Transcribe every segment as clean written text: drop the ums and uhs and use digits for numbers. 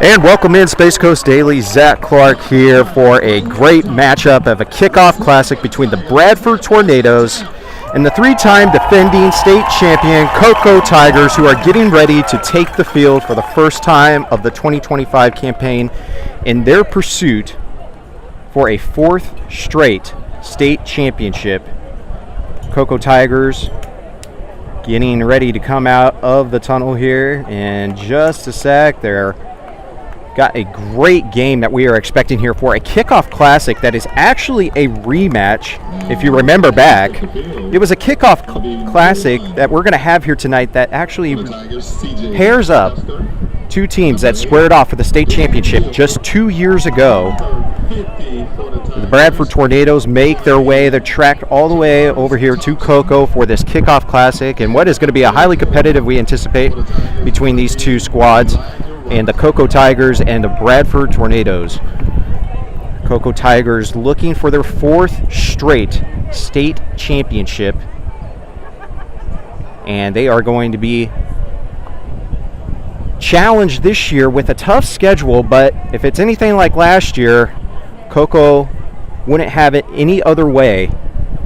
And welcome in Space Coast Daily. Zach Clark here for a great matchup of a kickoff classic between the Bradford Tornadoes and the three-time defending state champion Cocoa Tigers, who are getting ready to take the field for the first time of the 2025 campaign in their pursuit for a fourth straight state championship. Cocoa Tigers getting ready to come out of the tunnel here in just a sec. They're got a great game that we are expecting here for a kickoff classic that is actually a rematch. If you remember back, it was a kickoff classic that we're going to have here tonight that actually pairs up two teams that squared off for the state championship just 2 years ago. The Bradford Tornadoes make their way, they're tracked all the way over here to Cocoa for this kickoff classic, and what is going to be a highly competitive, we anticipate, between these two squads, and the Cocoa Tigers and the Bradford Tornadoes. Cocoa Tigers looking for their fourth straight state championship, and they are going to be challenged this year with a tough schedule, but if it's anything like last year, Cocoa wouldn't have it any other way.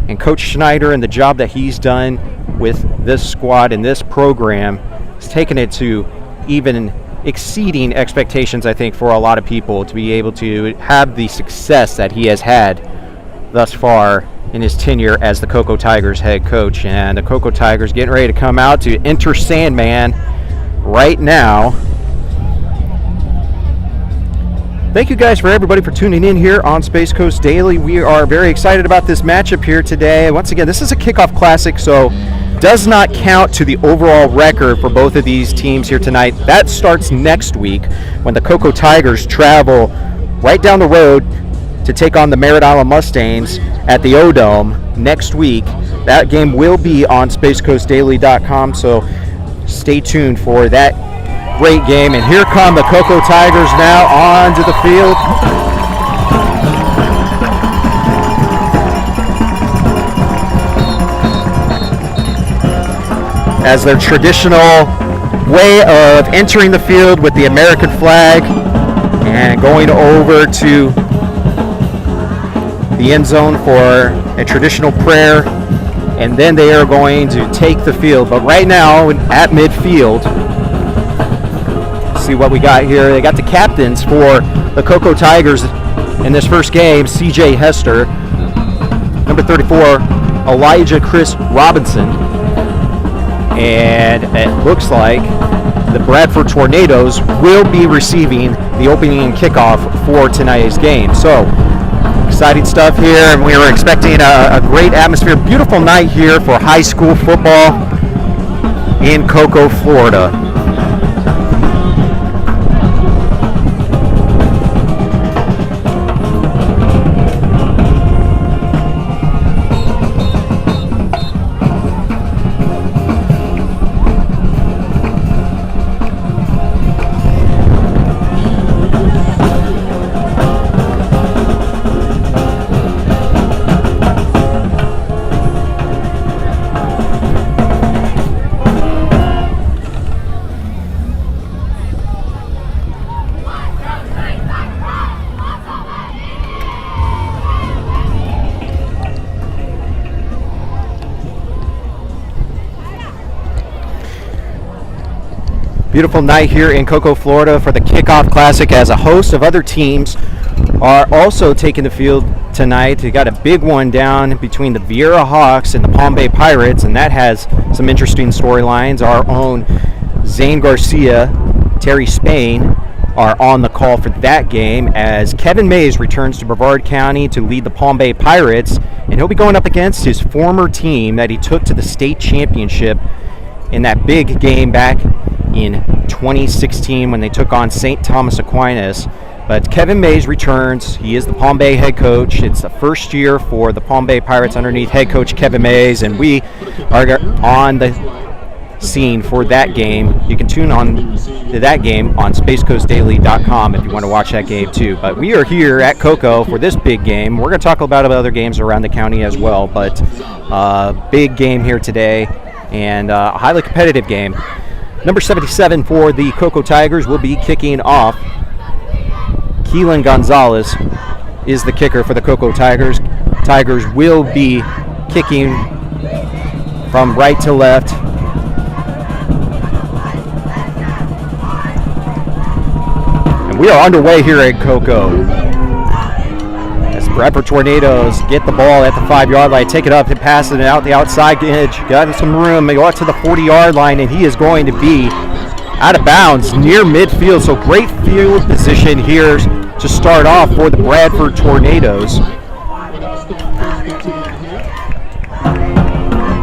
And Coach Schneider and the job that he's done with this squad and this program has taken it to even exceeding expectations, I think, for a lot of people to be able to have the success that he has had thus far in his tenure as the Cocoa Tigers head coach. And the Cocoa Tigers getting ready to come out to enter Sandman right now. Thank you guys for everybody for tuning in here on Space Coast Daily. We are very excited about this matchup here today. Once again, this is a kickoff classic, so does not count to the overall record for both of these teams here tonight. That starts next week when the Cocoa Tigers travel right down the road to take on the Merritt Island Mustangs at the O-Dome next week. That game will be on SpaceCoastDaily.com, so stay tuned for that great game. And here come the Cocoa Tigers now onto the field. As their traditional way of entering the field with the American flag and going over to the end zone for a traditional prayer, and then they are going to take the field. But right now at midfield, see what we got here. They got the captains for the Cocoa Tigers in this first game, CJ Hester, number 34, Elijah Chris Robinson, and it looks like the Bradford Tornadoes will be receiving the opening kickoff for tonight's game. So exciting stuff here, and we are expecting a great atmosphere. Beautiful night here for high school football in Cocoa, Florida. Beautiful night here in Cocoa, Florida for the Kickoff Classic, as a host of other teams are also taking the field tonight. We got a big one down between the Vieira Hawks and the Palm Bay Pirates, and that has some interesting storylines. Our own Zane Garcia, Terry Spain are on the call for that game, as Kevin Mays returns to Brevard County to lead the Palm Bay Pirates, and he'll be going up against his former team that he took to the state championship in that big game back in 2016 when they took on St. Thomas Aquinas. But Kevin Mays returns. He is the Palm Bay head coach. It's the first year for the Palm Bay Pirates underneath head coach Kevin Mays, and we are on the scene for that game. You can tune on to that game on SpaceCoastDaily.com if you want to watch that game too. But we are here at Cocoa for this big game. We're going to talk about other games around the county as well, but big game here today, and a highly competitive game. Number 77 for the Cocoa Tigers will be kicking off Keelan Gonzalez is the kicker for the Cocoa Tigers. Tigers will be kicking from right to left. And we are underway here at Cocoa. As Bradford Tornadoes get the ball at the 5-yard line, take it up and pass it out the outside edge. Got some room. They go out to the 40-yard line, and he is going to be out of bounds near midfield. So great field position here to start off for the Bradford Tornadoes.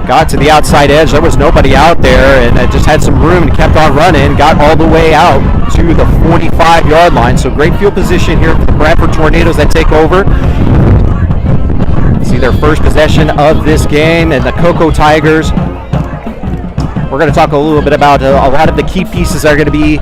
Got to the outside edge. There was nobody out there, and it just had some room and kept on running. Got all the way out to the 45-yard line. So great field position here for the Bradford Tornadoes that take over. See their first possession of this game, and the Cocoa Tigers. We're going to talk a little bit about a lot of the key pieces that are going to be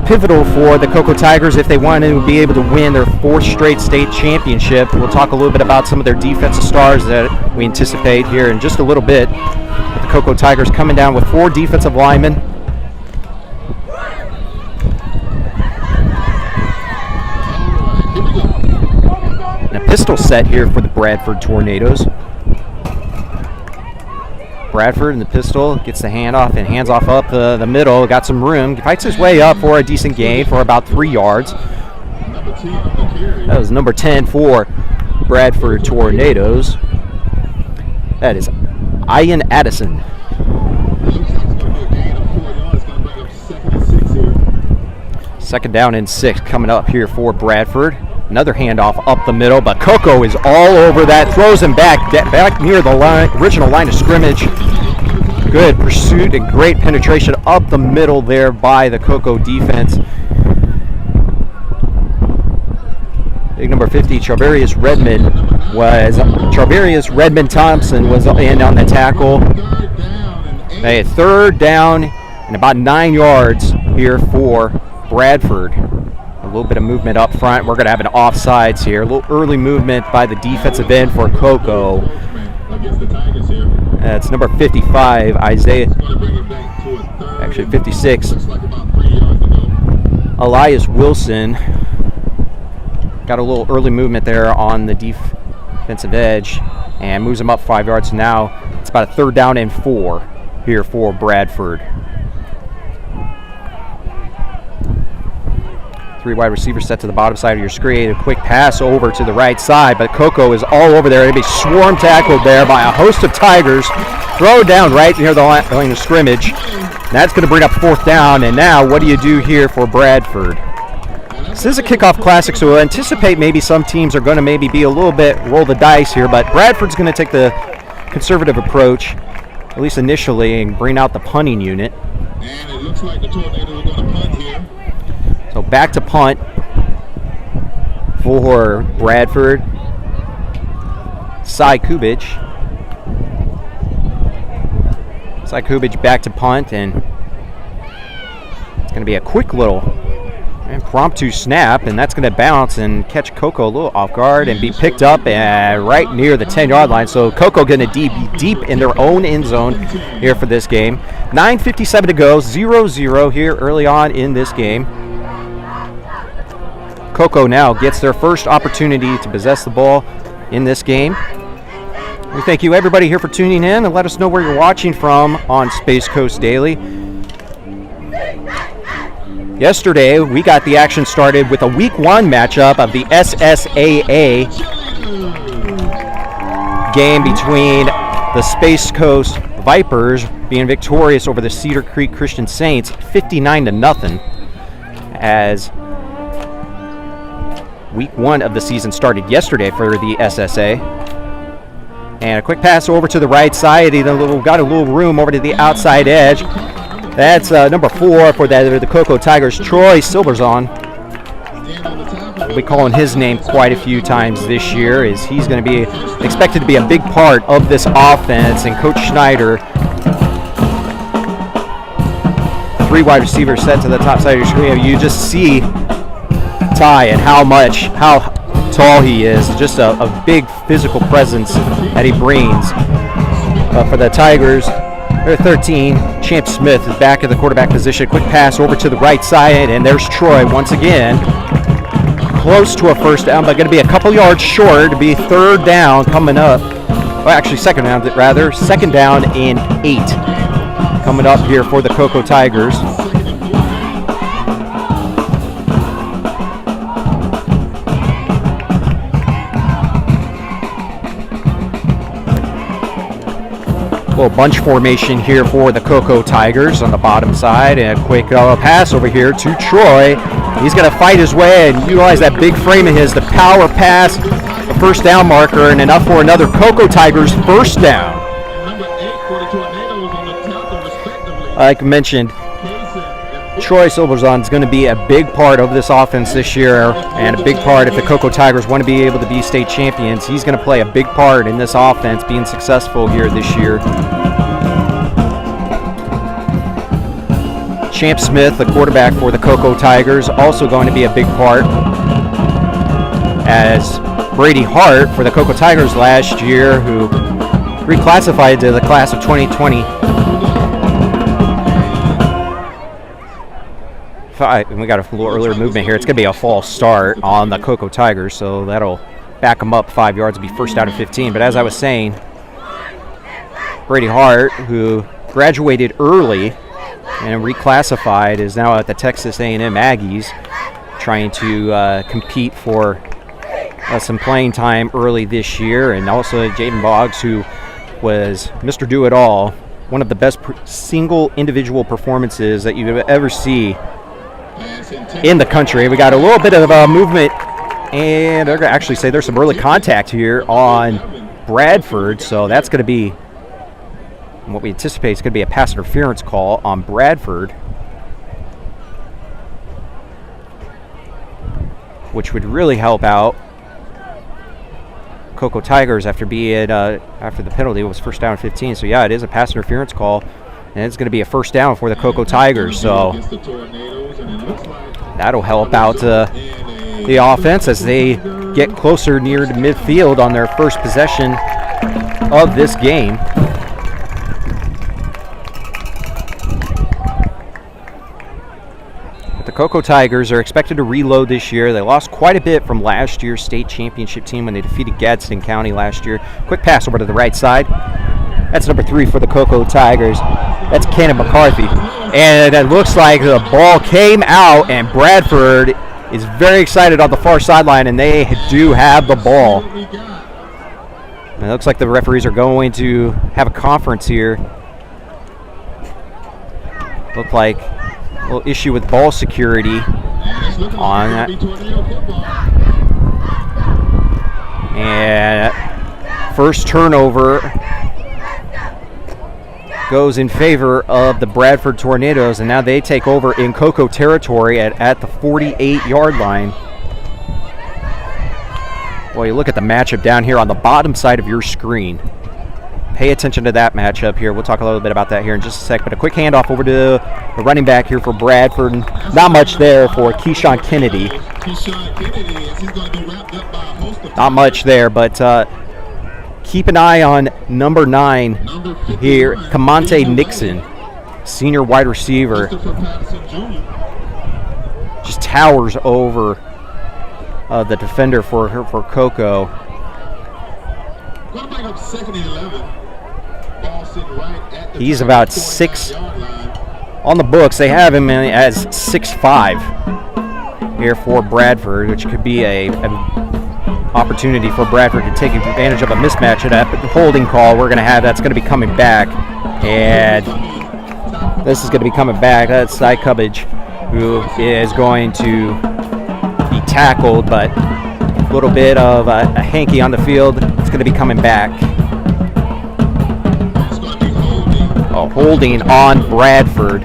pivotal for the Cocoa Tigers if they want to be able to win their 4th straight state championship. We'll talk a little bit about some of their defensive stars that we anticipate here in just a little bit. With the Cocoa Tigers coming down with 4 defensive linemen. And a pistol set here for the Bradford Tornadoes. Bradford in the pistol, gets the handoff and hands off up the middle. Got some room, fights his way up for a decent gain for about 3 yards. That was number 10 for Bradford Tornadoes. That is Ian Addison. Second down and 6 coming up here for Bradford. Another handoff up the middle, but Cocoa is all over that. Throws him back near the original line of scrimmage. Good pursuit and great penetration up the middle there by the Cocoa defense. Big number 50, Charvarius Redmond Thompson was in on the tackle. They had 3rd down and about 9 yards here for Bradford. A little bit of movement up front. We're going to have an offsides here. A little early movement by the defensive end for Cocoa. That's number 55, Isaiah. Actually, 56. Elias Wilson. Got a little early movement there on the defensive edge and moves him up 5 yards. So now it's about a 3rd down and 4 here for Bradford. 3 wide receivers set to the bottom side of your screen. A quick pass over to the right side, but Cocoa is all over there. It'll be swarm tackled there by a host of Tigers. Throw it down right near the line of scrimmage. That's going to bring up 4th down, and now what do you do here for Bradford? This is a kickoff classic, so we'll anticipate maybe some teams are going to maybe be a little bit roll the dice here, but Bradford's going to take the conservative approach, at least initially, and bring out the punting unit. And it looks like the Tornadoes are going to punt here. So back to punt for Bradford. Cy Kubich back to punt, and it's going to be a quick little impromptu snap, and that's going to bounce and catch Cocoa a little off guard and be picked up right near the 10-yard line. So Cocoa going to be deep in their own end zone here for this game. 9:57 to go, 0-0 here early on in this game. Cocoa now gets their first opportunity to possess the ball in this game. We thank you everybody here for tuning in, and let us know where you're watching from on Space Coast Daily. Yesterday, we got the action started with a Week 1 matchup of the SSAA game between the Space Coast Vipers being victorious over the Cedar Creek Christian Saints 59-0 as Week 1 of the season started yesterday for the SSA. And a quick pass over to the right side. He got a little room over to the outside edge. That's number 4 for the Cocoa Tigers, Troy Silverzon. We'll be calling his name quite a few times this year, as he's going to be expected to be a big part of this offense. And Coach Schneider, 3 wide receivers set to the top side of your screen. You just see Ty and how tall he is. Just a big physical presence that he brings. For the Tigers, they're 13. Champ Smith is back at the quarterback position. Quick pass over to the right side, and there's Troy once again. close to a first down, but going to be a couple yards short to be third down coming up. Well, actually, second down and 8 coming up here for the Cocoa Tigers. Little bunch formation here for the Cocoa Tigers on the bottom side, and a quick pass over here to Troy. He's going to fight his way and utilize that big frame of his, the power pass, the first down marker, and enough for another Cocoa Tigers first down. Like I mentioned, Troy Silverzon is going to be a big part of this offense this year, and a big part if the Cocoa Tigers want to be able to be state champions. He's going to play a big part in this offense being successful here this year. Champ Smith, the quarterback for the Cocoa Tigers, also going to be a big part, as Brady Hart for the Cocoa Tigers last year, who reclassified to the class of 2020. We got a little earlier movement here. It's going to be a false start on the Cocoa Tigers, so that'll back them up 5 yards, be first down and 15. But as I was saying, Brady Hart, who graduated early and reclassified, is now at the Texas A&M Aggies, trying to compete for some playing time early this year. And also Jaden Boggs, who was Mr. Do-It-All, one of the best single individual performances that you would ever see in the country. We got a little bit of movement, and they're going to actually say there's some early contact here on Bradford, so that's going to be what we anticipate is going to be a pass interference call on Bradford, which would really help out Cocoa Tigers after the penalty was first down 15. So yeah, it is a pass interference call, and it's going to be a first down for the Cocoa Tigers. So that'll help out the offense as they get closer near to midfield on their first possession of this game. But the Cocoa Tigers are expected to reload this year. They lost quite a bit from last year's state championship team when they defeated Gadsden County last year. Quick pass over to the right side. That's number 3 for the Cocoa Tigers. That's Cannon McCarthy. And it looks like the ball came out, and Bradford is very excited on the far sideline, and they do have the ball. And it looks like the referees are going to have a conference here. Look like a little issue with ball security on that. And first turnover goes in favor of the Bradford Tornadoes, and now they take over in Cocoa territory at the 48-yard line. Well, you look at the matchup down here on the bottom side of your screen. Pay attention to that matchup here. We'll talk a little bit about that here in just a sec. But a quick handoff over to the running back here for Bradford. Not much there for Keyshawn Kennedy. Not much there, but keep an eye on number 9 here, Camonte Nixon, senior wide receiver. Just towers over the defender for Cocoa. He's about 6 on the books. They have him as 6'5" here for Bradford, which could be an opportunity for Bradford to take advantage of a mismatch. And that holding call we're going to have, that's going to be coming back. And this is going to be coming back. That's Cy Cubbage, who is going to be tackled, but a little bit of a hanky on the field. It's going to be coming back. Holding on Bradford.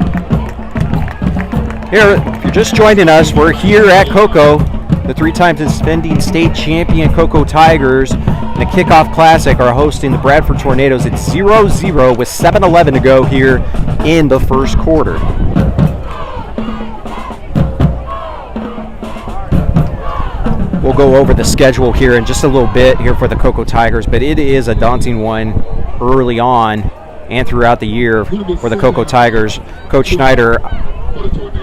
Here, if you're just joining us, we're here at Cocoa. The 3-time defending state champion Cocoa Tigers in the Kickoff Classic are hosting the Bradford Tornadoes at 0-0 with 7:11 to go here in the first quarter. We'll go over the schedule here in just a little bit here for the Cocoa Tigers, but it is a daunting one early on and throughout the year for the Cocoa Tigers. Coach Schneider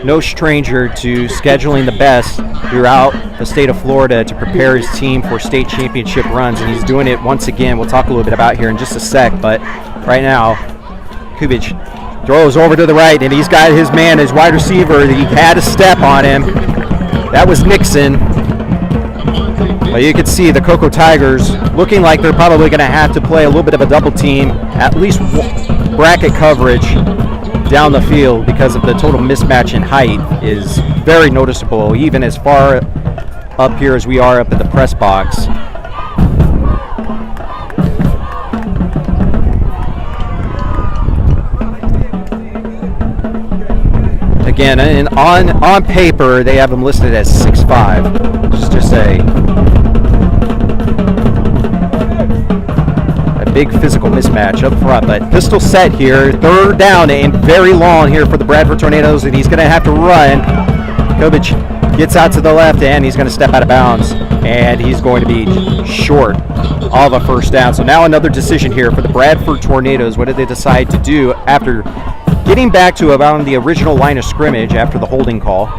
no stranger to scheduling the best throughout the state of Florida to prepare his team for state championship runs, and he's doing it once again. We'll talk a little bit about here in just a sec, but right now, Kubic throws over to the right, and he's got his man, his wide receiver. He had a step on him. That was Nixon. But you can see the Cocoa Tigers looking like they're probably going to have to play a little bit of a double team, at least bracket coverage down the field, because of the total mismatch in height is very noticeable, even as far up here as we are up in the press box. Again, and on paper, they have them listed as 6'5", just a big physical mismatch up front. But pistol set here, third down and very long here for the Bradford Tornadoes, and he's going to have to run. Kubic gets out to the left, and he's going to step out of bounds, and he's going to be short of a first down. So now another decision here for the Bradford Tornadoes. What did they decide to do after getting back to about the original line of scrimmage after the holding call?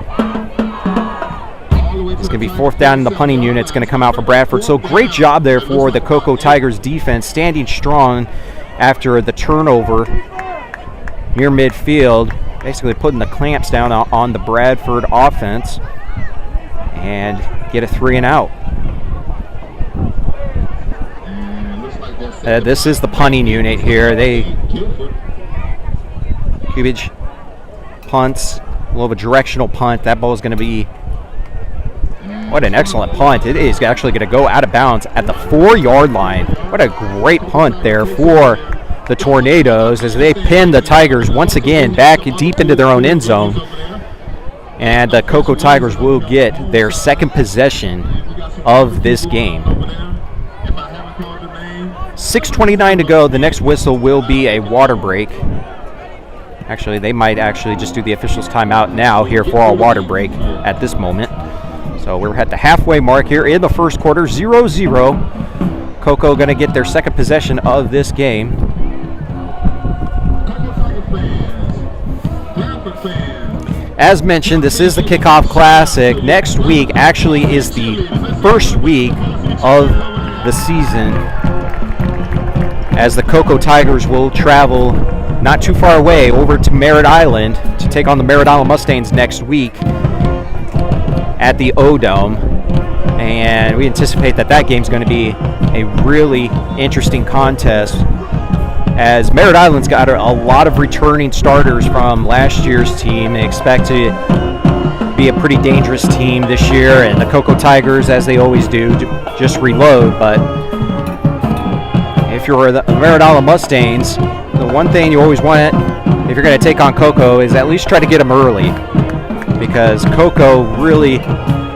It's going to be fourth down in the punting unit. It's going to come out for Bradford. So great job there for the Cocoa Tigers defense, standing strong after the turnover near midfield, basically putting the clamps down on the Bradford offense and get a 3 and out. This is the punting unit here. Kubic punts, a little of a directional punt. That ball is going to be, what an excellent punt. It is actually going to go out of bounds at the 4-yard line. What a great punt there for the Tornadoes as they pin the Tigers once again back deep into their own end zone. And the Cocoa Tigers will get their second possession of this game. 6:29 to go. The next whistle will be a water break. Actually, they might actually just do the officials' timeout now here for our water break at this moment. So we're at the halfway mark here in the first quarter, 0-0. Cocoa going to get their second possession of this game. As mentioned, this is the Kickoff Classic. Next week actually is the first week of the season, as the Cocoa Tigers will travel not too far away over to Merritt Island to take on the Merritt Island Mustangs next week at the O-Dome. And we anticipate that game's going to be a really interesting contest, as Merritt Island's got a lot of returning starters from last year's team. They expect to be a pretty dangerous team this year, and the Cocoa Tigers, as they always do, just reload. But if you're the Merritt Island Mustangs, the one thing you always want, if you're going to take on Cocoa, is at least try to get them early, because Cocoa really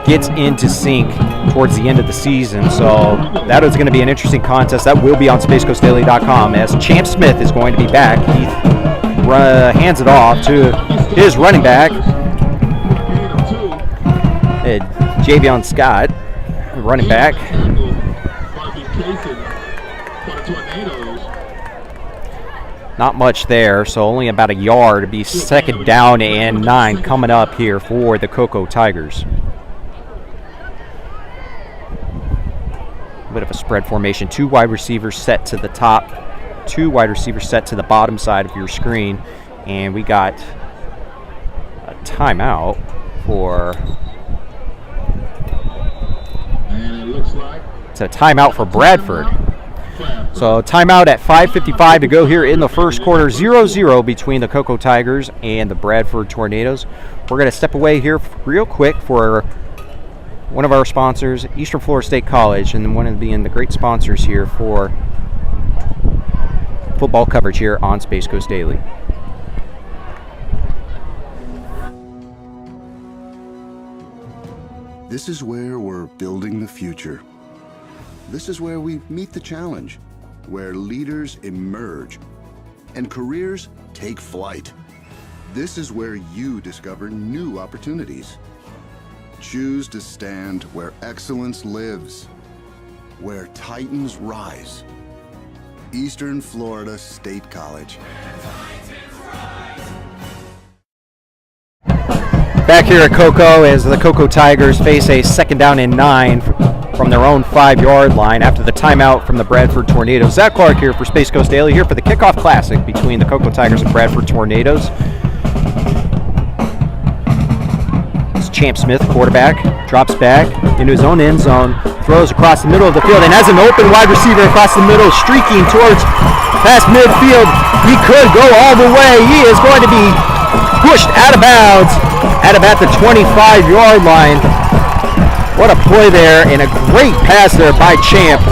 gets into sync towards the end of the season. So that is going to be an interesting contest. That will be on SpaceCoastDaily.com, as Champ Smith is going to be back. He hands it off to his running back, Javion Scott, running back. Not much there, so only about a yard to be second down and 9 coming up here for the Cocoa Tigers. A bit of a spread formation. 2 wide receivers set to the top, 2 wide receivers set to the bottom side of your screen, and we got a timeout for. It's a timeout for Bradford. So timeout at 5:55 to go here in the first quarter. 0-0 between the Cocoa Tigers and the Bradford Tornadoes. We're going to step away here real quick for one of our sponsors, Eastern Florida State College, and one of being the great sponsors here for football coverage here on Space Coast Daily. This is where we're building the future. This is where we meet the challenge, where leaders emerge and careers take flight. This is where you discover new opportunities. Choose to stand where excellence lives, where titans rise. Eastern Florida State College. Back here at Cocoa as the Cocoa Tigers face a 2nd down and 9 from their own 5-yard line after the timeout from the Bradford Tornadoes. Zach Clark here for Space Coast Daily, here for the Kickoff Classic between the Cocoa Tigers and Bradford Tornadoes. It's Champ Smith, quarterback, drops back into his own end zone, throws across the middle of the field, and has an open wide receiver across the middle, streaking towards past midfield. He could go all the way. He is going to be pushed out of bounds at about the 25-yard line. What a play there, and a great pass there by Champ.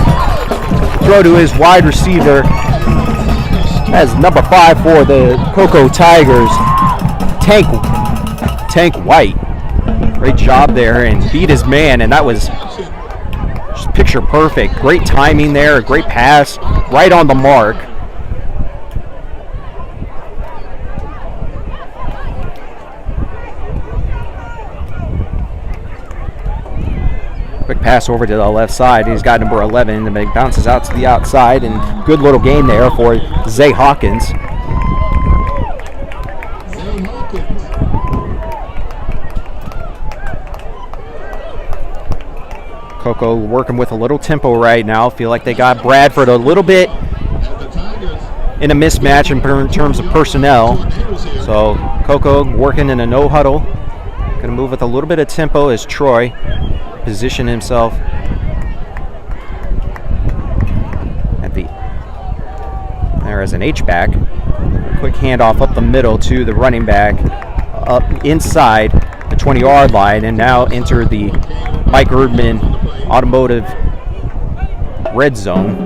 Throw to his wide receiver. That's number 5 for the Cocoa Tigers, Tank White. Great job there, and beat his man, and that was just picture perfect. Great timing there, a great pass, right on the mark. Quick pass over to the left side. He's got number 11, and it bounces out to the outside, and good little gain there for Zay Hawkins. Cocoa working with a little tempo right now. Feel like they got Bradford a little bit in a mismatch in terms of personnel. So Cocoa working in a no huddle. Going to move with a little bit of tempo as Troy position himself at there as an H-back. Quick handoff up the middle to the running back up inside the 20-yard line, and now enter the Mike Erdman Automotive red zone.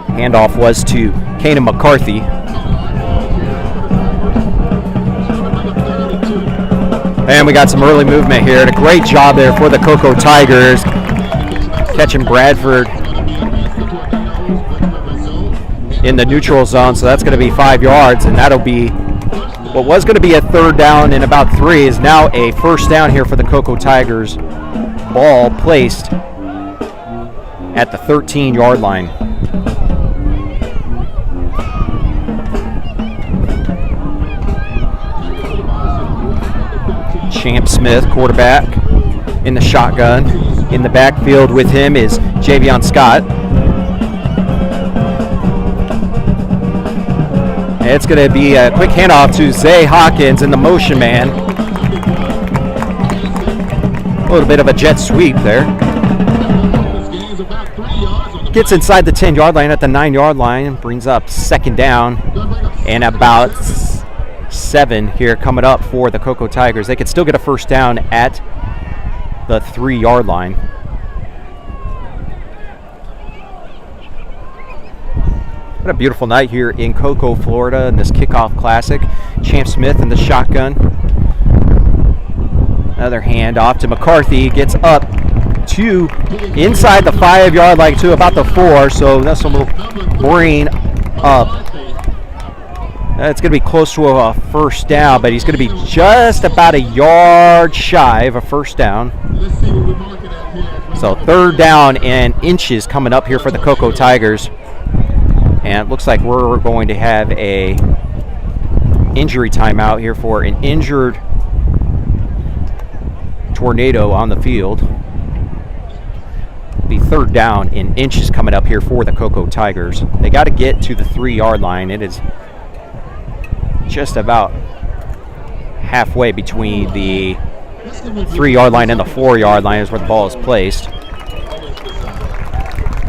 Handoff was to Kanan McCarthy. And we got some early movement here. A great job there for the Cocoa Tigers, catching Bradford in the neutral zone. So that's going to be 5 yards, and that'll be what was going to be a 3rd down and about 3 is now a 1st down here for the Cocoa Tigers. Ball placed at the 13-yard line. Champ Smith, quarterback, in the shotgun. In the backfield with him is Javion Scott. It's going to be a quick handoff to Zay Hawkins in the motion man. A little bit of a jet sweep there. Gets inside the 10-yard line at the 9-yard line. Brings up 2nd down and about 7 here coming up for the Cocoa Tigers. They could still get a 1st down at the 3-yard line. What a beautiful night here in Cocoa, Florida in this Kickoff Classic. Champ Smith in the shotgun. Another hand off to McCarthy. Gets up to inside the 5-yard line to about the 4. So that's will bring up. It's going to be close to a 1st down, but he's going to be just about a yard shy of a 1st down. So 3rd down and inches coming up here for the Cocoa Tigers. And it looks like we're going to have a injury timeout here for an injured Tornado on the field. Be 3rd down and inches coming up here for the Cocoa Tigers. They got to get to the 3-yard line. It is just about halfway between the 3-yard line and the 4-yard line is where the ball is placed.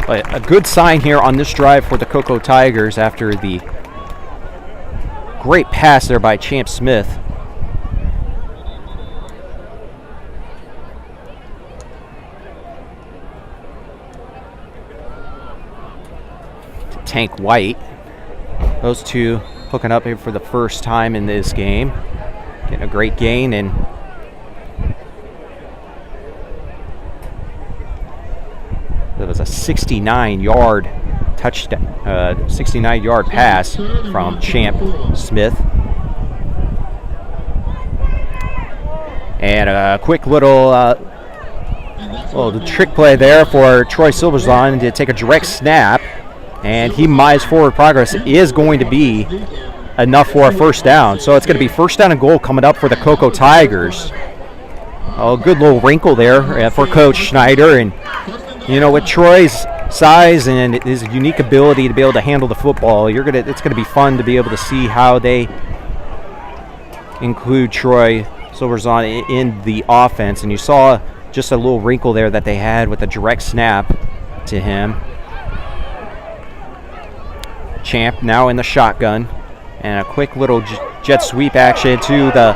But a good sign here on this drive for the Cocoa Tigers after the great pass there by Champ Smith. To Tank White. Those two hooking up here for the 1st time in this game. Getting a great gain, and it was a 69-yard touchdown, 69-yard pass from Champ Smith. And a quick little trick play there for Troy Silverzon to take a direct snap, and he miles forward progress is going to be enough for a first down. So it's going to be first down and goal coming up for the Cocoa Tigers. Oh, good little wrinkle there for Coach Schneider. And, you know, with Troy's size and his unique ability to be able to handle the football, it's going to be fun to be able to see how they include Troy Silverzon in the offense. And you saw just a little wrinkle there that they had with a direct snap to him. Champ now in the shotgun, and a quick little jet sweep action to the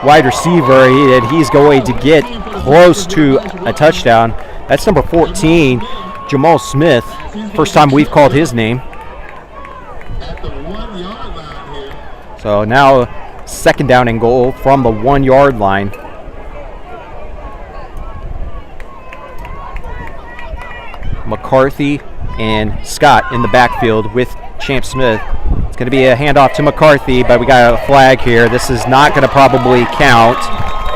wide receiver, and he's going to get close to a touchdown. That's number 14, Jamal Smith. First time we've called his name. So now second down and goal from the 1 yard line. McCarthy and Scott in the backfield with Champ Smith. It's going to be a handoff to McCarthy, but we got a flag here. This is not going to probably count.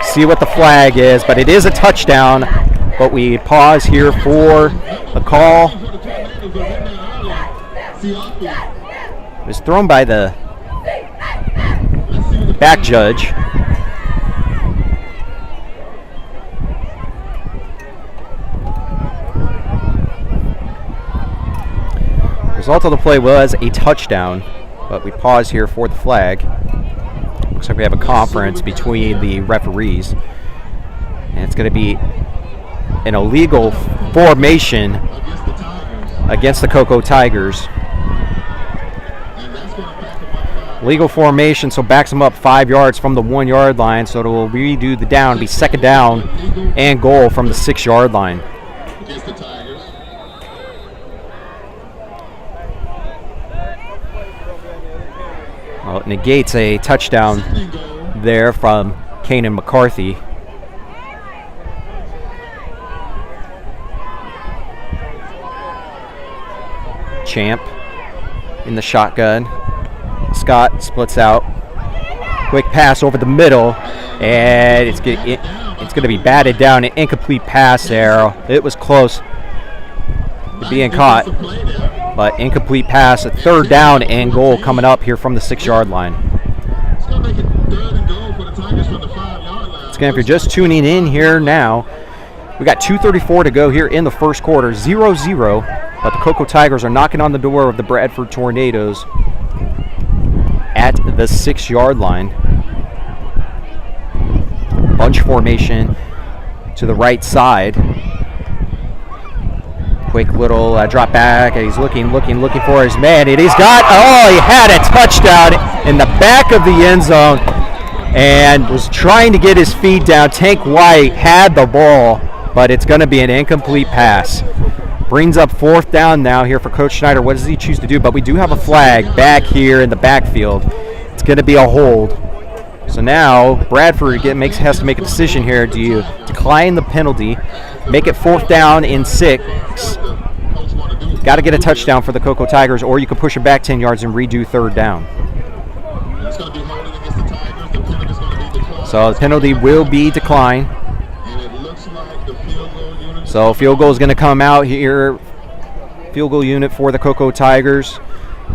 See what the flag is, but it is a touchdown. But we pause here for the call. It was thrown by the back judge. Result of the play was a touchdown, but we pause here for the flag. Looks like we have a conference between the referees, and it's going to be an illegal formation against the Cocoa Tigers. Legal formation, so backs them up 5 yards from the 1 yard line, so it will redo the down, be second down and goal from the 6 yard line. Well, it negates a touchdown there from Kanan McCarthy. Champ in the shotgun. Scott splits out. Quick pass over the middle, and it's going to be batted down. An incomplete pass there. It was close to being caught, but incomplete pass. A third down and goal coming up here from the 6 yard line. If you're just tuning in here now, we got 2:34 to go here in the first quarter, 0-0, but the Cocoa Tigers are knocking on the door of the Bradford Tornadoes at the 6 yard line. Bunch formation to the right side. Quick little drop back. He's looking for his man. And he had a touchdown in the back of the end zone and was trying to get his feet down. Tank White had the ball, but it's going to be an incomplete pass. Brings up fourth down now here for Coach Schneider. What does he choose to do? But we do have a flag back here in the backfield. It's going to be a hold. So now Bradford has to make a decision here. Do you decline the penalty, make it fourth down and 6? Got to get a touchdown for the Cocoa Tigers, or you can push it back 10 yards and redo third down. So the penalty will be declined. So field goal is going to come out here. Field goal unit for the Cocoa Tigers.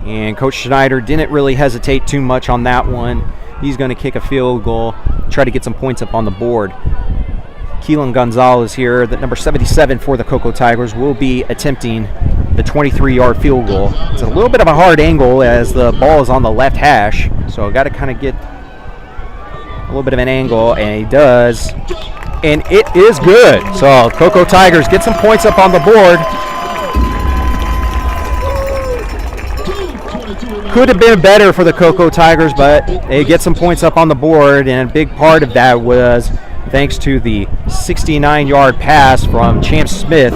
And Coach Schneider didn't really hesitate too much on that one. He's going to kick a field goal, try to get some points up on the board. Keelan Gonzalez here, the number 77 for the Cocoa Tigers, will be attempting the 23-yard field goal. It's a little bit of a hard angle as the ball is on the left hash, so got to kind of get a little bit of an angle, and he does. And it is good. So Cocoa Tigers get some points up on the board. Could have been better for the Cocoa Tigers, but they get some points up on the board, and a big part of that was thanks to the 69-yard pass from Champ Smith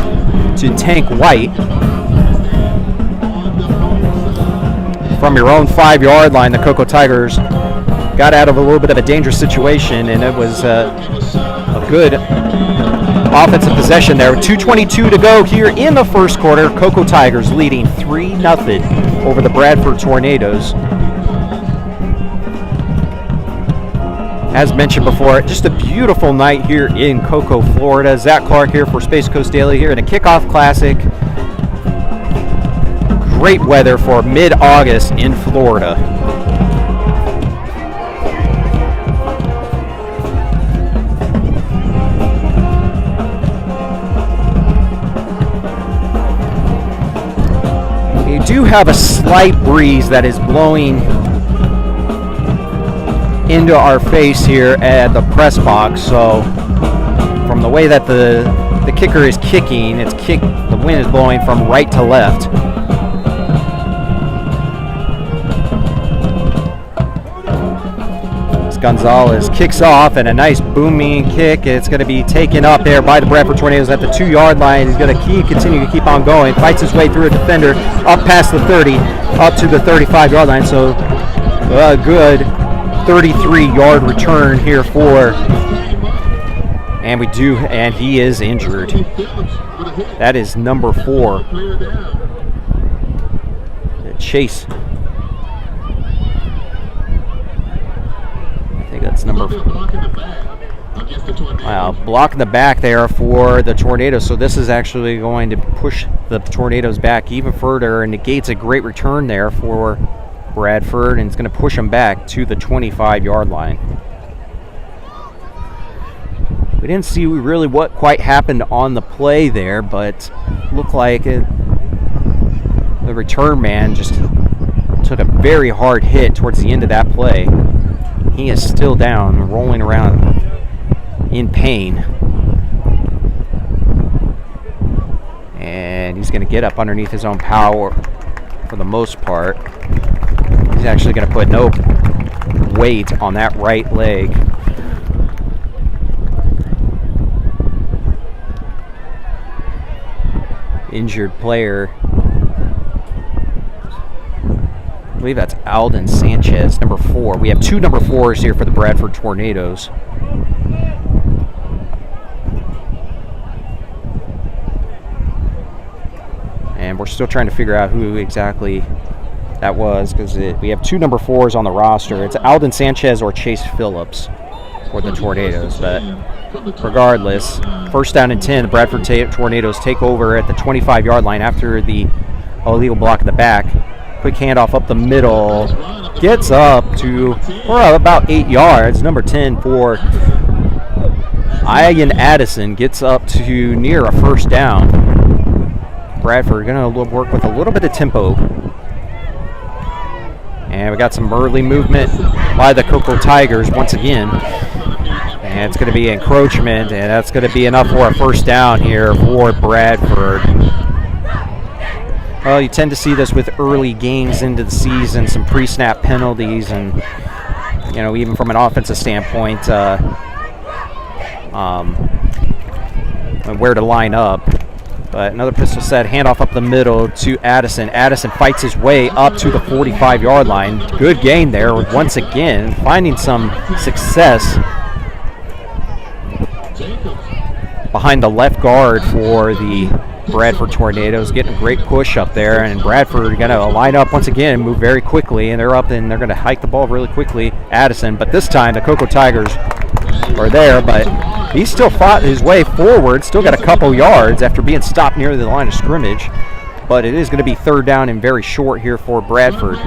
to Tank White. From your own 5 yard line, the Cocoa Tigers got out of a little bit of a dangerous situation, and it was a good offensive possession there. 2:22 to go here in the first quarter. Cocoa Tigers leading 3-0 over the Bradford Tornadoes. As mentioned before, just a beautiful night here in Cocoa, Florida. Zach Clark here for Space Coast Daily here in a Kickoff Classic. Great weather for mid-August in Florida. have a slight breeze that is blowing into our face here at the press box. So from the way that the kicker is kicking, the wind is blowing from right to left. Gonzalez kicks off, and a nice booming kick. It's going to be taken up there by the Bradford Tornadoes at the 2-yard line. He's going to continue to keep on going. Fights his way through a defender, up past the 30, up to the 35-yard line. So a good 33-yard return here for, and he is injured. That is number 4. Chase. That's number 4. Wow, blocking the back there for the Tornadoes. So this is actually going to push the Tornadoes back even further and negates a great return there for Bradford, and it's going to push them back to the 25-yard line. We didn't see really what quite happened on the play there, but looked like the return man just took a very hard hit towards the end of that play. He is still down, rolling around in pain. And he's going to get up underneath his own power for the most part. He's actually going to put no weight on that right leg. Injured player. I believe that's Alden Sanchez, number 4. We have 2 number 4s here for the Bradford Tornadoes. And we're still trying to figure out who exactly that was, because we have 2 number 4s on the roster. It's Alden Sanchez or Chase Phillips for the Tornadoes. But regardless, first down and 10, the Bradford Tornadoes take over at the 25-yard line after the illegal block in the back. Quick handoff up the middle. Gets up to about 8 yards. Number 10 for Ian Addison gets up to near a first down. Bradford going to work with a little bit of tempo. And we got some early movement by the Cocoa Tigers once again. And it's going to be encroachment, and that's going to be enough for a first down here for Bradford. Well, you tend to see this with early games into the season, some pre-snap penalties, and even from an offensive standpoint, where to line up. But another pistol set, handoff up the middle to Addison. Addison fights his way up to the 45-yard line. Good gain there, once again, finding some success behind the left guard for the Bradford Tornadoes, getting a great push up there, and Bradford going to line up once again and move very quickly, and they're up and they're going to hike the ball really quickly. Addison, but this time the Cocoa Tigers are there, but he still fought his way forward, still got a couple yards after being stopped near the line of scrimmage, but it is going to be third down and very short here for Bradford.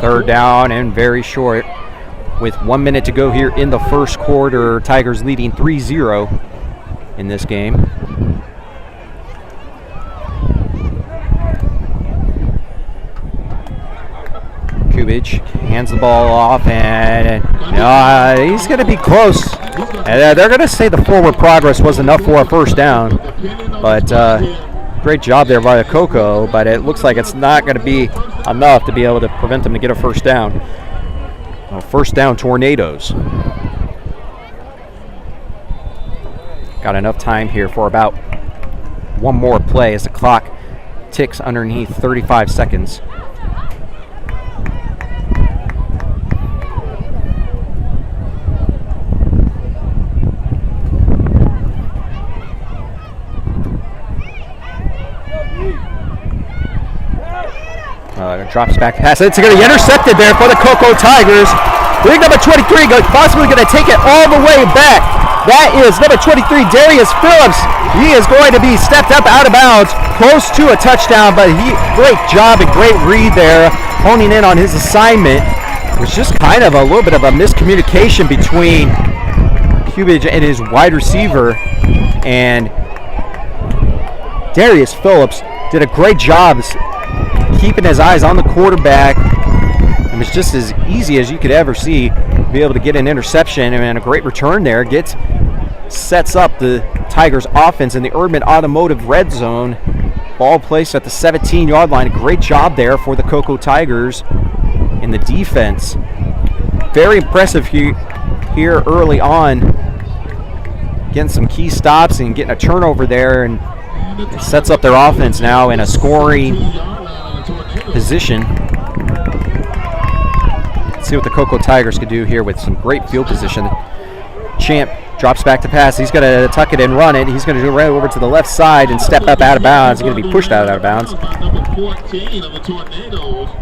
Third down and very short. With 1 minute to go here in the first quarter, Tigers leading 3-0 in this game. Kubich hands the ball off, and he's going to be close. And they're going to say the forward progress was enough for a first down. But great job there by the Cocoa, but it looks like it's not going to be enough to be able to prevent them to get a first down. First down, Tornadoes. Got enough time here for about one more play as the clock ticks underneath 35 seconds. Drops back pass. It's going to be intercepted there for the Cocoa Tigers. Big number 23 possibly going to take it all the way back. That is number 23, Darius Phillips. He is going to be stepped up out of bounds, close to a touchdown, but great job and great read there, honing in on his assignment. It was just kind of a little bit of a miscommunication between Hubage and his wide receiver, and Darius Phillips did a great job keeping his eyes on the quarterback. It was just as easy as you could ever see to be able to get an interception, and a great return there. Sets up the Tigers offense in the Urban Automotive red zone. Ball placed at the 17-yard line. A great job there for the Cocoa Tigers in the defense. Very impressive here early on, getting some key stops and getting a turnover there, and it sets up their offense now in a scoring position. Let's see what the Cocoa Tigers could do here with some great field position. Champ drops back to pass. He's going to tuck it and run it. He's going to go right over to the left side and step up out of bounds. He's going to be pushed out of bounds.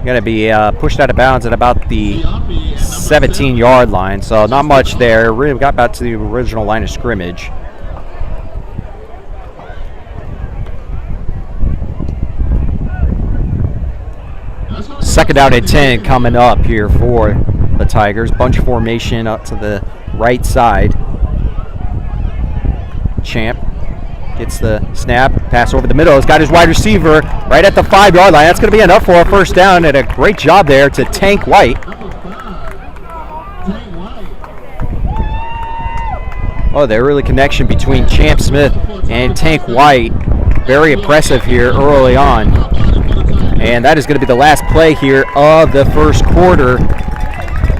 Going to be pushed out of bounds at about the 17-yard line. So not much there. Really got back to the original line of scrimmage. Second down and 10 coming up here for the Tigers. Bunch formation up to the right side. Champ gets the snap, pass over the middle. He's got his wide receiver right at the 5-yard line. That's going to be enough for a first down, and a great job there to Tank White. Oh, the early connection between Champ Smith and Tank White. Very impressive here early on. And that is going to be the last play here of the first quarter.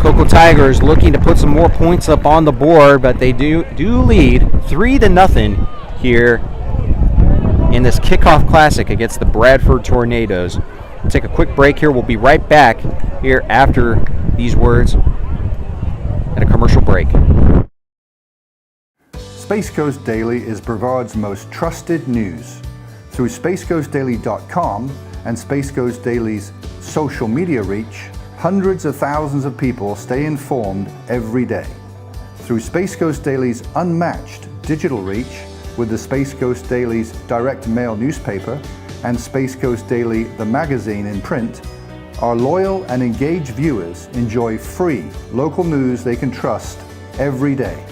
Cocoa Tigers looking to put some more points up on the board, but they do lead 3-0 here in this Kickoff Classic against the Bradford Tornadoes. We'll take a quick break here. We'll be right back here after these words and a commercial break. Space Coast Daily is Brevard's most trusted news. Through spacecoastdaily.com and Space Coast Daily's social media reach, hundreds of thousands of people stay informed every day. Through Space Coast Daily's unmatched digital reach with the Space Coast Daily's direct mail newspaper and Space Coast Daily the magazine in print, our loyal and engaged viewers enjoy free local news they can trust every day,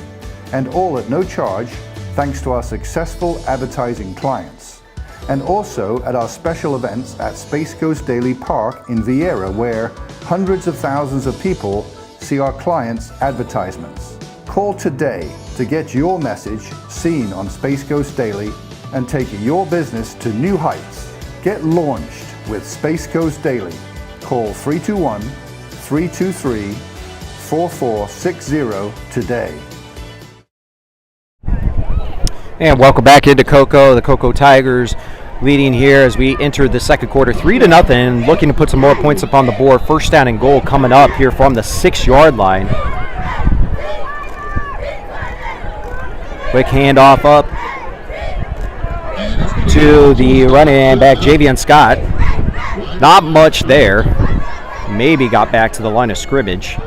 and all at no charge thanks to our successful advertising clients. And also at our special events at Space Coast Daily Park in Vieira, where hundreds of thousands of people see our clients' advertisements. Call today to get your message seen on Space Coast Daily and take your business to new heights. Get launched with Space Coast Daily. Call 321-323-4460 today. And welcome back into Cocoa. The Cocoa Tigers leading here as we enter the second quarter, 3-0, looking to put some more points up on the board. First down and goal coming up here from the 6-yard line. Quick handoff up to the running back, Javion Scott. Not much there. Maybe got back to the line of scrimmage.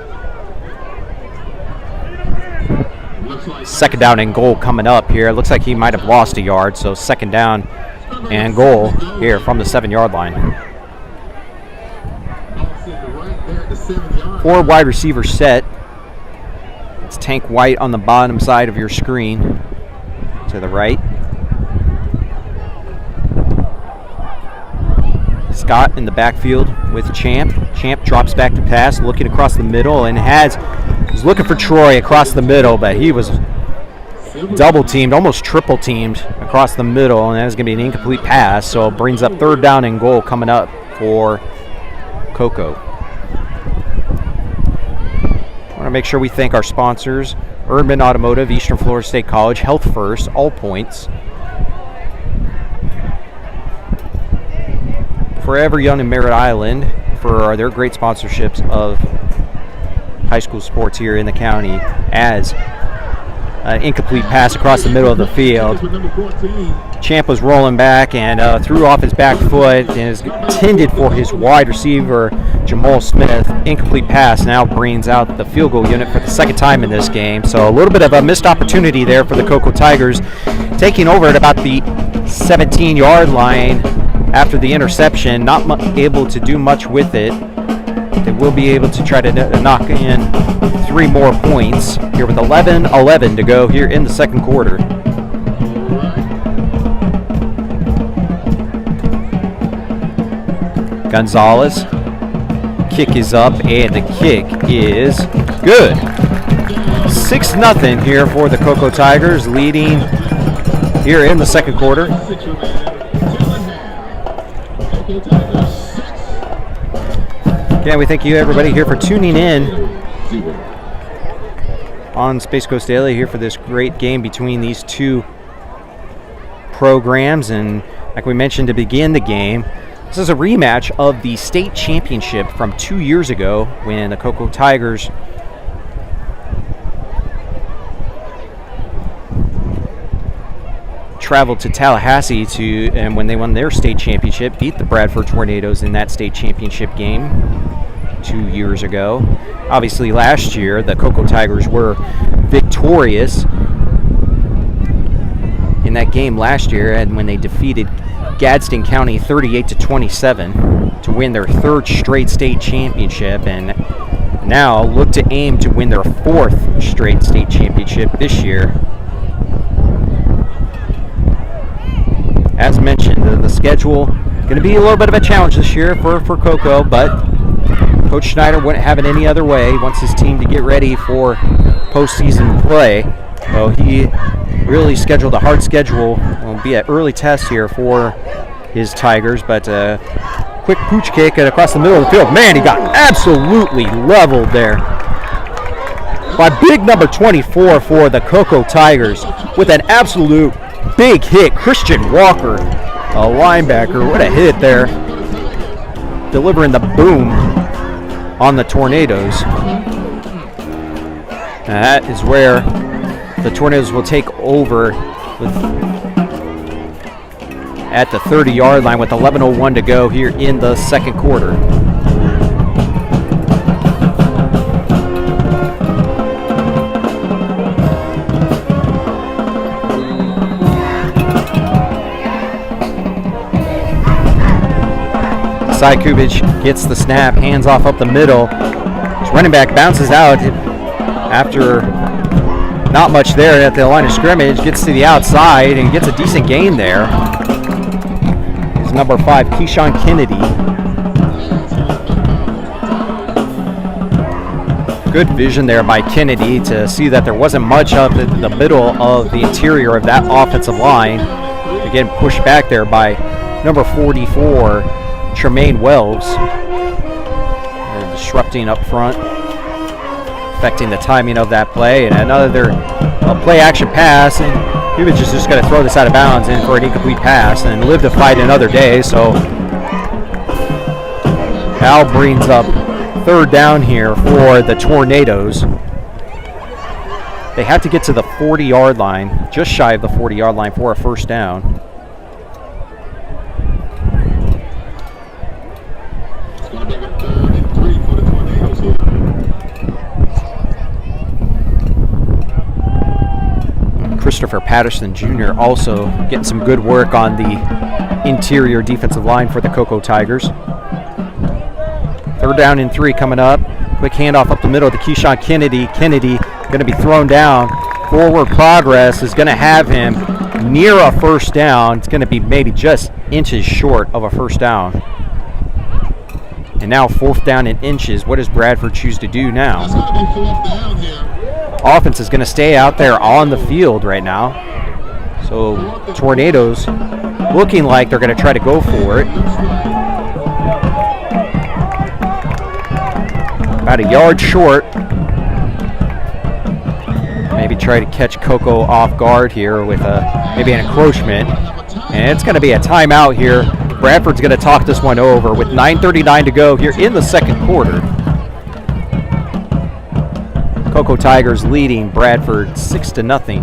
Second down and goal coming up here. Looks like he might have lost a yard, so second down and goal here from the 7-yard line. 4 wide receiver set. It's Tank White on the bottom side of your screen to the right. Scott in the backfield with Champ. Champ drops back to pass, looking across the middle, and was looking for Troy across the middle, but he was double teamed, almost triple teamed across the middle, and that is going to be an incomplete pass. So it brings up third down and goal coming up for Cocoa. I want to make sure we thank our sponsors: Urban Automotive, Eastern Florida State College, Health First, All Points, Forever Young and Merritt Island for their great sponsorships of high school sports here in the county, as an incomplete pass across the middle of the field. Champ was rolling back and threw off his back foot and is intended for his wide receiver, Jamal Smith. Incomplete pass now brings out the field goal unit for the second time in this game. So a little bit of a missed opportunity there for the Cocoa Tigers, taking over at about the 17-yard line after the interception, not able to do much with it. They will be able to try to knock in 3 more points here with 11:11 to go here in the second quarter. Gonzalez. Kick is up, and the kick is good. 6-0 here for the Cocoa Tigers, leading here in the second quarter. Again, we thank you everybody here for tuning in on Space Coast Daily here for this great game between these two programs. And like we mentioned to begin the game, this is a rematch of the state championship from 2 years ago when the Cocoa Tigers traveled to Tallahassee and when they won their state championship, beat the Bradford Tornadoes in that state championship game 2 years ago. Obviously last year the Cocoa Tigers were victorious in that game last year, and when they defeated Gadsden County 38-27 to win their 3rd straight state championship, and now look to aim to win their 4th straight state championship this year. As mentioned, the schedule going to be a little bit of a challenge this year for Cocoa, but Coach Schneider wouldn't have it any other way. He wants his team to get ready for postseason play. So he really scheduled a hard schedule. Will be an early test here for his Tigers, but quick pooch kick across the middle of the field. Man, he got absolutely leveled there by big number 24 for the Cocoa Tigers with an absolute big hit. Christian Walker, a linebacker, what a hit there, delivering the boom on the Tornadoes. That is where the Tornadoes will take over at the 30-yard line with 11:01 to go here in the second quarter. Cy Kubich gets the snap, hands off up the middle. His running back bounces out after not much there at the line of scrimmage, gets to the outside and gets a decent gain there. He's number 5, Keyshawn Kennedy. Good vision there by Kennedy to see that there wasn't much up in the middle of the interior of that offensive line. Again, pushed back there by number 44, Tremaine Wells. They're disrupting up front, affecting the timing of that play, and another play action pass, and Kubich is just going to throw this out of bounds in for an incomplete pass and live to fight another day. So Al brings up 3rd down here for the Tornadoes. They have to get to the 40-yard line, just shy of the 40-yard line for a 1st down. Christopher Patterson Jr. also getting some good work on the interior defensive line for the Cocoa Tigers. 3rd down and 3 coming up. Quick handoff up the middle to Keyshawn Kennedy. Kennedy going to be thrown down. Forward progress is going to have him near a 1st down. It's going to be maybe just inches short of a 1st down. And now 4th down and inches. What does Bradford choose to do now? That's going to be 4th down here. Offense is going to stay out there on the field right now. So Tornadoes looking like they're going to try to go for it. About a yard short. Maybe try to catch Cocoa off guard here with maybe an encroachment. And it's going to be a timeout here. Bradford's going to talk this one over with 9:39 to go here in the second quarter. Cocoa Tigers leading Bradford 6-0.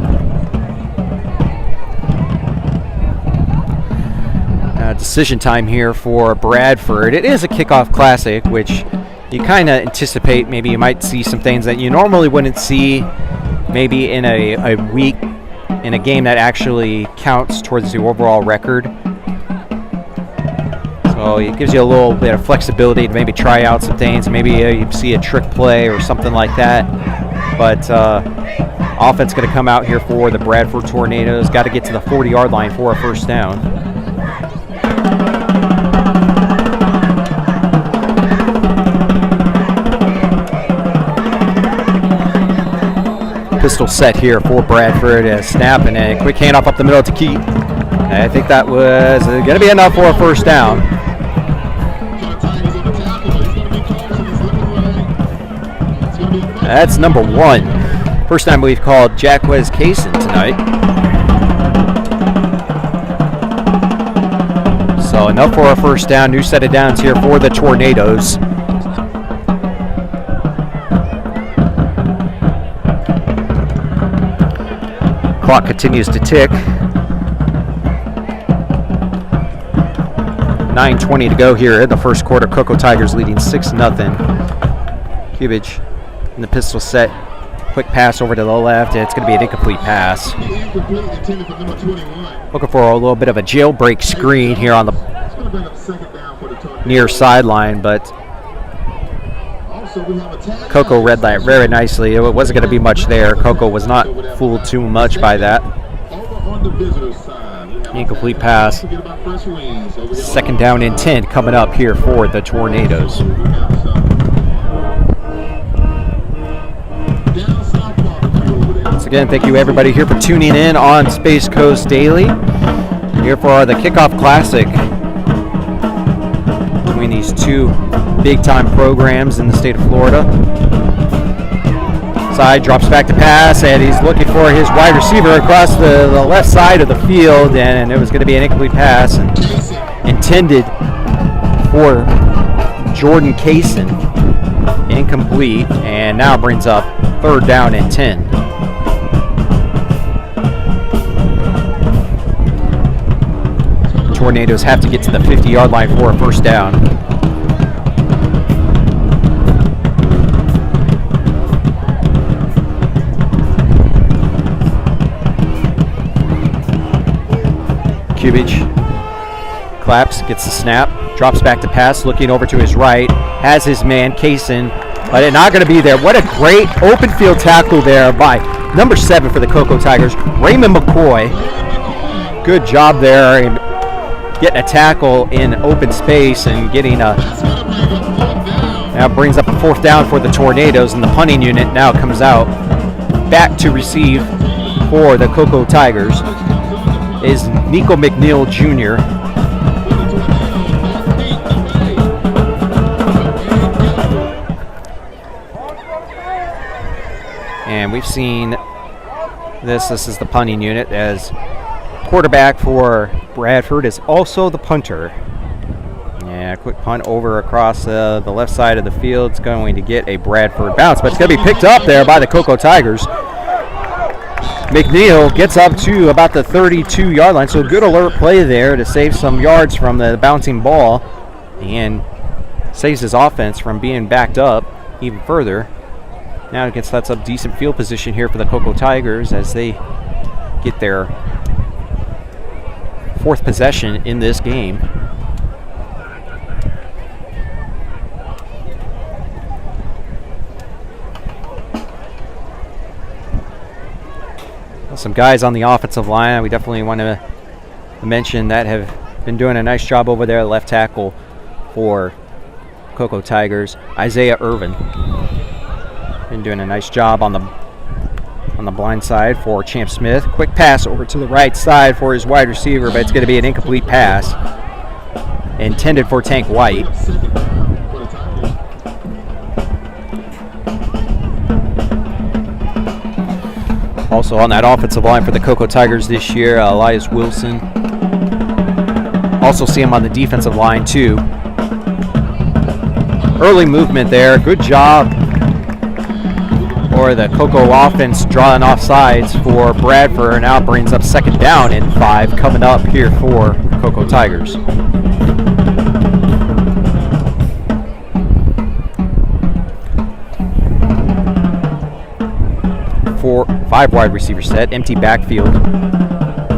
Decision time here for Bradford. It is a kickoff classic, which you kind of anticipate maybe you might see some things that you normally wouldn't see maybe in a week, in a game that actually counts towards the overall record. So So it gives you a little bit of flexibility to maybe try out some things. Maybe you see a trick play or something like that. But offense going to come out here for the Bradford Tornadoes. Got to get to the 40-yard line for a first down. Pistol set here for Bradford. A snap and a quick handoff up the middle to Keat. I think that was going to be enough for a first down. That's number 1. First time we've called Jacquez Kaysen tonight. So enough for a first down. New set of downs here for the Tornadoes. Clock continues to tick. 9:20 to go here in the first quarter. Cocoa Tigers leading 6-0. Cubage in the pistol set. Quick pass over to the left. It's going to be an incomplete pass. Looking for a little bit of a jailbreak screen here on the near sideline, but Cocoa read that very nicely. It wasn't going to be much there. Cocoa was not fooled too much by that. Incomplete pass. Second down and 10 coming up here for the Tornadoes. Once again, thank you everybody here for tuning in on Space Coast Daily. Here for the Kickoff Classic between these two big-time programs in the state of Florida. Side drops back to pass, and he's looking for his wide receiver across the left side of the field, and it was going to be an incomplete pass and intended for Jordan Kaysen. Incomplete, and now brings up third down and 10. Tornadoes have to get to the 50-yard line for a first down. Cubage claps, gets the snap, drops back to pass, looking over to his right, has his man Kaysen, but it's not going to be there. What a great open field tackle there by number 7 for the Cocoa Tigers, Raymond McCoy. Good job there in getting a tackle in open space and getting a. Now brings up a fourth down for the Tornadoes, and the punting unit now comes out back to receive for the Cocoa Tigers is Nico McNeil Jr. And we've seen this. This is the punting unit, as quarterback for Bradford is also the punter. Yeah, quick punt over across the left side of the field. It's going to get a Bradford bounce, but it's going to be picked up there by the Cocoa Tigers. McNeil gets up to about the 32-yard line, so good alert play there to save some yards from the bouncing ball and saves his offense from being backed up even further. Now it sets up decent field position here for the Cocoa Tigers as they get their fourth possession in this game. Some guys on the offensive line we definitely want to mention that have been doing a nice job over there. Left tackle for Cocoa Tigers, Isaiah Irvin, been doing a nice job on the blind side for Champ Smith. Quick pass over to the right side for his wide receiver, but it's going to be an incomplete pass intended for Tank White. Also on that offensive line for the Cocoa Tigers this year, Elias Wilson. Also see him on the defensive line too. Early movement there, good job for the Cocoa offense drawing off sides for Bradford. Now brings up second down and 5 coming up here for Cocoa Tigers. 5 wide receiver set, empty backfield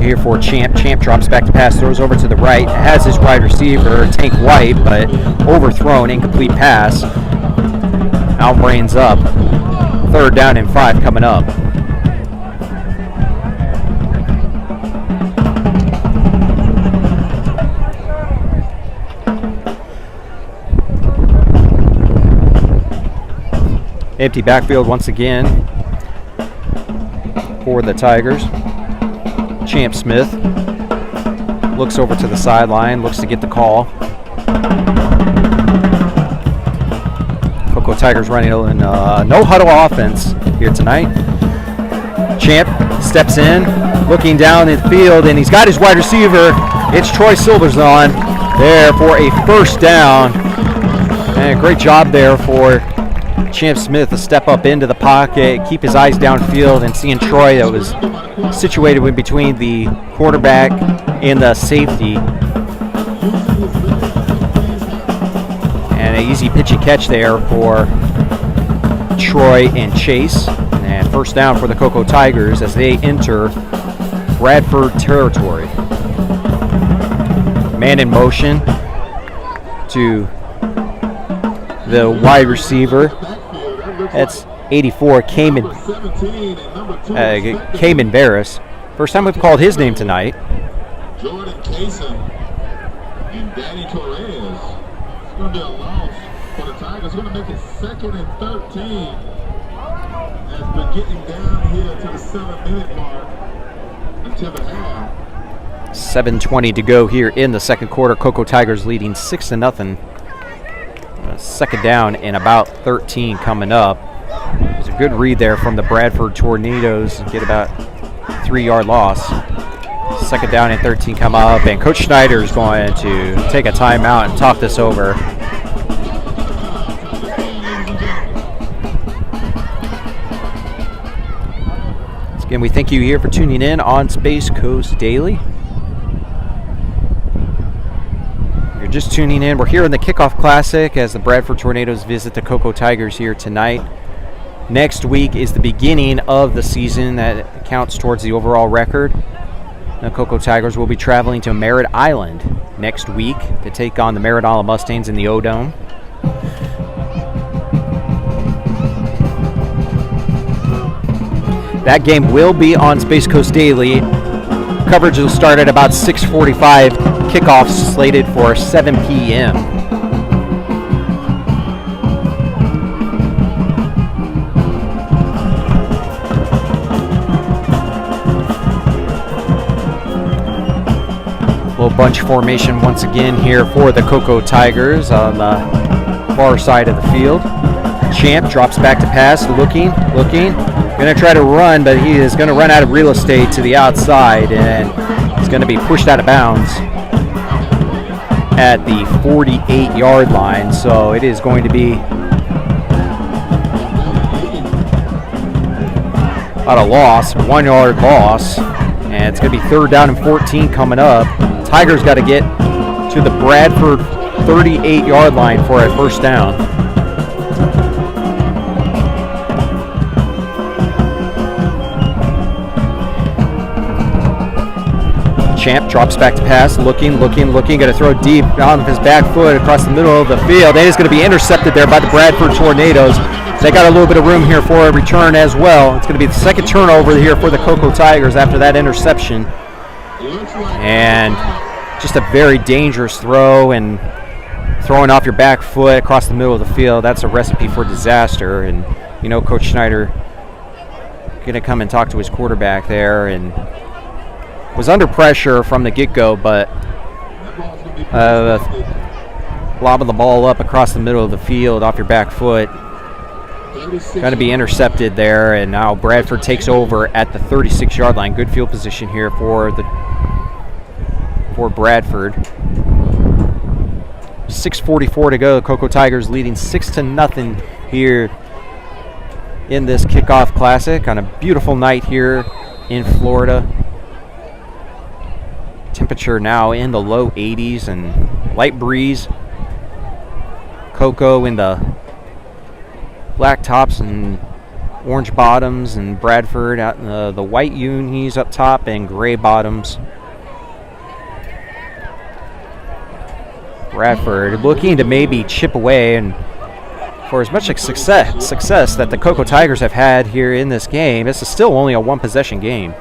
here for Champ. Champ drops back to pass, throws over to the right, has his wide receiver, Tank White, but overthrown, incomplete pass. Now brains up. 3rd down and 5 coming up. Empty backfield once again for the Tigers. Champ Smith looks over to the sideline, looks to get the call. Cocoa Tigers running in no huddle offense here tonight. Champ steps in, looking down the field, and he's got his wide receiver. It's Troy Silverzon there for a 1st down. And a great job there for Champ Smith to step up into the pocket, keep his eyes downfield, and seeing Troy that was situated in between the quarterback and the safety. And an easy pitch and catch there for Troy and Chase. And 1st down for the Cocoa Tigers as they enter Bradford territory. Man in motion to the wide receiver. That's 84, Cayman Barris. First time we've called his name tonight. Jordan Kaysen and Danny Torres. It's going to be a loss for the Tigers. It's going to make it 2nd and 13 as we're getting down here to the 7-minute mark until the half. 7:20 to go here in the 2nd quarter. Cocoa Tigers leading 6-0. 2nd down and about 13 coming up. There's a good read there from the Bradford Tornadoes. Get about 3-yard loss. 2nd down and 13 come up, and Coach Schneider is going to take a timeout and talk this over. Once again, we thank you here for tuning in on Space Coast Daily. Just tuning in, we're here in the Kickoff Classic as the Bradford Tornadoes visit the Cocoa Tigers here tonight. Next week is the beginning of the season that counts towards the overall record. The Cocoa Tigers will be traveling to Merritt Island next week to take on the Merritt Island Mustangs in the O-Dome. That game will be on Space Coast Daily. Coverage will start at about 6:45. Kickoff slated for 7 p.m. Little bunch formation once again here for the Cocoa Tigers on the far side of the field. Champ drops back to pass, looking. Going to try to run, but he is going to run out of real estate to the outside, and he's going to be pushed out of bounds at the 48-yard line. So it is going to be about a loss, 1-yard loss, and it's going to be 3rd down and 14 coming up. Tigers got to get to the Bradford 38-yard line for a 1st down. Champ drops back to pass, looking, going to throw deep on his back foot across the middle of the field. It is going to be intercepted there by the Bradford Tornadoes. They got a little bit of room here for a return as well. It's going to be the 2nd turnover here for the Cocoa Tigers after that interception. And just a very dangerous throw, and throwing off your back foot across the middle of the field, that's a recipe for disaster. And you know Coach Schneider going to come and talk to his quarterback there, and was under pressure from the get-go, but lobbing the ball up across the middle of the field off your back foot, going to be intercepted there, and now Bradford takes over at the 36-yard line. Good field position here for Bradford. 6:44 to go. Cocoa Tigers leading 6-0 here in this Kickoff Classic on a beautiful night here in Florida. Temperature now in the low 80s and light breeze. Cocoa in the black tops and Orange bottoms and Bradford out in the white unis up top and gray bottoms. Bradford looking to maybe chip away, and for as much success that the Cocoa Tigers have had here in this game, this is still only a one-possession game.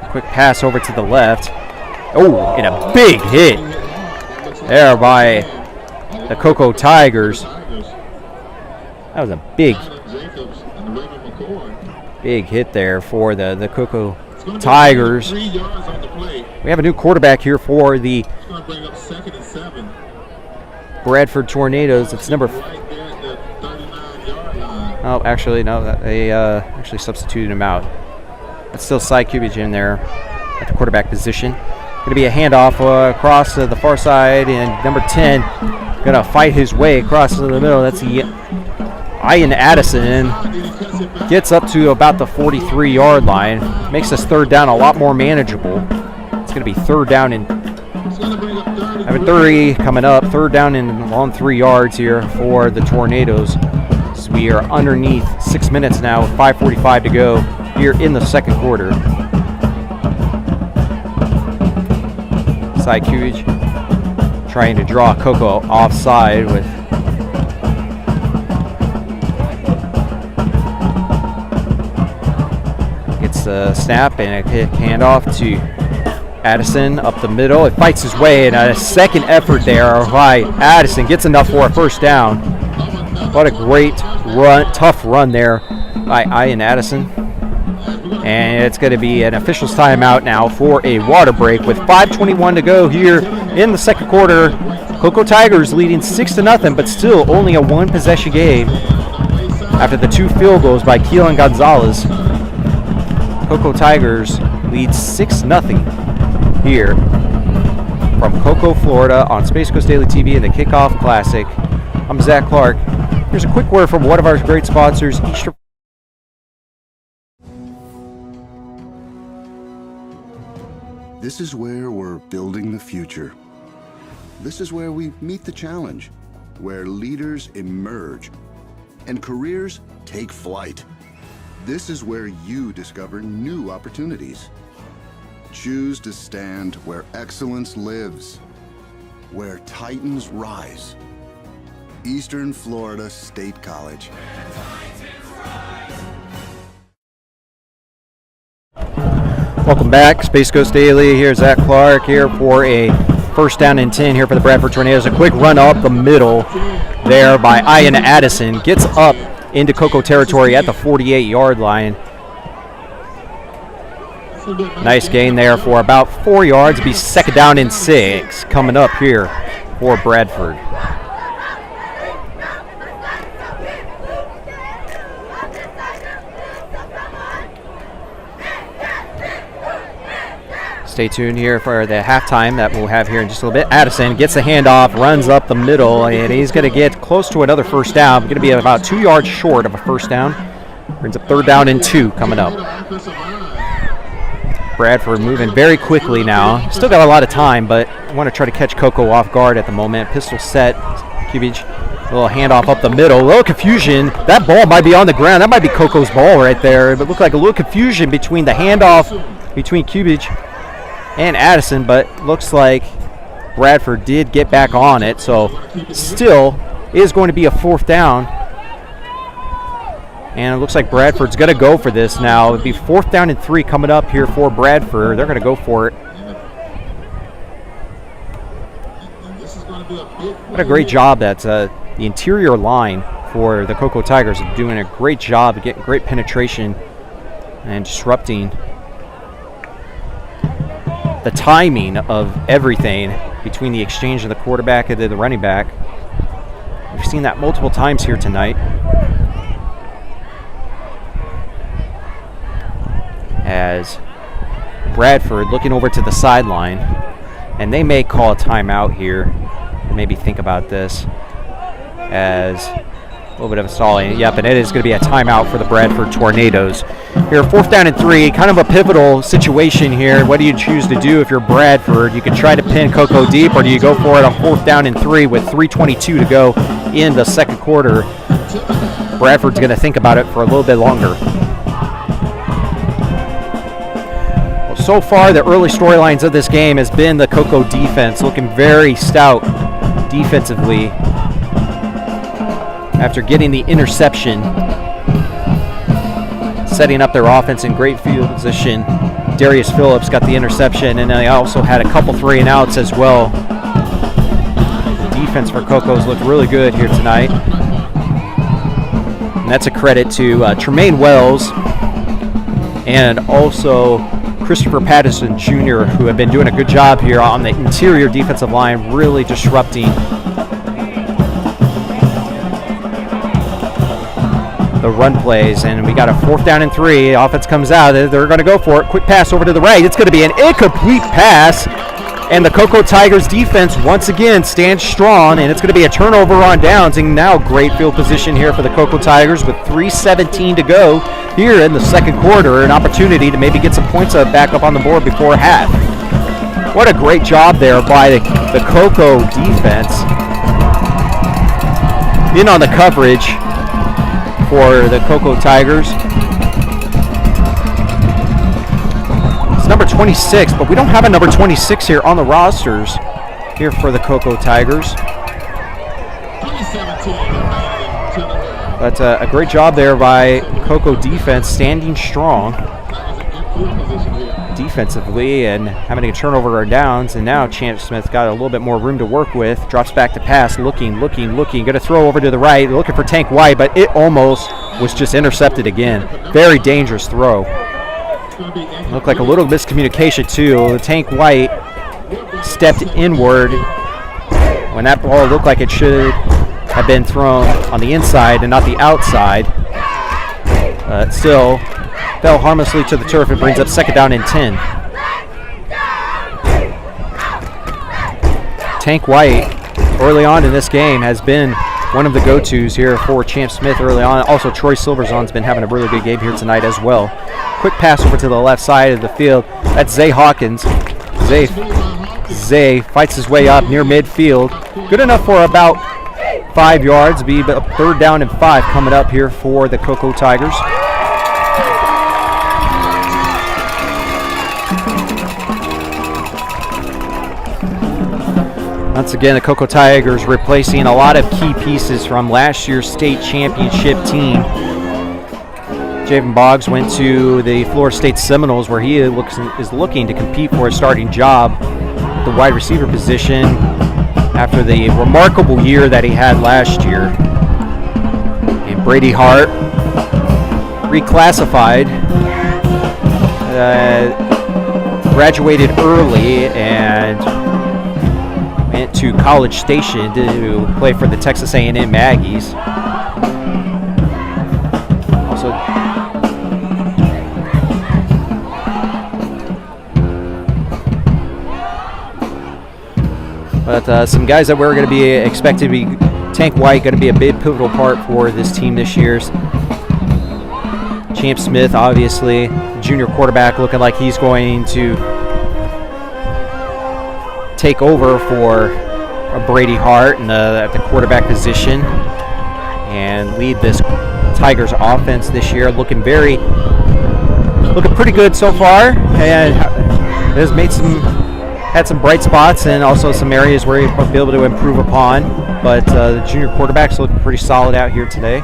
Quick pass over to the left. Oh, and a big hit there by the Cocoa Tigers. That was a big hit there for the Cocoa Tigers. We have a new quarterback here for the Bradford Tornadoes. It's number. Oh, actually, no. They actually substituted him out. That's still Cy Kubich in there at the quarterback position. Going to be a handoff across the far side, and number 10 going to fight his way across to the middle. That's the Ian Addison. Gets up to about the 43-yard line. Makes this third down a lot more manageable. It's going to be third down and 30 coming up. Third down and on 3 yards here for the Tornadoes. As we are underneath 6 minutes now, 5:45 to go here in the second quarter. Cy Kubich trying to draw Cocoa offside with gets a snap and a handoff to Addison up the middle. It fights his way, and a second effort there by Addison gets enough for a first down. What a great run, tough run there by Ian Addison. And it's going to be an official's timeout now for a water break with 5:21 to go here in the second quarter. Cocoa Tigers leading 6-0, but still only a one-possession game after the 2 field goals by Keelan Gonzalez. Cocoa Tigers lead 6-0 here from Cocoa, Florida on Space Coast Daily TV and the Kickoff Classic. I'm Zach Clark. Here's a quick word from one of our great sponsors, Eastern. This is where we're building the future. This is where we meet the challenge, where leaders emerge and careers take flight. This is where you discover new opportunities. Choose to stand where excellence lives, where titans rise. Eastern Florida State College. Welcome back, Space Coast Daily. Here's Zach Clark here for a first down and 10 here for the Bradford Tornadoes. A quick run up the middle there by Ian Addison. Gets up into Cocoa territory at the 48-yard line. Nice gain there for about 4 yards. It'll be second down and 6 coming up here for Bradford. Stay tuned here for the halftime that we'll have here in just a little bit. Addison gets the handoff, runs up the middle, and he's going to get close to another first down. Going to be about 2 yards short of a first down. Brings up third down and 2 coming up. Bradford moving very quickly now. Still got a lot of time, but I want to try to catch Cocoa off guard at the moment. Pistol set. Kubich, a little handoff up the middle. A little confusion. That ball might be on the ground. That might be Cocoa's ball right there. But it looked like a little confusion between the handoff between Kubich and Addison, but looks like Bradford did get back on it, so still is going to be a fourth down. And it looks like Bradford's going to go for this now. It'll be fourth down and 3 coming up here for Bradford. They're going to go for it. What a great job that's the interior line for the Cocoa Tigers are doing a great job of getting great penetration and disrupting the timing of everything between the exchange of the quarterback and the running back. We've seen that multiple times here tonight. As Bradford looking over to the sideline, and they may call a timeout here and maybe think about this as a little bit of a stalling. Yep, and it is going to be a timeout for the Bradford Tornadoes. Here, fourth down and 3, kind of a pivotal situation here. What do you choose to do if you're Bradford? You can try to pin Cocoa deep, or do you go for it on fourth down and 3 with 3:22 to go in the second quarter? Bradford's going to think about it for a little bit longer. Well, so far, the early storylines of this game has been the Cocoa defense looking very stout defensively after getting the interception, setting up their offense in great field position. Darius Phillips got the interception, and they also had a couple 3-and-outs as well. Defense for Coco's looked really good here tonight. And that's a credit to Tremaine Wells and also Christopher Patterson Jr., who have been doing a good job here on the interior defensive line, really disrupting the run plays. And we got a 4th down and 3. Offense comes out. They're going to go for it. Quick pass over to the right. It's going to be an incomplete pass. And the Cocoa Tigers defense once again stands strong, and it's going to be a turnover on downs. And now great field position here for the Cocoa Tigers with 3:17 to go here in the second quarter. An opportunity to maybe get some points back up on the board before half. What a great job there by the Cocoa defense. In on the coverage for the Cocoa Tigers. It's number 26, but we don't have a number 26 here on the rosters here for the Cocoa Tigers. But a great job there by Cocoa defense, standing strong defensively and having a turnover on downs. And now Champ Smith got a little bit more room to work with. Drops back to pass, looking. Going to throw over to the right, looking for Tank White, but it almost was just intercepted again. Very dangerous throw. Looked like a little miscommunication too. Tank White stepped inward when that ball looked like it should have been thrown on the inside and not the outside. Still fell harmlessly to the turf and brings up 2nd down and 10. Tank White early on in this game has been one of the go-tos here for Champ Smith early on. Also, Troy Silverzon's been having a really good game here tonight as well. Quick pass over to the left side of the field. That's Zay Hawkins. Zay fights his way up near midfield. Good enough for about 5 yards. Be a 3rd down and 5 coming up here for the Cocoa Tigers. Once again, the Cocoa Tigers replacing a lot of key pieces from last year's state championship team. Javen Boggs went to the Florida State Seminoles, where he is looking to compete for a starting job at the wide receiver position after the remarkable year that he had last year. And Brady Hart reclassified, graduated early, and went to College Station to play for the Texas A&M Aggies. Also, but some guys that we're going to be expected to be, Tank White going to be a big pivotal part for this team this year. Champ Smith, obviously, junior quarterback, looking like he's going to take over for Brady Hart at the quarterback position and lead this Tigers offense this year. Looking pretty good so far, and has had some bright spots and also some areas where he'll be able to improve upon. But the junior quarterback's looking pretty solid out here today.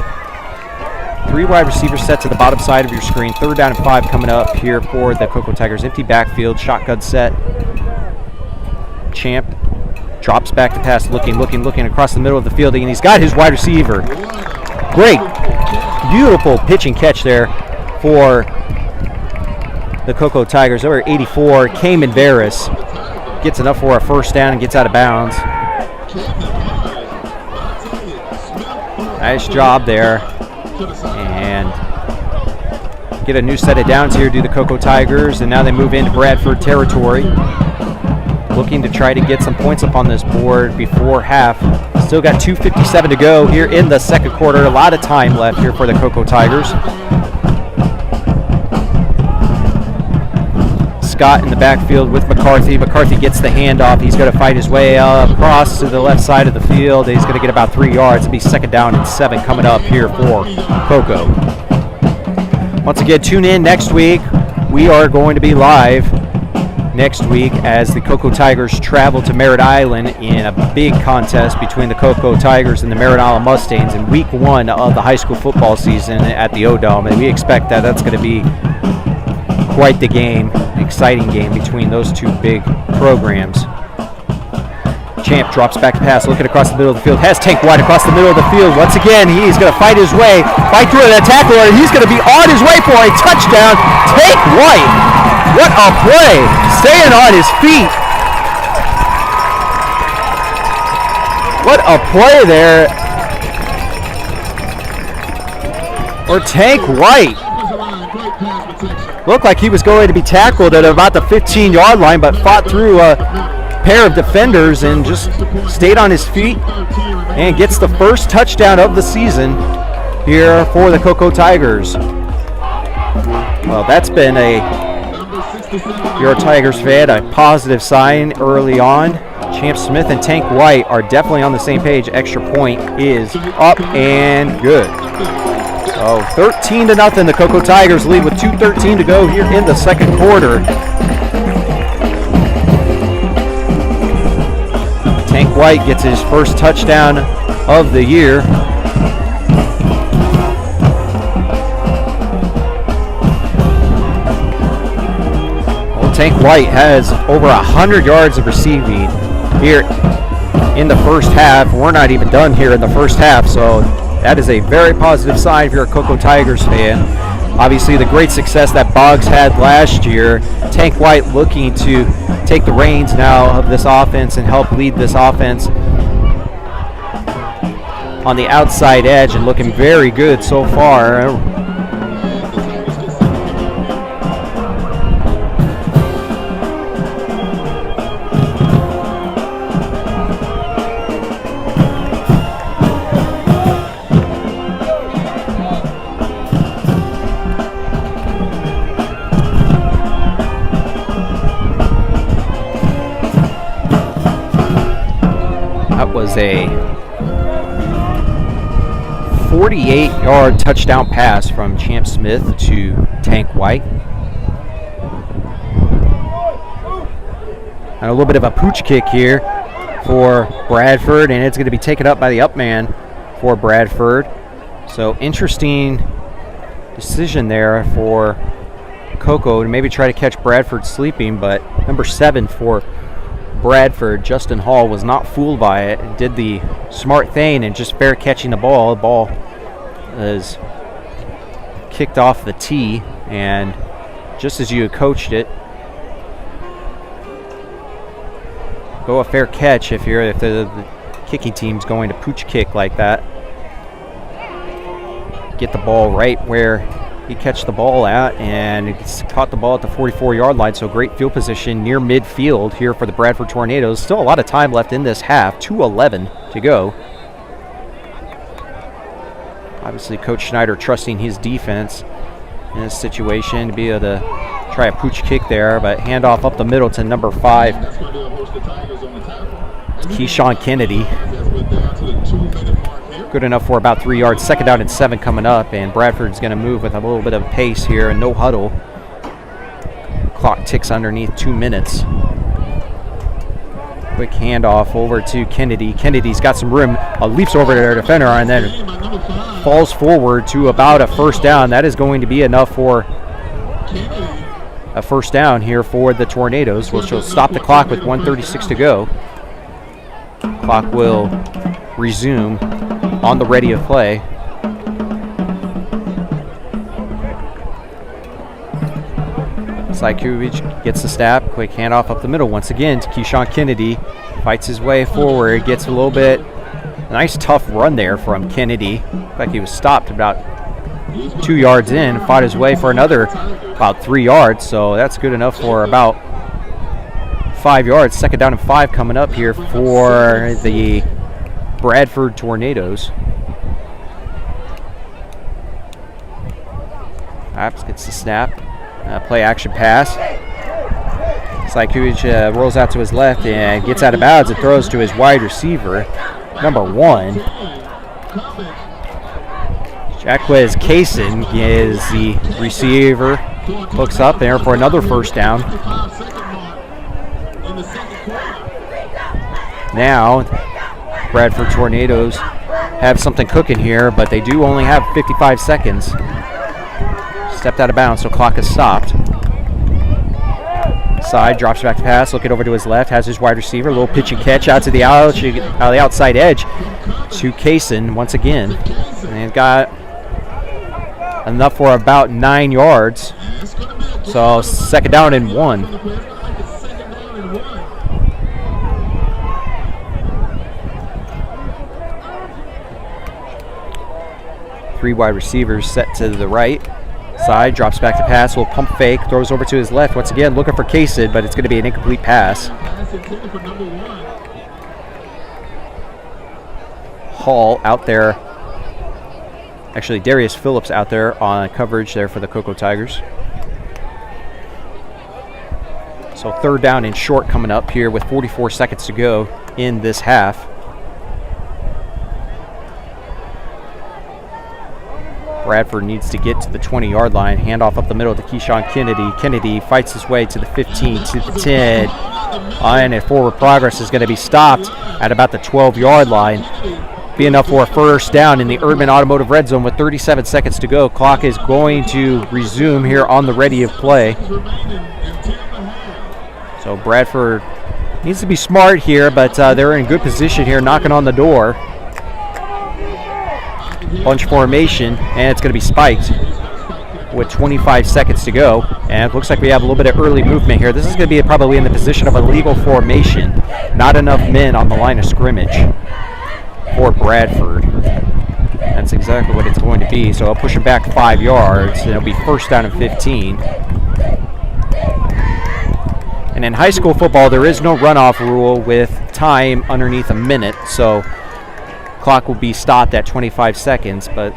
3 wide receivers set to the bottom side of your screen. 3rd down and 5 coming up here for the Cocoa Tigers. Empty backfield, shotgun set. Champ drops back to pass, looking across the middle of the field, and he's got his wide receiver. Great, beautiful pitch and catch there for the Cocoa Tigers. Over 84, Cayman Barris gets enough for a 1st down and gets out of bounds. Nice job there. And get a new set of downs here to the Cocoa Tigers, and now they move into Bradford territory, looking to try to get some points up on this board before half. Still got 2:57 to go here in the second quarter. A lot of time left here for the Cocoa Tigers. Scott in the backfield with McCarthy. McCarthy gets the handoff. He's going to fight his way across to the left side of the field. He's going to get about 3 yards. It'll be 2nd down and 7 coming up here for Cocoa. Once again, tune in next week. We are going to be live next week as the Cocoa Tigers travel to Merritt Island in a big contest between the Cocoa Tigers and the Merritt Island Mustangs in week 1 of the high school football season at the O-Dome. And we expect that that's going to be quite the game, exciting game between those two big programs. Champ drops back to pass, looking across the middle of the field, has Tank White across the middle of the field. Once again, he's going to fight his way, fight through that tackler, and he's going to be on his way for a touchdown. Tank White, what a play, staying on his feet. What a play there. Or Tank White. Looked like he was going to be tackled at about the 15-yard line, but fought through a pair of defenders and just stayed on his feet and gets the first touchdown of the season here for the Cocoa Tigers. Well, that's been if you're a Tigers fan, a positive sign early on. Champ Smith and Tank White are definitely on the same page. Extra point is up and good. So 13-0, the Cocoa Tigers lead with 2:13 to go here in the second quarter. Tank White gets his first touchdown of the year. Well, Tank White has over 100 yards of receiving here in the first half. We're not even done here in the first half, so that is a very positive sign if you're a Cocoa Tigers fan. Obviously, the great success that Boggs had last year. Tank White looking to take the reins now of this offense and help lead this offense on the outside edge and looking very good so far. Was a 48-yard touchdown pass from Champ Smith to Tank White. And a little bit of a pooch kick here for Bradford, and it's going to be taken up by the up man for Bradford. So interesting decision there for Cocoa to maybe try to catch Bradford sleeping, but number 7 for Bradford, Justin Hall, was not fooled by it and did the smart thing and just fair catching the ball. The ball is kicked off the tee, and just as you had coached it, go a fair catch if the kicking team's going to pooch kick like that. Get the ball right where he catch the ball at, and it's caught the ball at the 44-yard line, so great field position near midfield here for the Bradford Tornadoes. Still a lot of time left in this half, 2:11 to go. Obviously, Coach Schneider trusting his defense in this situation to be able to try a pooch kick there, but handoff up the middle to number 5. It's Keyshawn Kennedy. Good enough for about 3 yards. 2nd down and 7 coming up, and Bradford's going to move with a little bit of pace here and no huddle. Clock ticks underneath 2 minutes. Quick handoff over to Kennedy. Kennedy's got some room, leaps over to their defender, and then falls forward to about a 1st down. That is going to be enough for a 1st down here for the Tornadoes, which will stop the clock with 1:36 to go. Clock will resume on the ready of play. Sajkovic gets the snap. Quick handoff up the middle once again to Keyshawn Kennedy. Fights his way forward. Gets a little bit. Nice tough run there from Kennedy. Looked like he was stopped about 2 yards in. Fought his way for another about 3 yards. So that's good enough for about 5 yards. 2nd down and 5 coming up here for the Bradford Tornadoes. Apps gets the snap. Play action pass. Saikuch rolls out to his left and gets out of bounds and throws to his wide receiver, number 1. Jacquez Kaysen is the receiver. Looks up there for another first down. Now, Bradford Tornadoes have something cooking here, but they do only have 55 seconds. Stepped out of bounds, so clock is stopped. Side, drops back to pass, looking over to his left, has his wide receiver, a little pitch and catch out to the outside edge to Kaysen once again. And got enough for about 9 yards. So second down and 1. Three wide receivers set to the right. Side, drops back to pass, will pump fake, throws over to his left. Once again, looking for Kaysen, but it's going to be an incomplete pass. Hall out there. Actually, Darius Phillips out there on coverage there for the Cocoa Tigers. So third down and short coming up here with 44 seconds to go in this half. Bradford needs to get to the 20-yard line. Handoff up the middle to Keyshawn Kennedy. Kennedy fights his way to the 15, to the 10. And forward progress is going to be stopped at about the 12-yard line. Be enough for a first down in the Urban Automotive Red Zone with 37 seconds to go. Clock is going to resume here on the ready of play. So Bradford needs to be smart here, but they're in good position here, knocking on the door. Bunch formation, and it's going to be spiked with 25 seconds to go. And it looks like we have a little bit of early movement here. This is going to be probably in the position of a legal formation. Not enough men on the line of scrimmage for Bradford. That's exactly what it's going to be. So I'll push it back 5 yards, and it'll be first down and 15. And in high school football, there is no runoff rule with time underneath a minute. So clock will be stopped at 25 seconds, but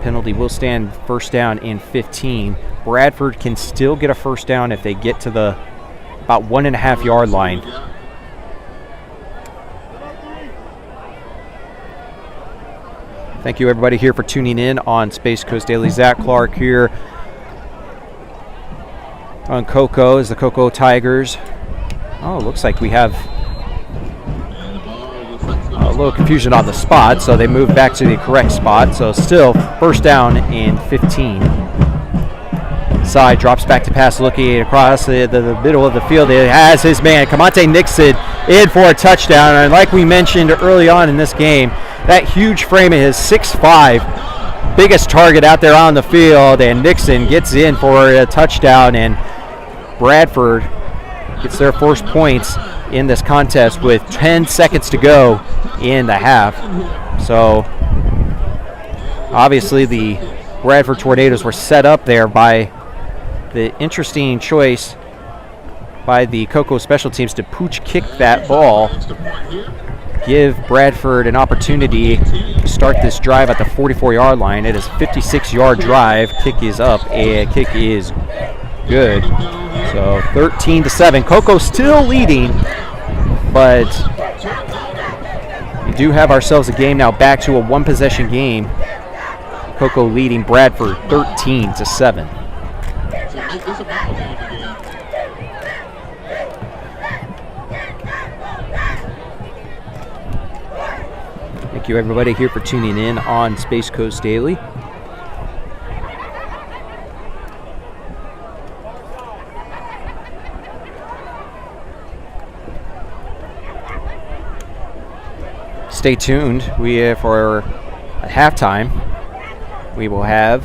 penalty will stand first down in 15. Bradford can still get a first down if they get to the about 1.5 yard line. Thank you everybody here for tuning in on Space Coast Daily. Zach Clark here on Cocoa as the Cocoa Tigers. Oh, looks like we have a little confusion on the spot, so they move back to the correct spot. So still first down and 15. Side drops back to pass, looking across the middle of the field. It has his man, Kamante Nixon, in for a touchdown. And like we mentioned early on in this game, that huge frame of his 6'5", biggest target out there on the field, and Nixon gets in for a touchdown, and Bradford gets their first points in this contest with 10 seconds to go in the half. So obviously the Bradford Tornadoes were set up there by the interesting choice by the Cocoa special teams to pooch kick that ball, give Bradford an opportunity to start this drive at the 44-yard line. It is a 56-yard drive. Kick is up, and kick is good. So 13-7. Cocoa still leading, but we do have ourselves a game now back to a one-possession game. Cocoa leading Bradford 13-7. Thank you everybody here for tuning in on Space Coast Daily. Stay tuned. For at halftime, we will have.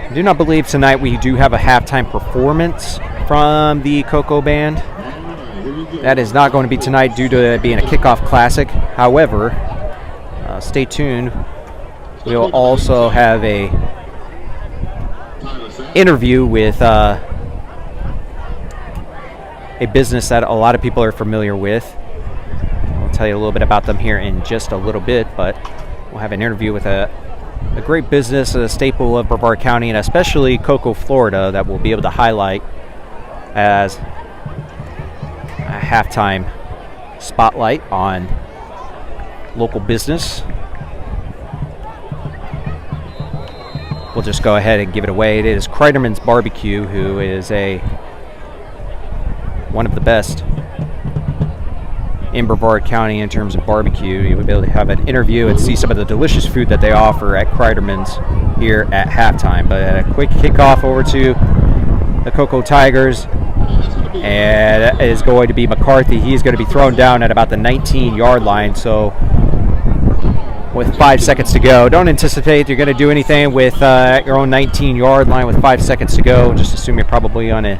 I do not believe tonight we do have a halftime performance from the Cocoa Band. That is not going to be tonight due to it being a kickoff classic. However, stay tuned. We'll also have a interview with a business that a lot of people are familiar with. I'll tell you a little bit about them here in just a little bit, but we'll have an interview with a great business, a staple of Brevard County, and especially Cocoa, Florida, that we'll be able to highlight as a halftime spotlight on local business. We'll just go ahead and give it away. It is Kreiderman's Barbecue, who is one of the best in Brevard County in terms of barbecue. You would be able to have an interview and see some of the delicious food that they offer at Kreiderman's here at halftime. But a quick kickoff over to the Cocoa Tigers, and it is going to be McCarthy. He's going to be thrown down at about the 19-yard line. So with 5 seconds to go, don't anticipate you're going to do anything with your own 19-yard line with 5 seconds to go. Just assume you're probably going to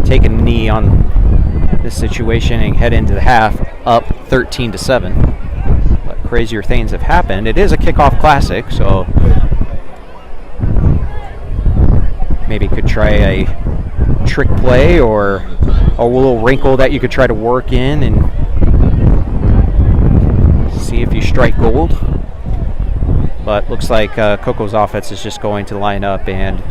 take a knee on this situation and head into the half up 13-7. But crazier things have happened. It is a kickoff classic, so maybe could try a trick play or a little wrinkle that you could try to work in and see if you strike gold. But looks like Coco's offense is just going to line up and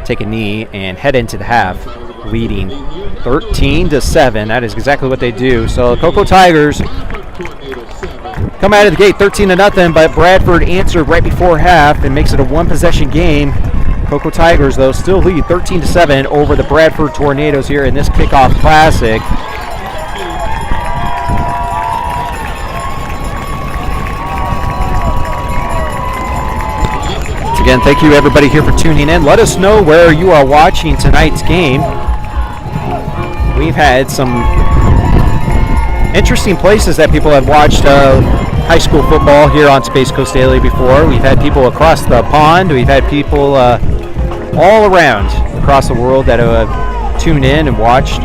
take a knee and head into the half, leading 13-7. That is exactly what they do. So the Cocoa Tigers come out of the gate 13-0, but Bradford answered right before half and makes it a one-possession game. Cocoa Tigers, though, still lead 13-7 over the Bradford Tornadoes here in this kickoff classic. Again, thank you everybody here for tuning in. Let us know where you are watching tonight's game. We've had some interesting places that people have watched high school football here on Space Coast Daily before. We've had people across the pond. We've had people all around across the world that have tuned in and watched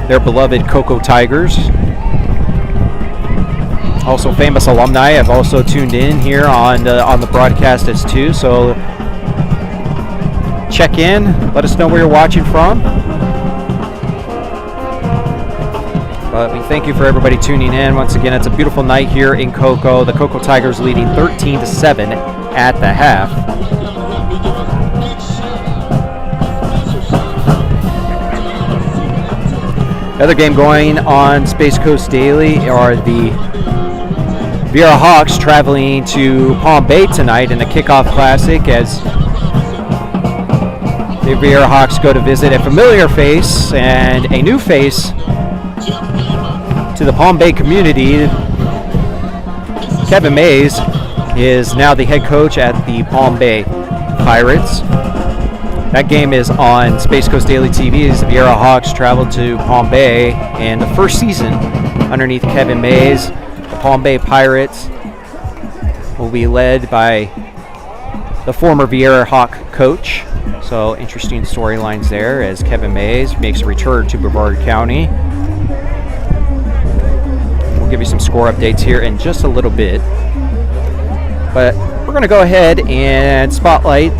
their beloved Cocoa Tigers. Also, famous alumni have also tuned in here on the broadcast as too. So check in. Let us know where you're watching from. But we thank you for everybody tuning in. Once again, it's a beautiful night here in Cocoa. The Cocoa Tigers leading 13-7 at the half. Another game going on Space Coast Daily are the Viera Hawks traveling to Palm Bay tonight in the Kickoff Classic as the Viera Hawks go to visit a familiar face and a new face to the Palm Bay community. Kevin Mays is now the head coach at the Palm Bay Pirates. That game is on Space Coast Daily TV as the Viera Hawks travel to Palm Bay, and the first season underneath Kevin Mays, the Palm Bay Pirates will be led by the former Viera Hawk coach. So interesting storylines there as Kevin Mays makes a return to Brevard County. We'll give you some score updates here in just a little bit. But we're going to go ahead and spotlight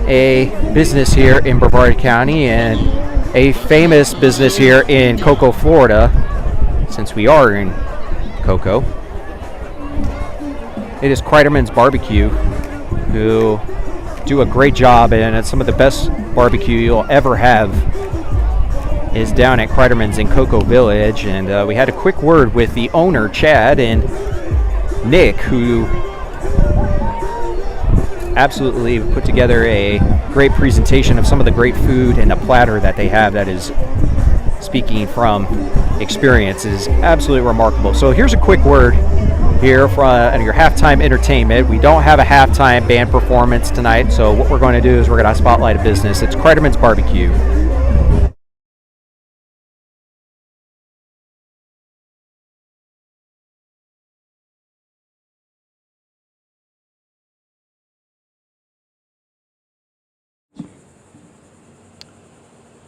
a business here in Brevard County and a famous business here in Cocoa, Florida, since we are in Cocoa. It is Kreiderman's Barbecue, who do a great job, and it's some of the best barbecue you'll ever have is down at Kreiderman's in Cocoa Village. And we had a quick word with the owner, Chad, and Nick, who absolutely put together a great presentation of some of the great food and the platter that they have that is, speaking from experience, is absolutely remarkable. So here's a quick word here from your halftime entertainment. We don't have a halftime band performance tonight, so what we're going to do is we're going to spotlight a business. It's Kreiderman's Barbecue.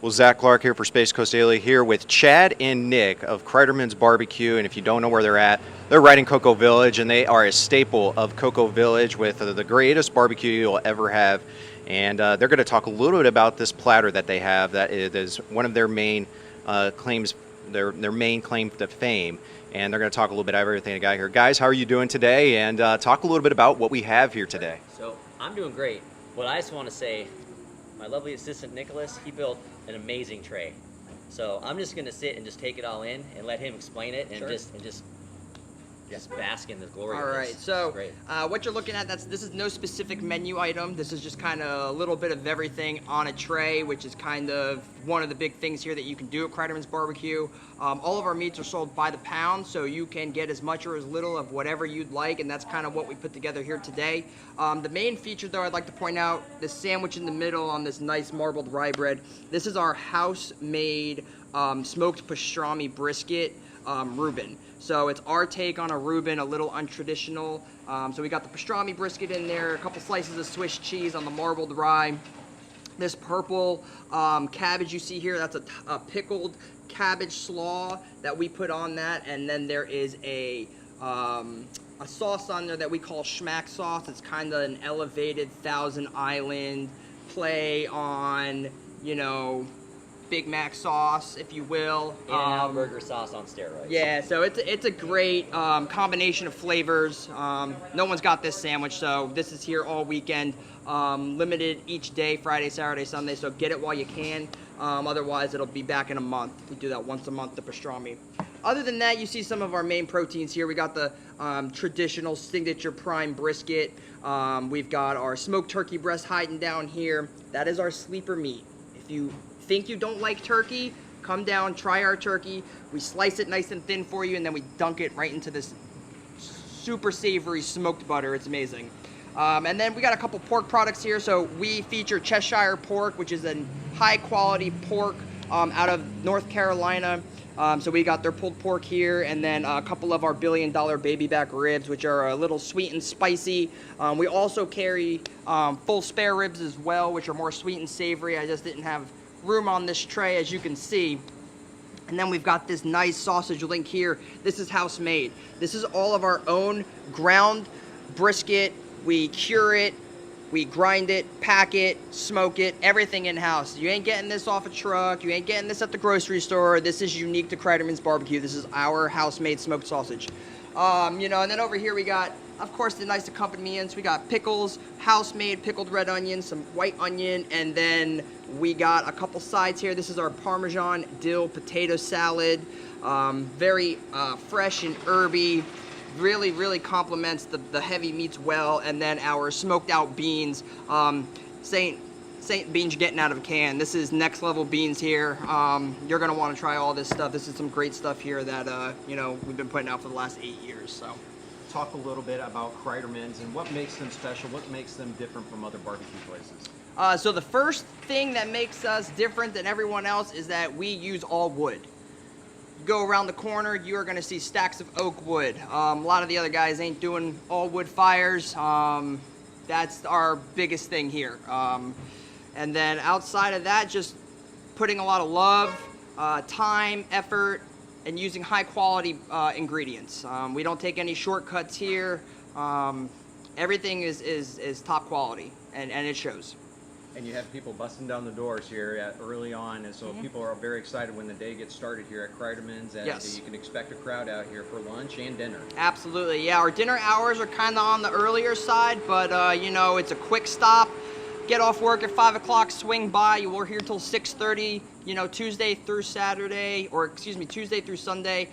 Well, Zach Clark here for Space Coast Daily, here with Chad and Nick of Kreiderman's Barbecue. And if you don't know where they're at, they're right in Cocoa Village, and they are a staple of Cocoa Village with the greatest barbecue you'll ever have. And they're going to talk a little bit about this platter that they have that is one of their main claims, their main claim to fame. And they're going to talk a little bit about everything they got here. Guys, how are you doing today? And talk a little bit about what we have here today. So I'm doing great. What I just want to say, my lovely assistant Nicholas, he built an amazing tray. So I'm just gonna sit and just take it all in and let him explain it and Sure. just bask in the glory. All of right, this. so It's great. what you're looking at, this is no specific menu item. This is just kind of a little bit of everything on a tray, which is kind of one of the big things here that you can do at Kreiderman's Barbecue. All of our meats are sold by the pound, so you can get as much or as little of whatever you'd like, and that's kind of what we put together here today. The main feature, though, I'd like to point out, the sandwich in the middle on this nice marbled rye bread. This is our house-made smoked pastrami brisket Reuben. So it's our take on a Reuben, a little untraditional. So we got the pastrami brisket in there, a couple slices of Swiss cheese on the marbled rye. This purple cabbage you see here, that's a pickled cabbage slaw that we put on that. And then there is a sauce on there that we call schmack sauce. It's kind of an elevated Thousand Island play on, you know, Big Mac sauce, if you will. In-N-Out burger sauce on steroids. Yeah, so it's a great combination of flavors. No one's got this sandwich, so this is here all weekend. Limited each day, Friday, Saturday, Sunday, so get it while you can. Otherwise, it'll be back in a month. We do that once a month, the pastrami. Other than that, you see some of our main proteins here. We got the traditional signature prime brisket. We've got our smoked turkey breast hiding down here. That is our sleeper meat. If you think you don't like turkey, come down, try our turkey. We slice it nice and thin for you, and then we dunk it right into this super savory smoked butter. It's amazing. And then we got a couple pork products here. So we feature Cheshire pork, which is a high quality pork out of North Carolina. So we got their pulled pork here, and then a couple of our $1 billion baby back ribs, which are a little sweet and spicy. We also carry full spare ribs as well, which are more sweet and savory. I just didn't have room on this tray, as you can see. And then we've got this nice sausage link here. This is house made. This is all of our own ground brisket. We cure it, we grind it, pack it, smoke it, everything in-house. You ain't getting this off a truck. You ain't getting this at the grocery store. This is unique to Kreiderman's Barbecue. This is our house-made smoked sausage. You know, and then over here we got, of course, the nice accompaniments. We got pickles, house-made pickled red onion, some white onion, and then we got a couple sides here. This is our Parmesan dill potato salad. Very fresh and herby. Really, really complements the heavy meats well. And then our smoked out beans. Saint beans you're getting out of a can. This is next level beans here. You're gonna want to try all this stuff. This is some great stuff here that you know, we've been putting out for the last 8 years. So Talk a little bit about Kreiderman's and what makes them special, what makes them different from other barbecue places. So the first thing that makes us different than everyone else is that we use all wood. You go around the corner, you are going to see stacks of oak wood. A lot of the other guys ain't doing all wood fires. That's our biggest thing here. And then outside of that, just putting a lot of love, time, effort, and using high quality ingredients. We don't take any shortcuts here. Everything is top quality, and it shows. And you have people busting down the doors here early on, and so people are very excited when the day gets started here at Kreiderman's, and Yes. you can expect a crowd out here for lunch and dinner. Absolutely, yeah. Our dinner hours are kind of on the earlier side, but you know, it's a quick stop. Get off work at 5 o'clock, swing by. You were here till 6:30. You know, Tuesday through Saturday, or excuse me, Tuesday through Sunday.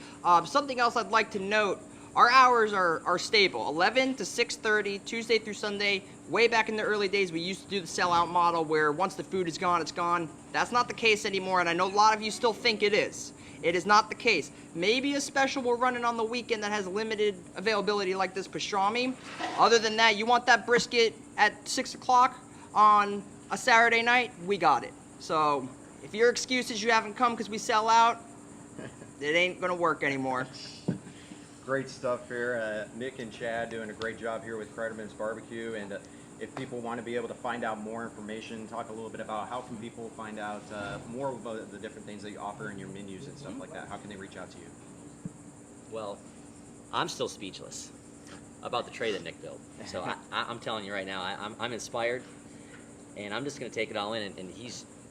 Something else I'd like to note: our hours are stable, 11 to 6:30, Tuesday through Sunday. Way back in the early days, we used to do the sellout model where once the food is gone, it's gone. That's not the case anymore, and I know a lot of you still think it is. It is not the case. Maybe a special we're running on the weekend that has limited availability like this pastrami. Other than that, you want that brisket at 6 o'clock on a Saturday night, we got it. So if your excuse is you haven't come because we sell out, it ain't gonna work anymore. Great stuff here. Nick and Chad doing a great job here with Kreiderman's Barbecue, and if people want to be able to find out more information, talk a little bit about how can people find out more about the different things that you offer in your menus and stuff like that. How can they reach out to you? Well, I'm still speechless about the tray that Nick built. So I'm telling you right now, I'm inspired, and I'm just going to take it all in. And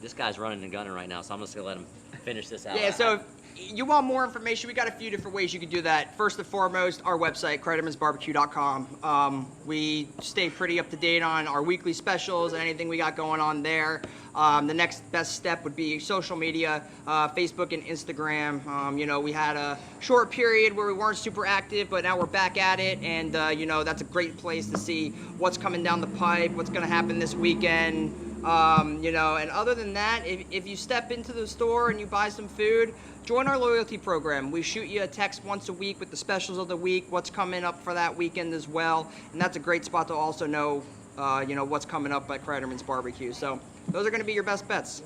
this guy's running and gunning right now, so I'm just going to let him finish this out. Yeah, so you want more information, we got a few different ways you can do that. First and foremost, our website, CreditormansBarbecue.com. We stay pretty up to date on our weekly specials and anything we got going on there. The next best step would be social media, Facebook and Instagram. You know, we had a short period where we weren't super active, but now we're back at it, and you know, that's a great place to see what's coming down the pipe, what's going to happen this weekend. You know, and other than that, if you step into the store and you buy some food, join our loyalty program. We shoot you a text once a week with the specials of the week, what's coming up for that weekend as well, and that's a great spot to also know, you know, what's coming up at Kreiderman's Barbecue. So those are going to be your best bets.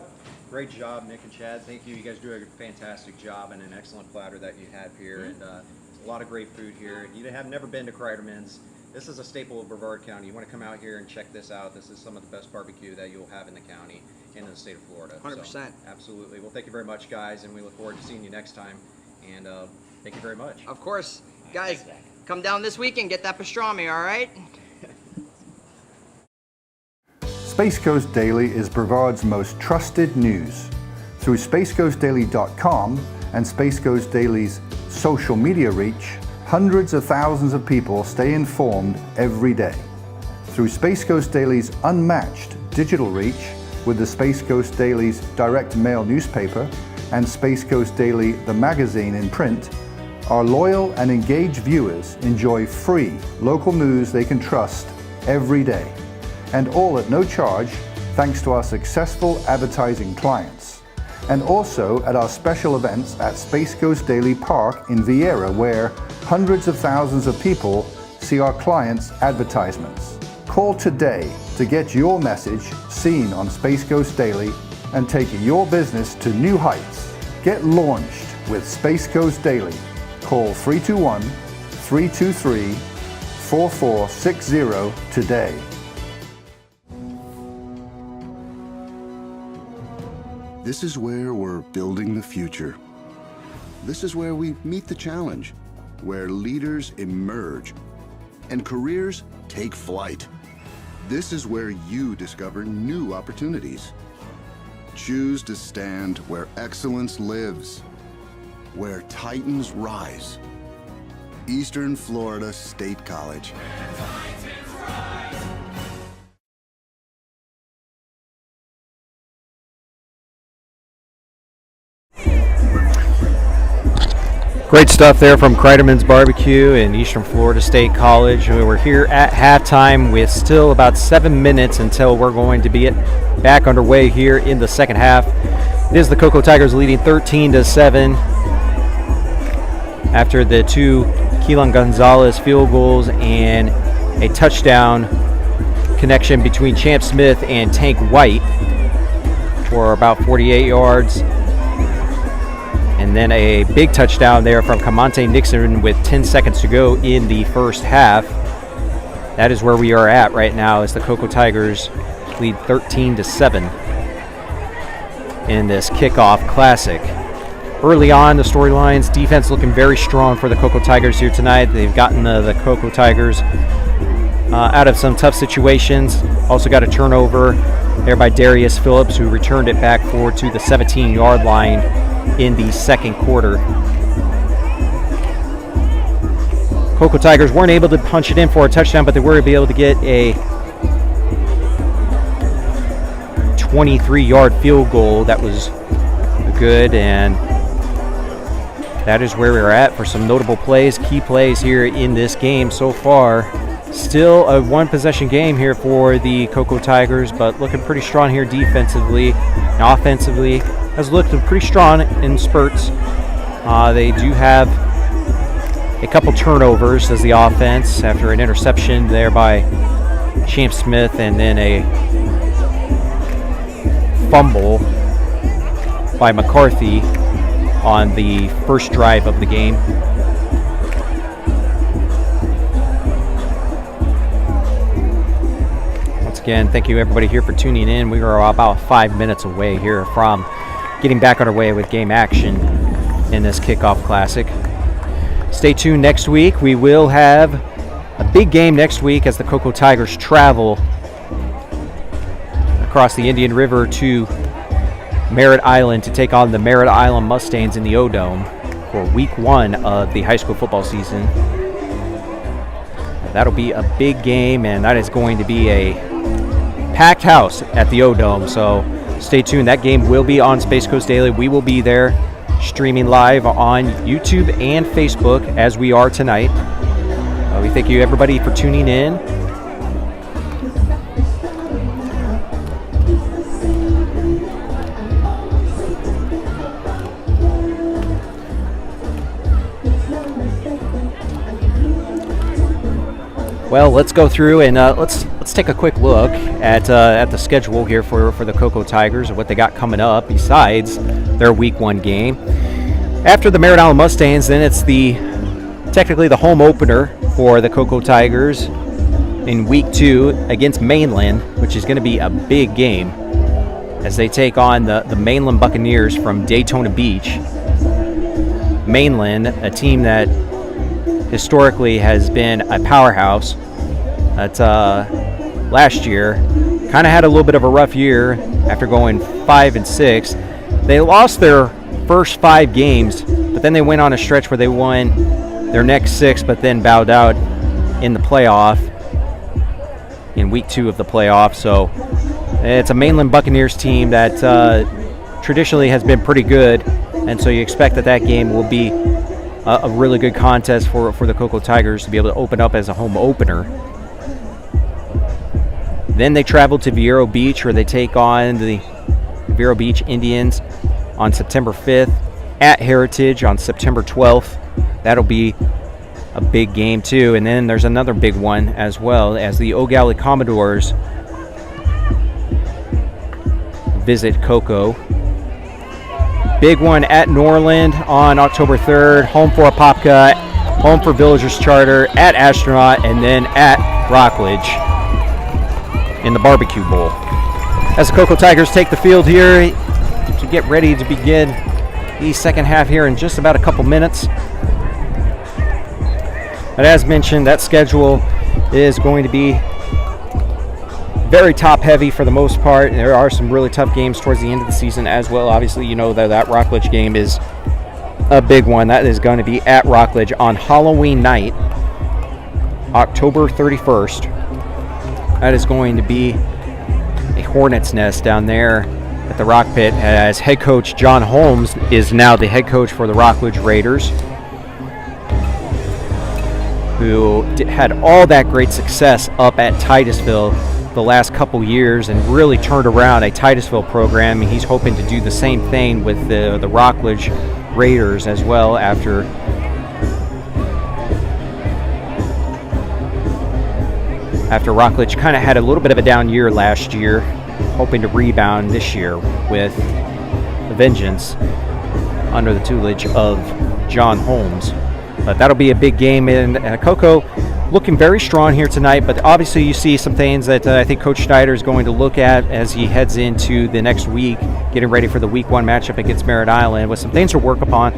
Great job, Nick and Chad. Thank you. You guys do a fantastic job and an excellent platter that you have here, and a lot of great food here. You have never been to Kreiderman's. This is a staple of Brevard County. You want to come out here and check this out. This is some of the best barbecue that you'll have in the county and in the state of Florida. 100%. So, absolutely. Well, thank you very much, guys, and we look forward to seeing you next time. And thank you very much. Of course. Guys, come down this weekend, get that pastrami, all right? Space Coast Daily is Brevard's most trusted news. Through SpaceCoastDaily.com and Space Coast Daily's social media reach, hundreds of thousands of people stay informed every day. Through Space Coast Daily's unmatched digital reach with the Space Coast Daily's direct mail newspaper and Space Coast Daily the magazine in print, our loyal and engaged viewers enjoy free local news they can trust every day, and all at no charge thanks to our successful advertising clients. And also at our special events at Space Coast Daily Park in Vieira, where hundreds of thousands of people see our clients' advertisements. Call today to get your message seen on Space Coast Daily and take your business to new heights. Get launched with Space Coast Daily. Call 321-323-4460 today. This is where we're building the future. This is where we meet the challenge, where leaders emerge and careers take flight. This is where you discover new opportunities. Choose to stand where excellence lives, where titans rise. Eastern Florida State College. Great stuff there from Kreiderman's Barbecue in Eastern Florida State College. We're here at halftime with still about 7 minutes until we're going to be back underway here in the second half. It is the Cocoa Tigers leading 13-7 after the two Keelan Gonzalez field goals and a touchdown connection between Champ Smith and Tank White for about 48 yards. And then a big touchdown there from Camonte Nixon with 10 seconds to go in the first half. That is where we are at right now as the Cocoa Tigers lead 13-7 in this Kickoff Classic. Early on, the storylines, defense looking very strong for the Cocoa Tigers here tonight. They've gotten the Cocoa Tigers out of some tough situations. Also got a turnover there by Darius Phillips, who returned it back forward to the 17-yard line in the second quarter. Cocoa Tigers weren't able to punch it in for a touchdown, but they were able to get a 23-yard field goal that was good, and that is where we're at for some notable plays, key plays here in this game so far. Still a one-possession game here for the Cocoa Tigers, but looking pretty strong here defensively and offensively. Has looked pretty strong in spurts. They do have a couple turnovers as the offense after an interception there by Champ Smith and then a fumble by McCarthy on the first drive of the game. Once again, thank you everybody here for tuning in. We are about 5 minutes away here from getting back underway with game action in this Kickoff Classic. Stay tuned next week. We will have a big game next week as the Cocoa Tigers travel across the Indian River to Merritt Island to take on the Merritt Island Mustangs in the O-Dome for week 1 of the high school football season. That'll be a big game, and that is going to be a packed house at the O-Dome, so stay tuned. That game will be on Space Coast Daily. We will be there streaming live on YouTube and Facebook as we are tonight. We thank you everybody for tuning in. Well, let's go through and let's take a quick look at the schedule here for the Cocoa Tigers and what they got coming up besides their week 1 game. After the Merritt Island Mustangs, then it's technically the home opener for the Cocoa Tigers in week 2 against Mainland, which is going to be a big game as they take on the Mainland Buccaneers from Daytona Beach. Mainland, a team that historically has been a powerhouse. That last year kind of had a little bit of a rough year after going 5-6. They lost their first 5 games, but then they went on a stretch where they won their next 6, but then bowed out in the playoff in week 2 of the playoff. So it's a Mainland Buccaneers team that traditionally has been pretty good, and so you expect that game will be a really good contest for the Cocoa Tigers to be able to open up as a home opener. Then they travel to Vero Beach, where they take on the Vero Beach Indians on September 5th, at Heritage on September 12th. That'll be a big game too. And then there's another big one as well, as the O'Galley Commodores visit Cocoa. Big one at Norland on October 3rd, home for Apopka, home for Villagers Charter, at Astronaut, and then at Rockledge in the Barbecue Bowl. As the Cocoa Tigers take the field here to get ready to begin the second half here in just about a couple minutes. But as mentioned, that schedule is going to be very top heavy for the most part. There are some really tough games towards the end of the season as well. Obviously, you know that Rockledge game is a big one. That is going to be at Rockledge on Halloween night, October 31st. That is going to be a hornet's nest down there at the Rock Pit, as head coach John Holmes is now the head coach for the Rockledge Raiders, who had all that great success up at Titusville the last couple years and really turned around a Titusville program. He's hoping to do the same thing with the Rockledge Raiders as well after Rockledge kind of had a little bit of a down year last year, hoping to rebound this year with a vengeance under the tutelage of John Holmes. But that'll be a big game, and Cocoa looking very strong here tonight, but obviously you see some things that I think Coach Schneider is going to look at as he heads into the next week, getting ready for the week 1 matchup against Merritt Island, with some things to work upon,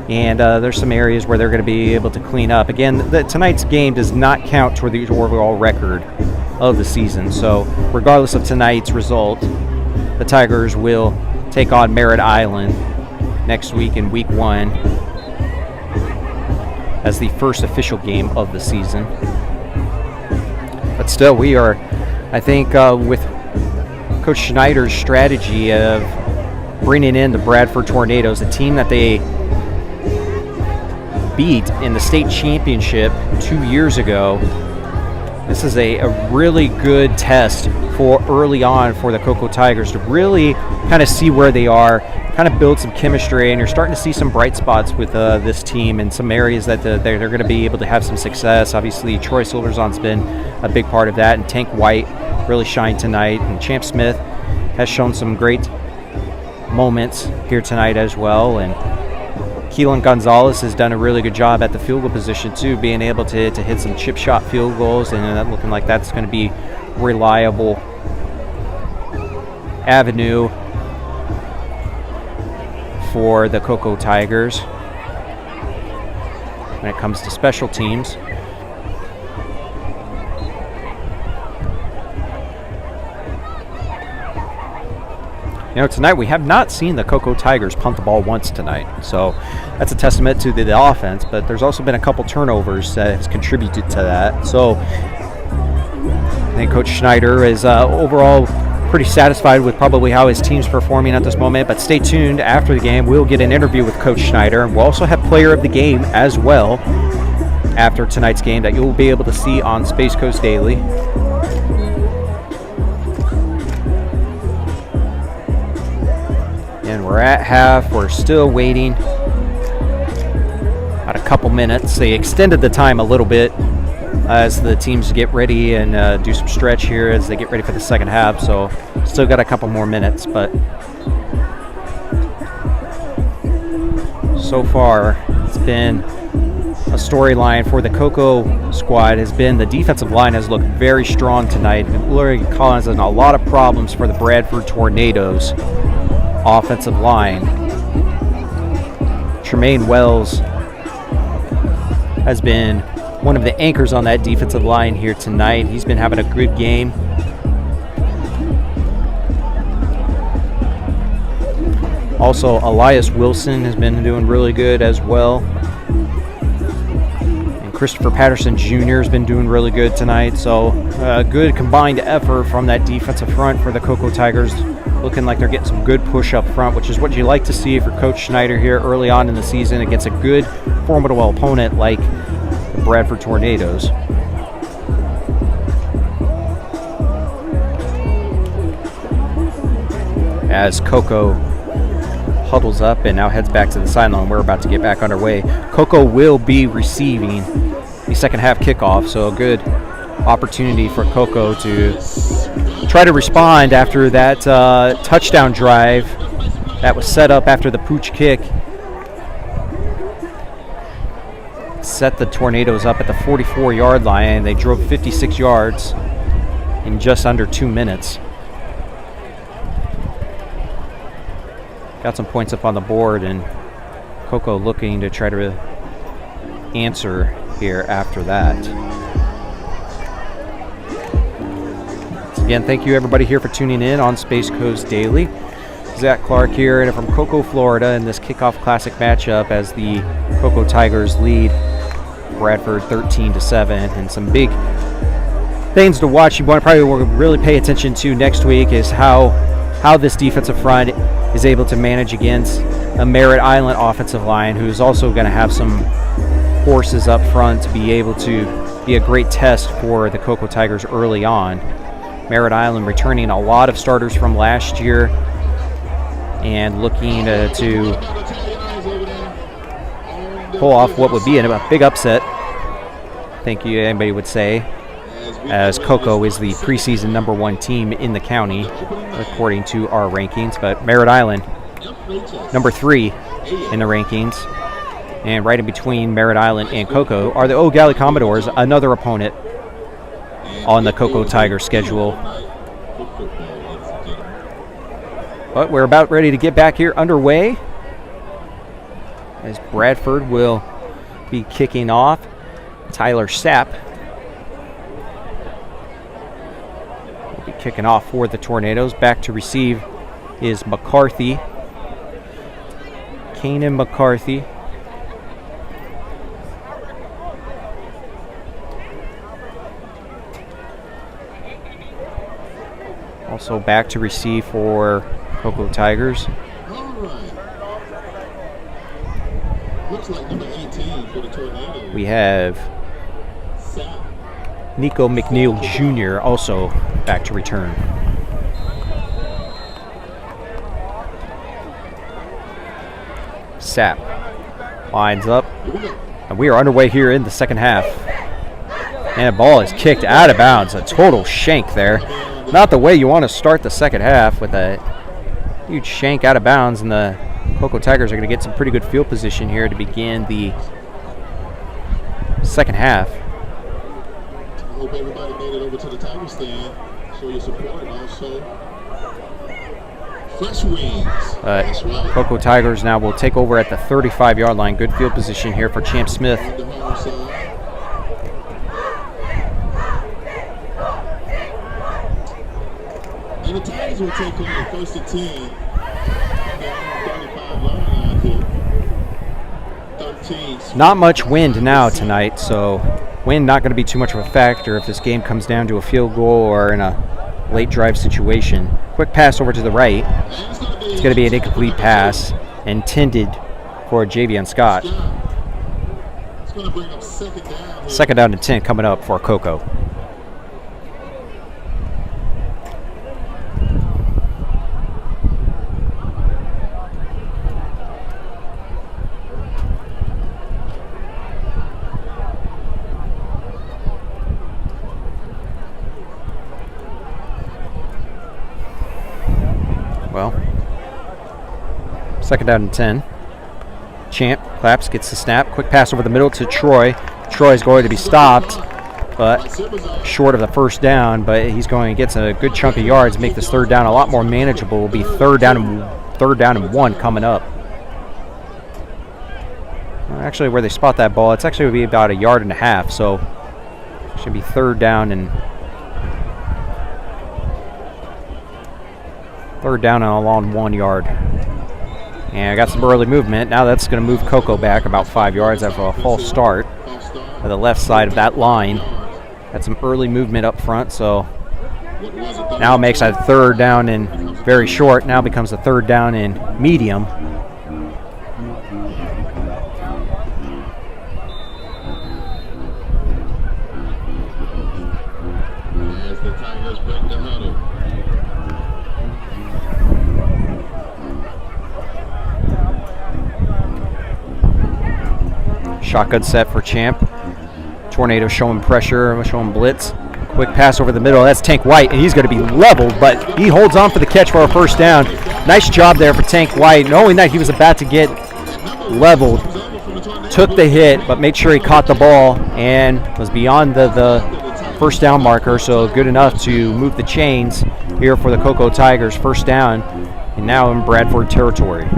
and there's some areas where they're going to be able to clean up. Again, tonight's game does not count toward the overall record of the season, so regardless of tonight's result, the Tigers will take on Merritt Island next week in week 1 as the first official game of the season. But still, we are, I think, with Coach Schneider's strategy of bringing in the Bradford Tornadoes, a team that they beat in the state championship 2 years ago. This is a really good test for early on for the Cocoa Tigers to really kind of see where they are, kind of build some chemistry, and you're starting to see some bright spots with this team in some areas that they're going to be able to have some success. Obviously, Troy Silverzon's been a big part of that, and Tank White really shined tonight, and Champ Smith has shown some great moments here tonight as well, and Keelan Gonzalez has done a really good job at the field goal position too, being able to hit some chip shot field goals, and that looking like that's going to be reliable avenue for the Cocoa Tigers when it comes to special teams. tonight we have not seen the Cocoa Tigers punt the ball once tonight. So that's a testament to the offense, but there's also been a couple turnovers that has contributed to that. So I think Coach Schneider is overall pretty satisfied with probably how his team's performing at this moment, but stay tuned. After the game, we'll get an interview with Coach Schneider, and we'll also have player of the game as well after tonight's game that you'll be able to see on Space Coast Daily. And we're at half. We're still waiting. About a couple minutes. They extended the time a little bit as the teams get ready and do some stretch here as they get ready for the second half. So still got a couple more minutes, but so far it's been a storyline for the Cocoa squad has been the defensive line has looked very strong tonight and literally causing a lot of problems for the Bradford Tornadoes offensive line. Tremaine Wells has been one of the anchors on that defensive line here tonight. He's been having a good game. Also, Elias Wilson has been doing really good as well. And Christopher Patterson Jr. has been doing really good tonight. So a good combined effort from that defensive front for the Cocoa Tigers. Looking like they're getting some good push up front, which is what you like to see for Coach Schneider here early on in the season against a good, formidable opponent like the Bradford Tornadoes. As Cocoa huddles up and now heads back to the sideline, we're about to get back underway. Cocoa will be receiving the second half kickoff, so a good opportunity for Cocoa to try to respond after that touchdown drive that was set up after the pooch kick. Set the Tornadoes up at the 44-yard line. They drove 56 yards in just under 2 minutes. Got some points up on the board, and Cocoa looking to try to answer here after that. Again, thank you everybody here for tuning in on Space Coast Daily. Zach Clark here and from Cocoa, Florida in this Kickoff Classic matchup as the Cocoa Tigers lead Bradford 13-7. And some big things to watch you want to probably really pay attention to next week is how this defensive front is able to manage against a Merritt Island offensive line who's also going to have some horses up front to be able to be a great test for the Cocoa Tigers early on. Merritt Island returning a lot of starters from last year and looking to pull off what would be a big upset, I think anybody would say, as Cocoa is the preseason #1 team in the county, according to our rankings. But Merritt Island, number 3 in the rankings. And right in between Merritt Island and Cocoa are the Eau Gallie Commodores, another opponent on the Cocoa Tiger schedule. But we're about ready to get back here underway as Bradford will be kicking off. Tyler Sapp will be kicking off for the Tornadoes. Back to receive is McCarthy. Kanan McCarthy. Also back to receive for Cocoa Tigers. All right. Looks like number 18 for the Tornadoes. We have Nico McNeil Jr. also back to return. Sapp lines up, and we are underway here in the second half. And the ball is kicked out of bounds. A total shank there. Not the way you want to start the second half with a huge shank out of bounds, and the Cocoa Tigers are going to get some pretty good field position here to begin the second half. I hope everybody made it over to the Tiger stand. Show your support. Also, fresh wings. That's right. Cocoa Tigers now will take over at the 35-yard line. Good field position here for Champ Smith. On the home side. And the Tigers will take over 1st and 10 not much wind now tonight, so wind not going to be too much of a factor if this game comes down to a field goal or in a late drive situation. Quick pass over to the right. It's going to be an incomplete pass intended for Javion Scott. Second down and 10 coming up for Cocoa. Well, second down and 10. Champ claps, gets the snap. Quick pass over the middle to Troy. Troy is going to be stopped, but short of the first down. But he's going to get a good chunk of yards, make this third down a lot more manageable. Will be third down and 1 coming up. Actually, where they spot that ball, it's actually going to be about 1.5 yards, so should be third down and along 1 yard. And I got some early movement. Now that's going to move Cocoa back about 5 yards after a false start to the left side of that line. Had some early movement up front, so now it makes that third down and very short. Now becomes a third down and medium. As the Tigers break the huddle. Shotgun set for Champ. Tornado showing pressure, showing blitz. Quick pass over the middle. That's Tank White, and he's going to be leveled, but he holds on for the catch for a first down. Nice job there for Tank White, knowing that he was about to get leveled. Took the hit, but made sure he caught the ball and was beyond the first down marker, so good enough to move the chains here for the Cocoa Tigers. First down, and now in Bradford territory.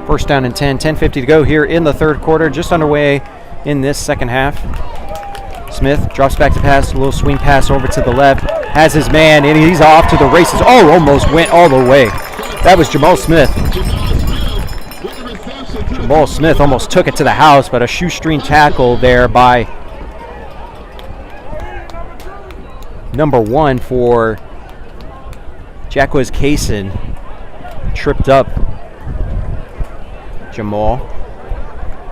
First down and 10, 10:50 to go here in the third quarter, just underway in this second half. Smith drops back to pass, a little swing pass over to the left, has his man, and he's off to the races. Oh, almost went all the way. That was Jamal Smith. Jamal Smith almost took it to the house, but a shoestring tackle there by number 1 for Jacquez Kaysen. Tripped up Jamal.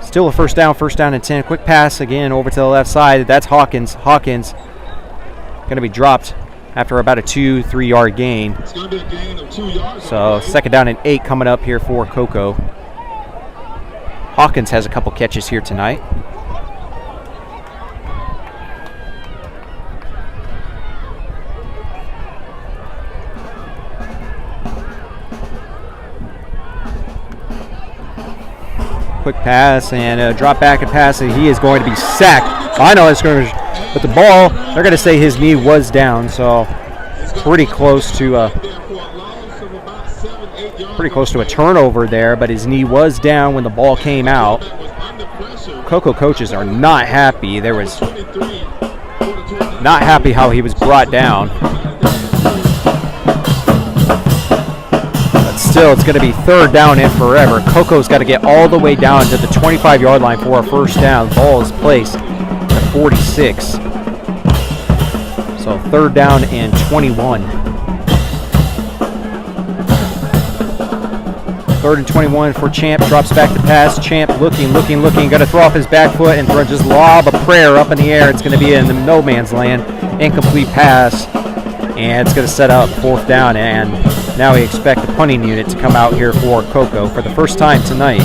Still a first down and 10. Quick pass again over to the left side. That's Hawkins. Hawkins going to be dropped after about a 2-3 yard gain. It's going to be a gain of 2 yards. So second down and 8 coming up here for Cocoa. Hawkins has a couple catches here tonight. Quick pass and a drop back and pass, and he is going to be sacked. I know it's going to, but the ball, they're going to say his knee was down, so pretty close to a turnover there, but his knee was down when the ball came out. Cocoa coaches are not happy. There was not happy how he was brought down. Still, it's going to be third down and forever. Coco's got to get all the way down to the 25-yard line for a first down. Ball is placed at 46. So third down and 21. Third and 21 for Champ. Drops back to pass. Champ looking. Got to throw off his back foot and throw, just lob a prayer up in the air. It's going to be in the no man's land. Incomplete pass. And it's going to set up fourth down, and now we expect the punting unit to come out here for Cocoa for the first time tonight.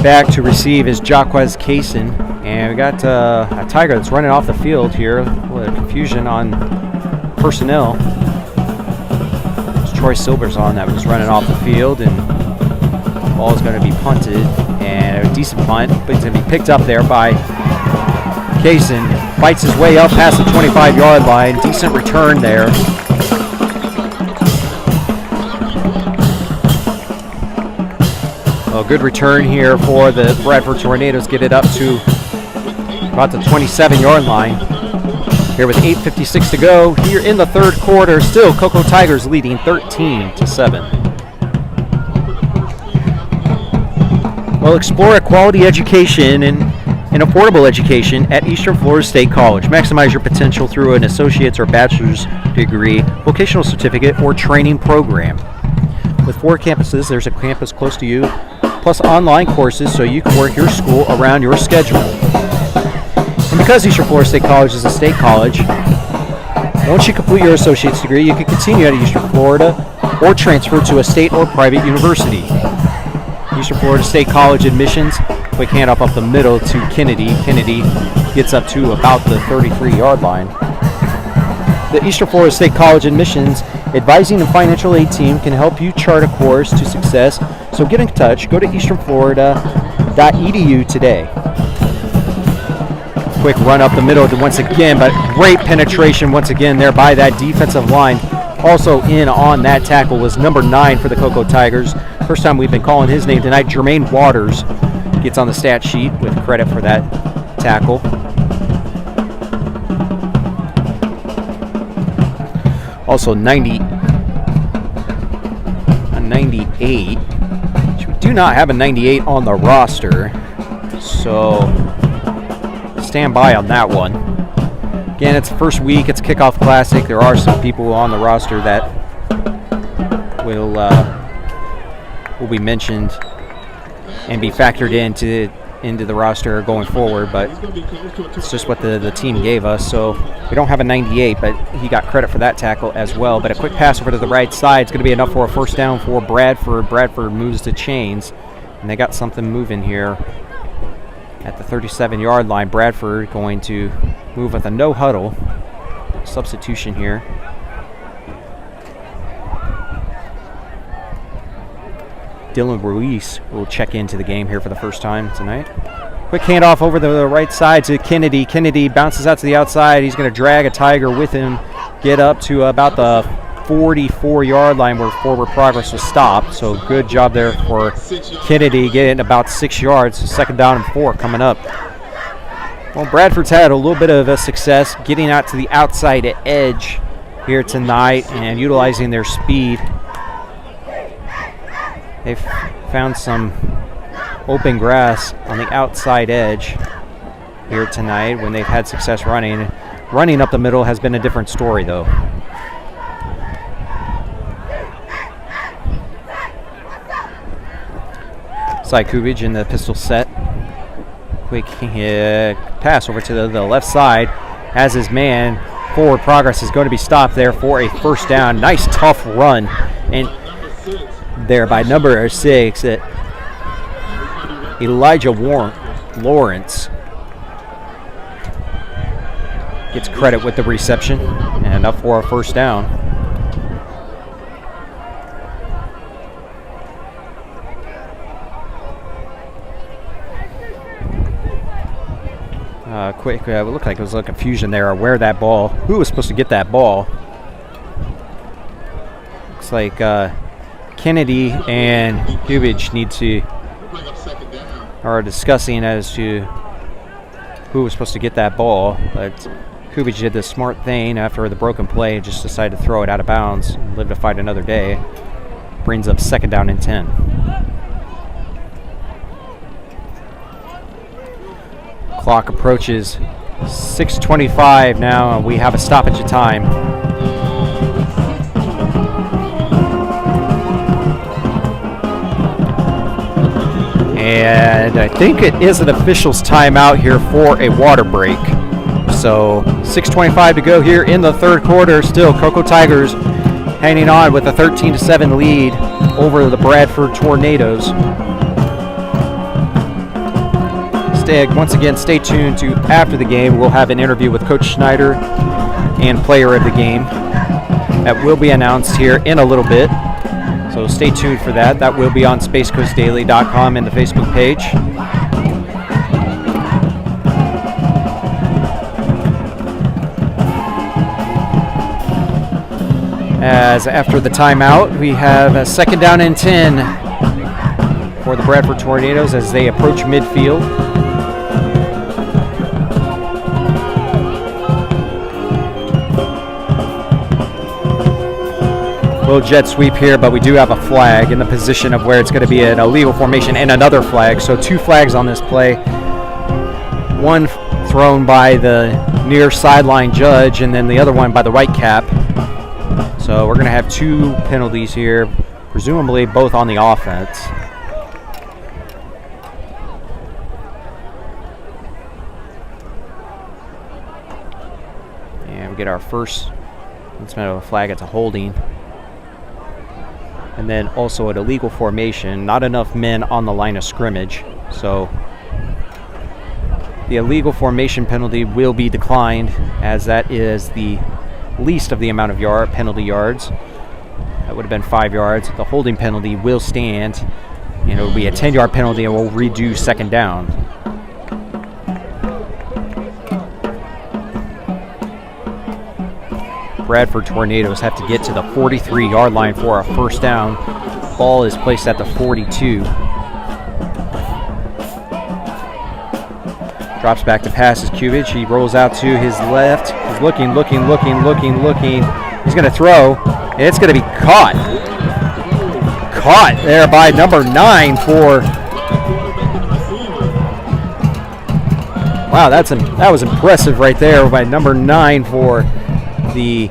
Back to receive is Jacquez Kaysen. And we got a Tiger that's running off the field here. What a confusion on personnel. It's Troy Silver's on that was running off the field, and Ball is going to be punted, and a decent punt, but it's going to be picked up there by Kaysen. Fights his way up past the 25-yard line. Decent return there. A good return here for the Bradford Tornadoes. Get it up to about the 27-yard line. Here with 8:56 to go here in the third quarter. Still Cocoa Tigers leading 13-7. Well, explore a quality education and an affordable education at Eastern Florida State College. Maximize your potential through an associate's or bachelor's degree, vocational certificate, or training program. With 4 campuses, there's a campus close to you, plus online courses so you can work your school around your schedule. And because Eastern Florida State College is a state college, once you complete your associate's degree, you can continue at Eastern Florida or transfer to a state or private university. Eastern Florida State College admissions, quick handoff up the middle to Kennedy. Kennedy gets up to about the 33-yard line. The Eastern Florida State College admissions advising and financial aid team can help you chart a course to success, so get in touch. Go to easternflorida.edu today. Quick run up the middle once again, but great penetration once again there by that defensive line. Also in on that tackle was number 9 for the Cocoa Tigers. First time we've been calling his name tonight. Jermaine Waters gets on the stat sheet with credit for that tackle. Also 98. We do not have a 98 on the roster, so stand by on that one. Again, it's the first week. It's Kickoff Classic. There are some people on the roster that will be mentioned and be factored into the roster going forward, but it's just what the team gave us. So we don't have a 98, but he got credit for that tackle as well. But a quick pass over to the right side is going to be enough for a first down for Bradford. Bradford moves the chains, and they got something moving here at the 37-yard line. Bradford going to move with a no huddle substitution here. Dylan Ruiz will check into the game here for the first time tonight. Quick handoff over the right side to Kennedy. Kennedy bounces out to the outside. He's going to drag a Tiger with him, get up to about the 44-yard line where forward progress was stopped. So good job there for Kennedy, getting about 6 yards. So 2nd down and 4 coming up. Well, Bradford's had a little bit of a success getting out to the outside edge here tonight and utilizing their speed. They've found some open grass on the outside edge here tonight when they've had success running. Running up the middle has been a different story, though. Side Kubich in the pistol set. Quick pass over to the left side. As his man, forward progress is going to be stopped there for a first down. Nice tough run and there by number 6, Elijah Lawrence gets credit with the reception and up for a first down. Quick, it looked like there was a confusion there where that ball, who was supposed to get that ball. Looks like Kennedy and Kubich are discussing as to who was supposed to get that ball, but Kubich did the smart thing after the broken play and just decided to throw it out of bounds and live to fight another day. Brings up 2nd down and 10. Clock approaches 6:25 now, and we have a stoppage of time. And I think it is an official's timeout here for a water break. So 6:25 to go here in the third quarter. Still Cocoa Tigers hanging on with a 13-7 lead over the Bradford Tornadoes. Once again, stay tuned to after the game. We'll have an interview with Coach Schneider and player of the game that will be announced here in a little bit. So So stay tuned for that. That will be on spacecoastdaily.com and the Facebook page. As after the timeout, we have a 2nd down and 10 for the Bradford Tornadoes as they approach midfield. Little jet sweep here, but we do have a flag in the position of where it's going to be an illegal formation and another flag. So 2 flags on this play. One thrown by the near sideline judge and then the other one by the right cap. So we're going to have 2 penalties here, presumably both on the offense. And we get our first instead of a flag, it's a holding. And then also an illegal formation, not enough men on the line of scrimmage. So the illegal formation penalty will be declined, as that is the least of the amount of penalty yards. That would have been 5 yards. The holding penalty will stand, and it will be a 10-yard penalty, and we'll redo 2nd down. Bradford Tornadoes have to get to the 43-yard line for a 1st down. Ball is placed at the 42. Drops back to pass is Kubich. He rolls out to his left. He's looking. He's going to throw, and it's going to be caught. Caught there by number 9 for... Wow, that was impressive right there by number 9 for the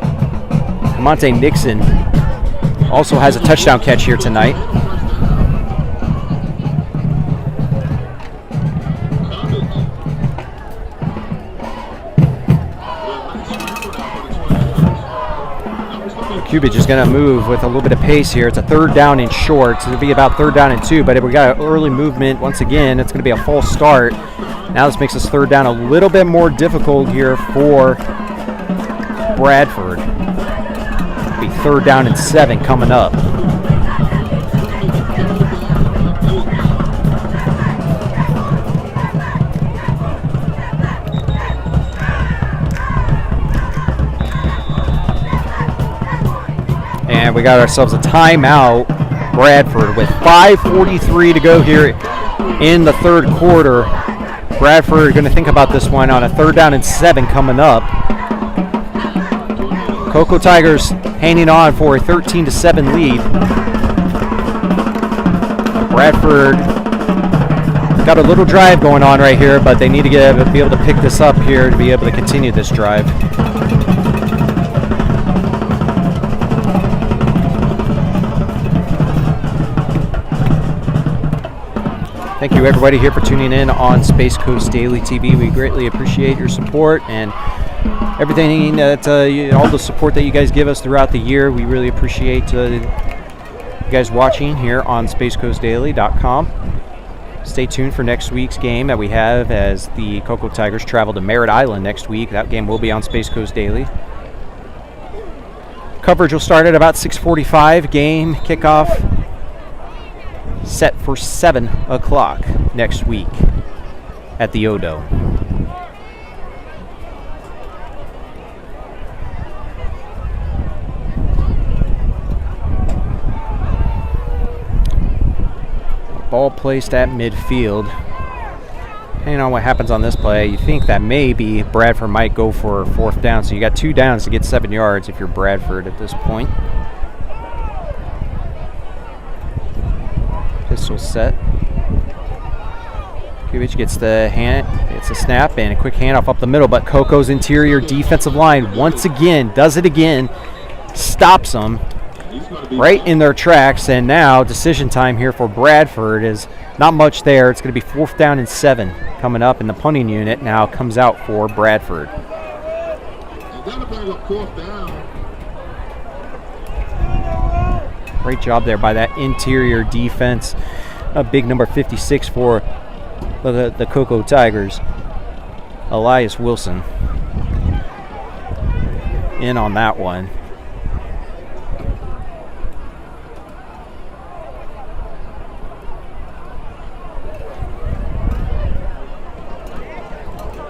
Monte Nixon. Also has a touchdown catch here tonight. Kubich is going to move with a little bit of pace here. It's a 3rd down and short, so it'll be about 3rd down and 2, but if we got an early movement, once again, it's going to be a false start. Now this makes us 3rd down a little bit more difficult here for Bradford. It'll be 3rd down and 7 coming up. And we got ourselves a timeout. Bradford with 5:43 to go here in the 3rd quarter. Bradford going to think about this one on a 3rd down and 7 coming up. Cocoa Tigers hanging on for a 13-7 lead. Bradford got a little drive going on right here, but they need to be able to pick this up here to be able to continue this drive. Thank you everybody here for tuning in on Space Coast Daily TV. We greatly appreciate your support and everything that, all the support that you guys give us throughout the year. We really appreciate you guys watching here on spacecoastdaily.com. Stay tuned for next week's game that we have as the Cocoa Tigers travel to Merritt Island next week. That game will be on Space Coast Daily. Coverage will start at about 6:45. Game kickoff set for 7 o'clock next week at the Odo. Ball placed at midfield. Depending on what happens on this play, you think that maybe Bradford might go for 4th down. So you got 2 downs to get 7 yards if you're Bradford at this point. Pistol set. Kubich gets the it's a snap and a quick handoff up the middle, but Coco's interior defensive line once again does it again, stops them right in their tracks, and now decision time here for Bradford is not much there. It's going to be 4th down and 7 coming up, and the punting unit now comes out for Bradford. Great job there by that interior defense. A big number 56 for the Cocoa Tigers. Elias Wilson in on that one.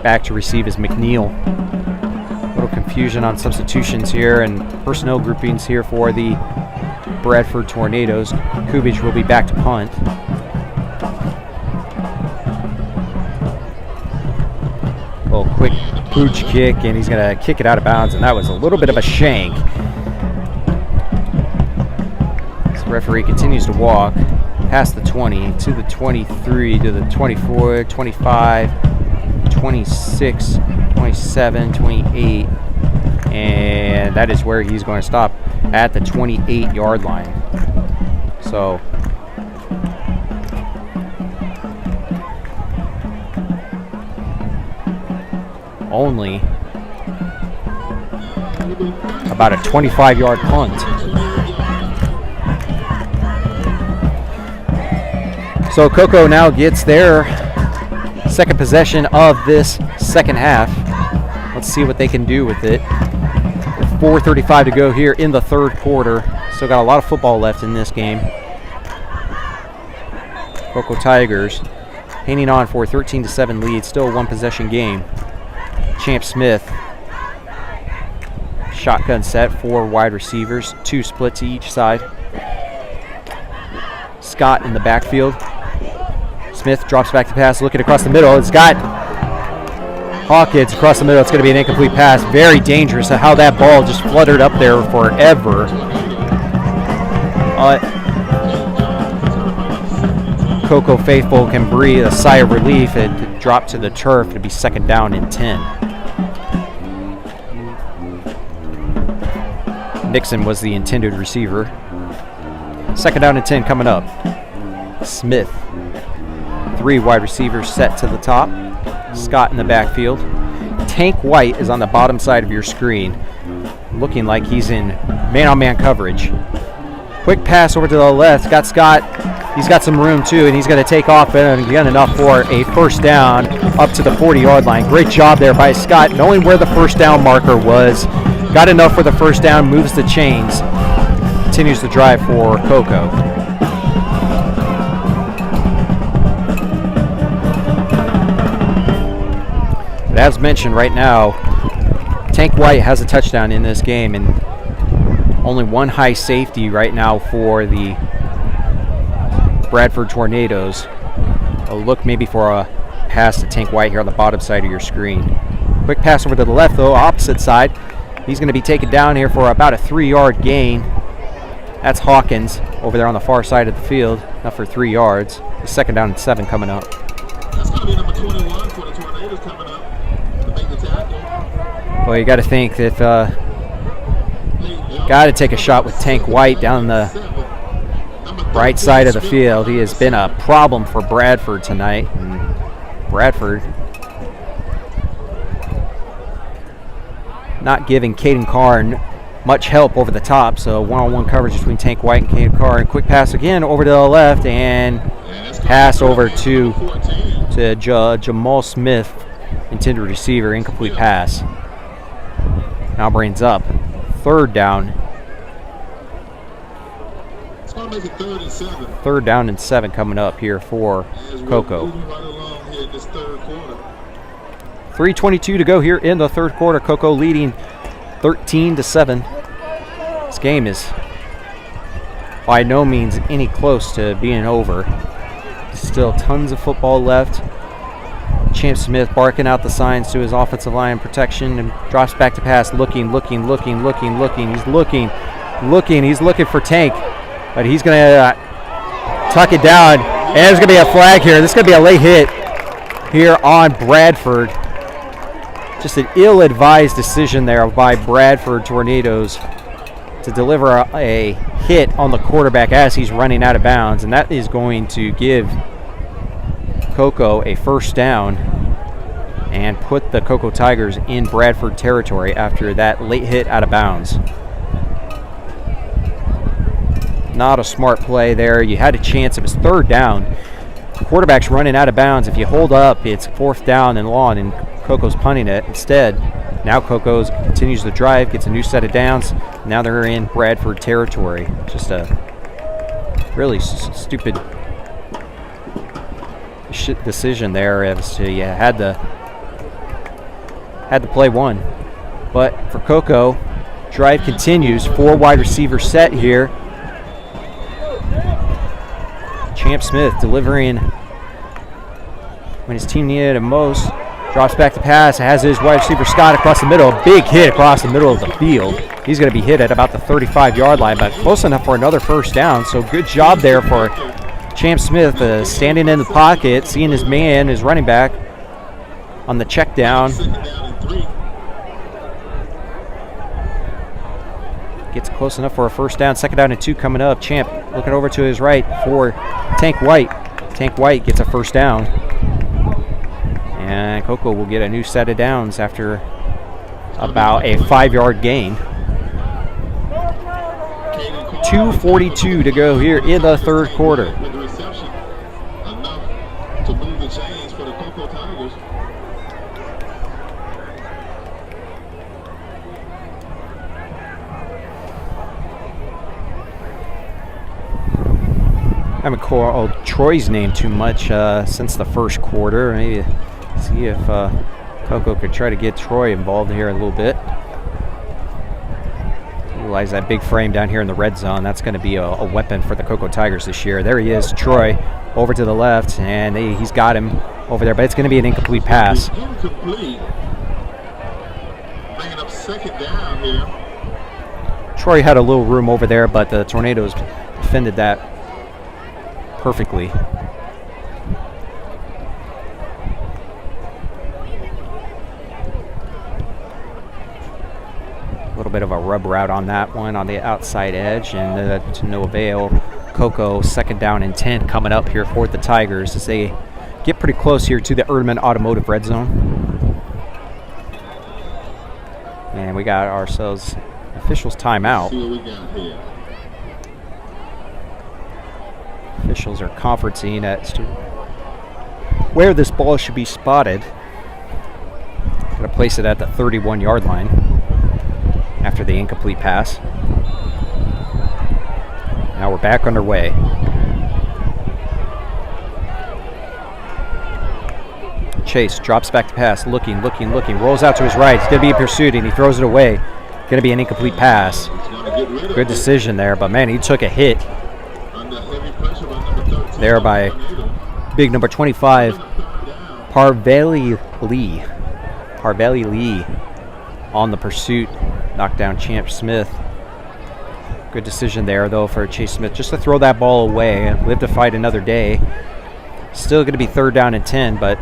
Back to receive is McNeil. A little confusion on substitutions here and personnel groupings here for the Bradford Tornadoes. Kubich will be back to punt. A little quick pooch kick, and he's going to kick it out of bounds, and that was a little bit of a shank. This referee continues to walk past the 20 to the 23 to the 24, 25, 26, 27, 28, and that is where he's going to stop, at the 28-yard line. So only about a 25-yard punt. So Cocoa now gets their second possession of this second half. Let's see what they can do with it. 4:35 to go here in the third quarter. Still got a lot of football left in this game. Cocoa Tigers hanging on for a 13-7 lead. Still a one-possession game. Champ Smith. Shotgun set, 4 wide receivers, 2 splits each side. Scott in the backfield. Smith drops back to pass, looking across the middle. It's got Hawkins across the middle. It's going to be an incomplete pass. Very dangerous how that ball just fluttered up there forever. Cocoa faithful can breathe a sigh of relief. It dropped to the turf. It'll be second down and 10. Nixon was the intended receiver. Second down and 10 coming up. Smith. 3 wide receivers set to the top. Scott in the backfield. Tank White is on the bottom side of your screen, looking like he's in man-on-man coverage. Quick pass over to the left. Got Scott. He's got some room too, and he's going to take off and get enough for a first down up to the 40-yard line. Great job there by Scott, knowing where the first down marker was. Got enough for the first down, moves the chains. Continues the drive for Cocoa. But as mentioned right now, Tank White has a touchdown in this game, and only one high safety right now for the Bradford Tornadoes. A look maybe for a pass to Tank White here on the bottom side of your screen. Quick pass over to the left though, opposite side. He's going to be taken down here for about a 3-yard gain. That's Hawkins over there on the far side of the field, up for 3 yards. The second down and 7 coming up. That's going to be number 21 for the Tornadoes coming up to make the tackle. Well, you got to think that got to take a shot with Tank White down the right side of the field. He has been a problem for Bradford tonight. And Bradford not giving Caden Carr much help over the top, so one-on-one coverage between Tank White and Caden Carr. And quick pass again over to the left, and pass over to Jamal Smith, intended receiver, incomplete pass. Now brings up third down. It's going to make it 3rd and 7. Third down and 7 coming up here for Cocoa. Moving right along here in this third quarter. 3:22 to go here in the third quarter. Cocoa leading 13-7. This game is by no means any close to being over. Still tons of football left. Champ Smith barking out the signs to his offensive line protection and drops back to pass, looking. He's looking for Tank, but he's going to tuck it down. And there's going to be a flag here. This is going to be a late hit here on Bradford. Just an ill-advised decision there by Bradford Tornadoes to deliver a hit on the quarterback as he's running out of bounds, and that is going to give Cocoa a first down and put the Cocoa Tigers in Bradford territory after that late hit out of bounds. Not a smart play there. You had a chance. It was third down. The quarterback's running out of bounds. If you hold up, it's 4th down and long, and Cocoa's punting it. Instead, now Cocoa's continues the drive, gets a new set of downs. Now they're in Bradford territory. Just a really stupid decision there as to you had the had to play one. But for Cocoa, drive continues. 4 wide receiver set here. Champ Smith delivering when his team needed it most. Drops back to pass, has his wide receiver Scott across the middle. A big hit across the middle of the field. He's going to be hit at about the 35-yard line, but close enough for another first down. So good job there for Champ Smith, standing in the pocket, seeing his man, his running back, on the check down. Gets close enough for a first down. 2nd down and 2 coming up. Champ looking over to his right for Tank White. Tank White gets a first down. And Cocoa will get a new set of downs after about a 5-yard gain. 2:42 to go here in the third quarter. With the reception, enough to move the chains for the Cocoa Tigers. I haven't called Troy's name too much since the first quarter. Maybe see if Cocoa could try to get Troy involved here a little bit. Utilize that big frame down here in the red zone. That's going to be a weapon for the Cocoa Tigers this year. There he is, Troy, over to the left, and he's got him over there, but it's going to be an incomplete pass. Incomplete. Bringing up 2nd down here. Troy had a little room over there, but the Tornadoes defended that perfectly. A little bit of a rub route on that one on the outside edge, and to no avail. Cocoa 2nd down and 10 coming up here for the Tigers as they get pretty close here to the Erdman Automotive red zone. And we got ourselves officials timeout. See what we got here. Officials are conferencing as to where this ball should be spotted. Going to place it at the 31-yard line after the incomplete pass. Now we're back underway. Chase drops back to pass, looking, rolls out to his right. He's going to be pursued, and he throws it away. Going to be an incomplete pass. Good decision there, but man, he took a hit there by big number 25, Parveli Lee. Parveli Lee on the pursuit, knocked down Champ Smith. Good decision there, though, for Chase Smith just to throw that ball away and live to fight another day. Still going to be 3rd down and 10, but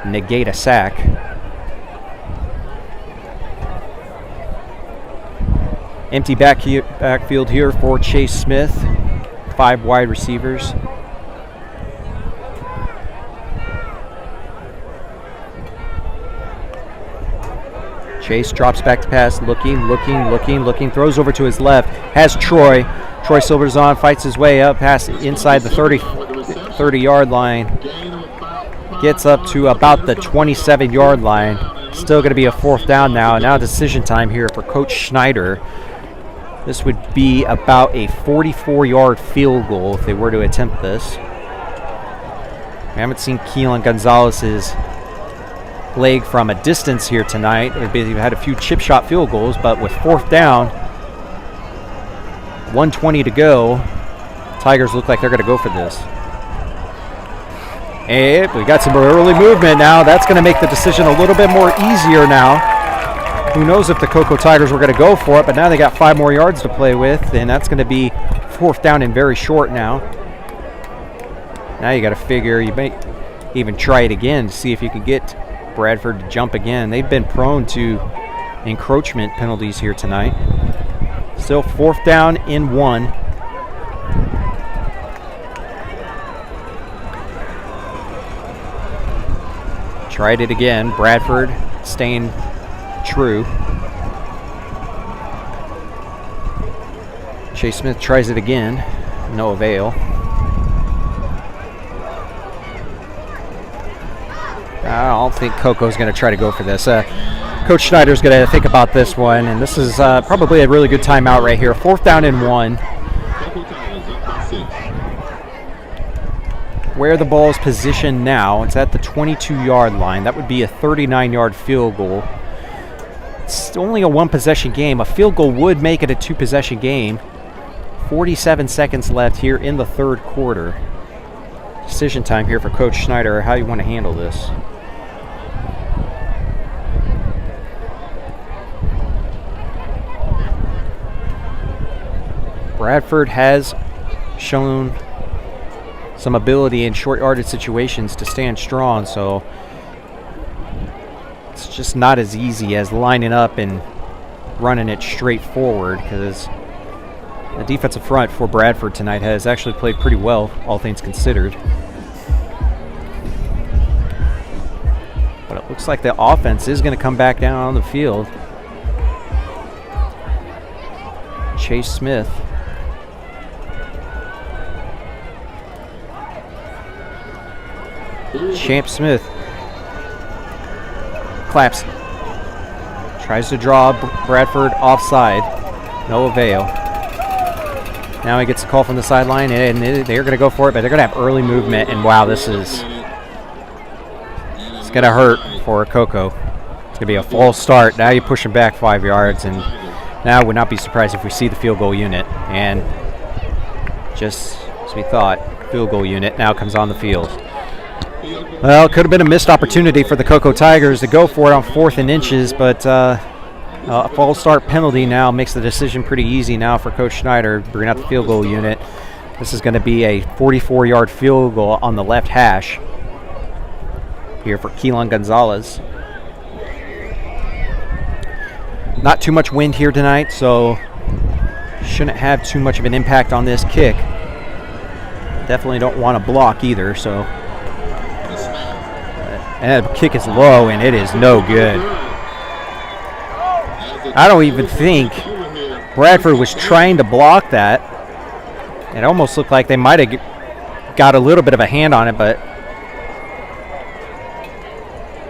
negate a sack. Empty backfield here for Chase Smith. 5 wide receivers. Chase drops back to pass, looking, throws over to his left, has Troy. Troy Silver's on, fights his way up past inside the 30-yard line. Gets up to about the 27-yard line. Still going to be a 4th down now. Now decision time here for Coach Schneider. This would be about a 44-yard field goal if they were to attempt this. We haven't seen Keelan Gonzalez's leg from a distance here tonight. We've had a few chip shot field goals, but with 4th down, 1:20 to go, Tigers look like they're going to go for this. And we got some early movement now. That's going to make the decision a little bit more easier now. Who knows if the Cocoa Tigers were going to go for it, but now they got 5 more yards to play with, and that's going to be 4th down and very short now. Now you got to figure you may even try it again to see if you can get Bradford to jump again. They've been prone to encroachment penalties here tonight. Still 4th down and 1. Tried it again. Bradford staying true. Chase Smith tries it again. No avail. I don't think Coco's going to try to go for this. Coach Schneider's going to think about this one, and this is probably a really good timeout right here. 4th down and 1. where the ball is positioned now, it's at the 22-yard line. That would be a 39-yard field goal. It's only a one-possession game. A field goal would make it a two-possession game. 47 seconds left here in the third quarter. Decision time here for Coach Schneider. How you want to handle this? Bradford has shown some ability in short yardage situations to stand strong, so it's just not as easy as lining up and running it straight forward, because the defensive front for Bradford tonight has actually played pretty well, all things considered. But it looks like the offense is going to come back down on the field. Chase Smith. Champ Smith claps, tries to draw Bradford offside, no avail. Now he gets a call from the sideline, and they're going to go for it, but they're going to have early movement, and wow, it's going to hurt for Cocoa. It's going to be a false start. Now you push him back 5 yards, and now I would not be surprised if we see the field goal unit, and just as we thought, field goal unit now comes on the field. Well, it could have been a missed opportunity for the Cocoa Tigers to go for it on 4th and inches, but a false start penalty now makes the decision pretty easy now for Coach Schneider, bringing out the field goal unit. This is going to be a 44-yard field goal on the left hash here for Keelan Gonzalez. Not too much wind here tonight, so shouldn't have too much of an impact on this kick. Definitely don't want to block either, so. And the kick is low, and it is no good. I don't even think Bradford was trying to block that. It almost looked like they might have got a little bit of a hand on it, but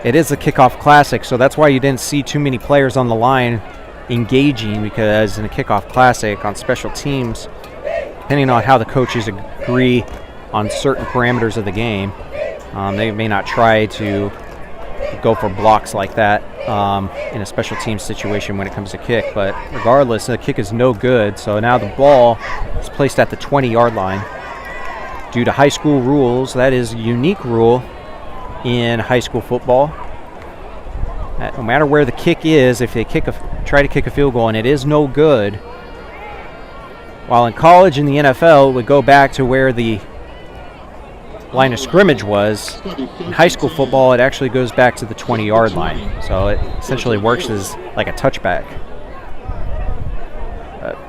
it is a Kickoff Classic, so that's why you didn't see too many players on the line engaging, because in a Kickoff Classic on special teams, depending on how the coaches agree on certain parameters of the game, they may not try to go for blocks like that in a special team situation when it comes to kick. But regardless, the kick is no good. So now the ball is placed at the 20-yard line. Due to high school rules, that is a unique rule in high school football. No matter where the kick is, if they try to kick a field goal and it is no good, while in college and the NFL, it would go back to where the line of scrimmage was. In high school football, it actually goes back to the 20-yard line. So it essentially works as like a touchback.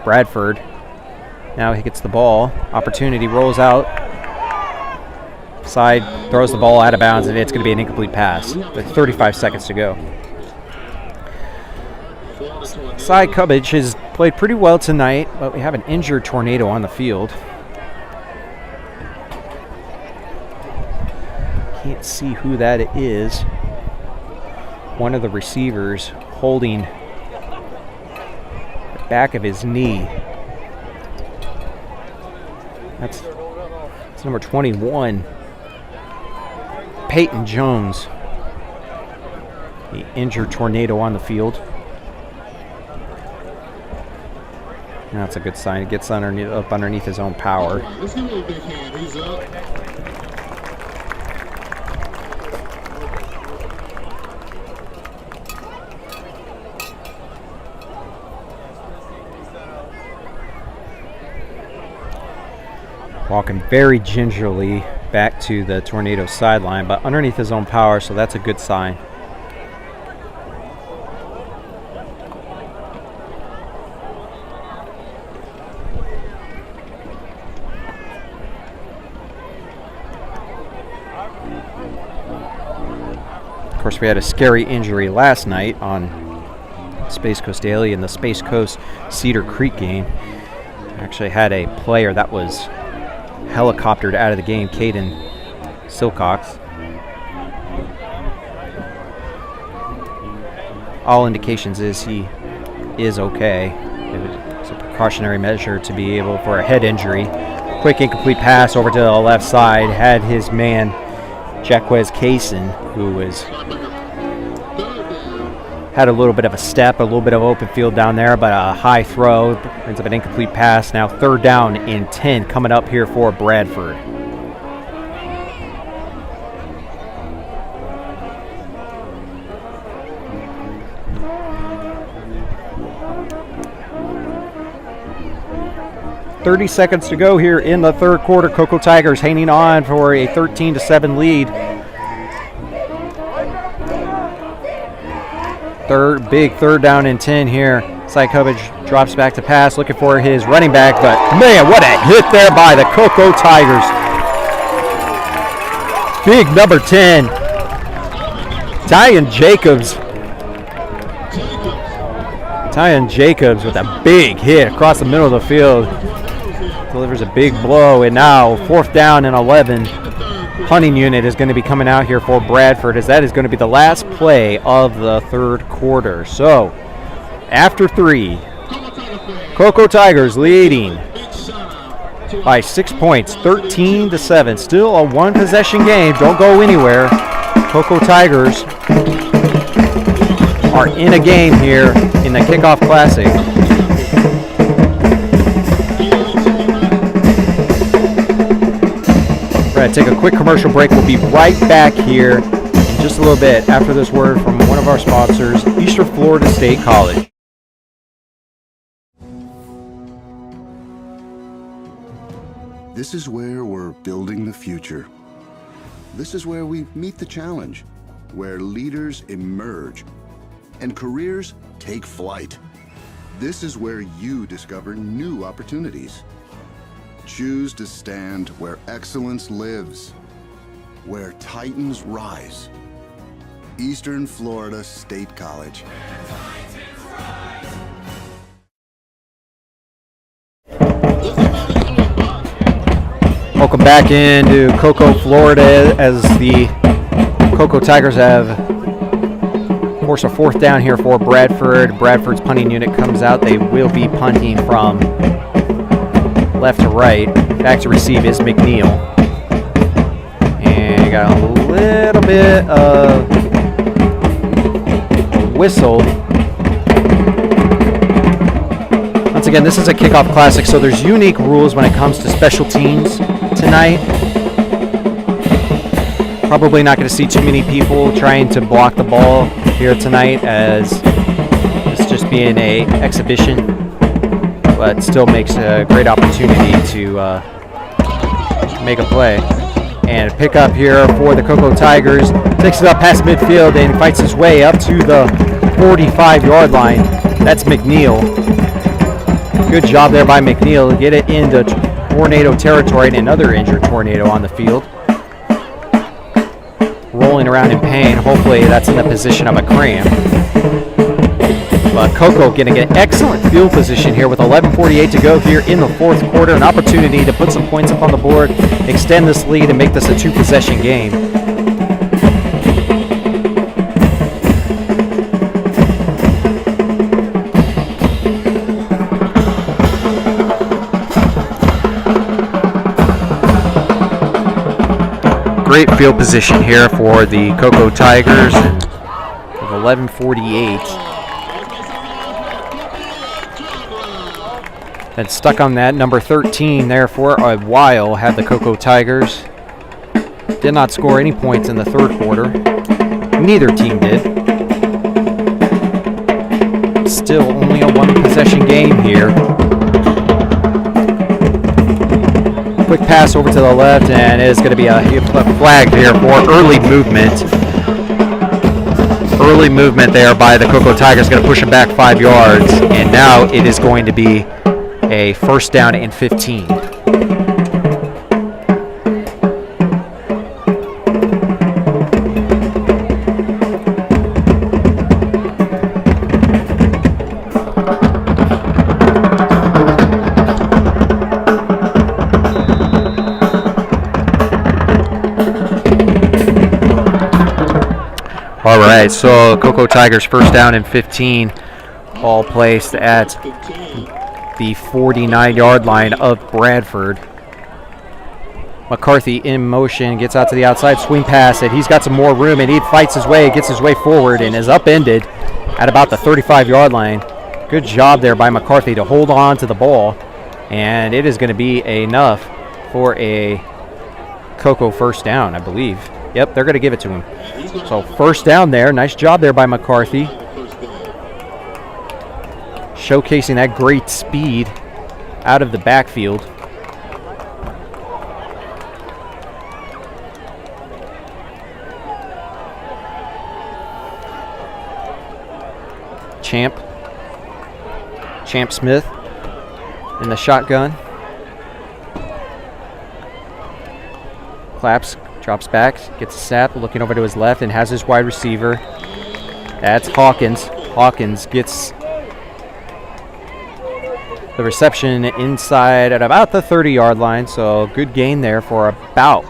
Bradford, now he gets the ball. Opportunity, rolls out. Side, throws the ball out of bounds, and it's going to be an incomplete pass with 35 seconds to go. Side coverage has played pretty well tonight, but we have an injured Tornado on the field. Can't see who that is. One of the receivers holding the back of his knee. That's number 21, Peyton Jones, the injured Tornado on the field. And that's a good sign. He gets up underneath his own power. Let's give him a big hand. He's up. Walking very gingerly back to the Tornado sideline, but underneath his own power, so that's a good sign. Of course, we had a scary injury last night on Space Coast Daily in the Space Coast Cedar Creek game. Actually had a player that was helicoptered out of the game, Caden Silcox. All indications is he is okay. It was a precautionary measure to be able for a head injury Quick incomplete pass over to the left side. Had his man, Jaquez Kaysen, who had a little bit of a step, a little bit of open field down there, but a high throw. Ends up an incomplete pass. Now 3rd down and 10 coming up here for Bradford. .30 to go here in the 3rd quarter. Cocoa Tigers hanging on for a 13-7 lead. Big 3rd down and 10 here. Sykovich drops back to pass, looking for his running back, but man, what a hit there by the Cocoa Tigers. Big number 10, Tyan Jacobs. Tyan Jacobs with a big hit across the middle of the field. Delivers a big blow, and now 4th down and 11. Punting unit is going to be coming out here for Bradford, as that is going to be the last play of the 3rd quarter. So, after 3, Cocoa Tigers leading by 6 points, 13-7. Still a 1-possession game. Don't go anywhere. Cocoa Tigers are in a game here in the Kickoff Classic. We're going to take a quick commercial break. We'll be right back here in just a little bit after this word from one of our sponsors, Eastern Florida State College. This is where we're building the future. This is where we meet the challenge, where leaders emerge and careers take flight. This is where you discover new opportunities. Choose to stand where excellence lives, where titans rise. Eastern Florida State College. Welcome back into Cocoa, Florida, as the Cocoa Tigers have forced a 4th down here for Bradford. Bradford's punting unit comes out. They will be punting from left to right. Back to receive is McNeil. And got a little bit of a whistle. Once again, this is a Kickoff Classic, so there's unique rules when it comes to special teams tonight. Probably not going to see too many people trying to block the ball here tonight, as it's just being a exhibition, but still makes a great opportunity to make a play. And a pickup here for the Cocoa Tigers. Takes it up past midfield and fights his way up to the 45-yard line. That's McNeil. Good job there by McNeil to get it into tornado territory, and another injured tornado on the field. Rolling around in pain. Hopefully that's in the position of a cramp. But Cocoa getting an excellent field position here with 11:48 to go here in the 4th quarter. An opportunity to put some points up on the board, extend this lead, and make this a 2-possession game. Great field position here for the Cocoa Tigers with 11:48. Been stuck on that number 13 there for a while, had the Cocoa Tigers. Did not score any points in the 3rd quarter. Neither team did. Still only a 1-possession game here. Quick pass over to the left, and it is going to be a flag here for early movement. Early movement there by the Cocoa Tigers, going to push him back 5 yards, and now it is going to be a 1st down and 15. All right, so Cocoa Tigers 1st down and 15, all placed at the 49-yard line of Bradford. McCarthy in motion, gets out to the outside, swing pass it. He's got some more room, and he fights his way, gets his way forward, and is upended at about the 35-yard line. Good job there by McCarthy to hold on to the ball, and it is going to be enough for a Cocoa first down, I believe. Yep, they're going to give it to him. So first down there. Nice job there by McCarthy, showcasing that great speed out of the backfield. Champ Smith in the shotgun. Claps, drops back, gets a snap, looking over to his left, and has his wide receiver. That's Hawkins. Hawkins gets the reception inside at about the 30-yard line, so good gain there for about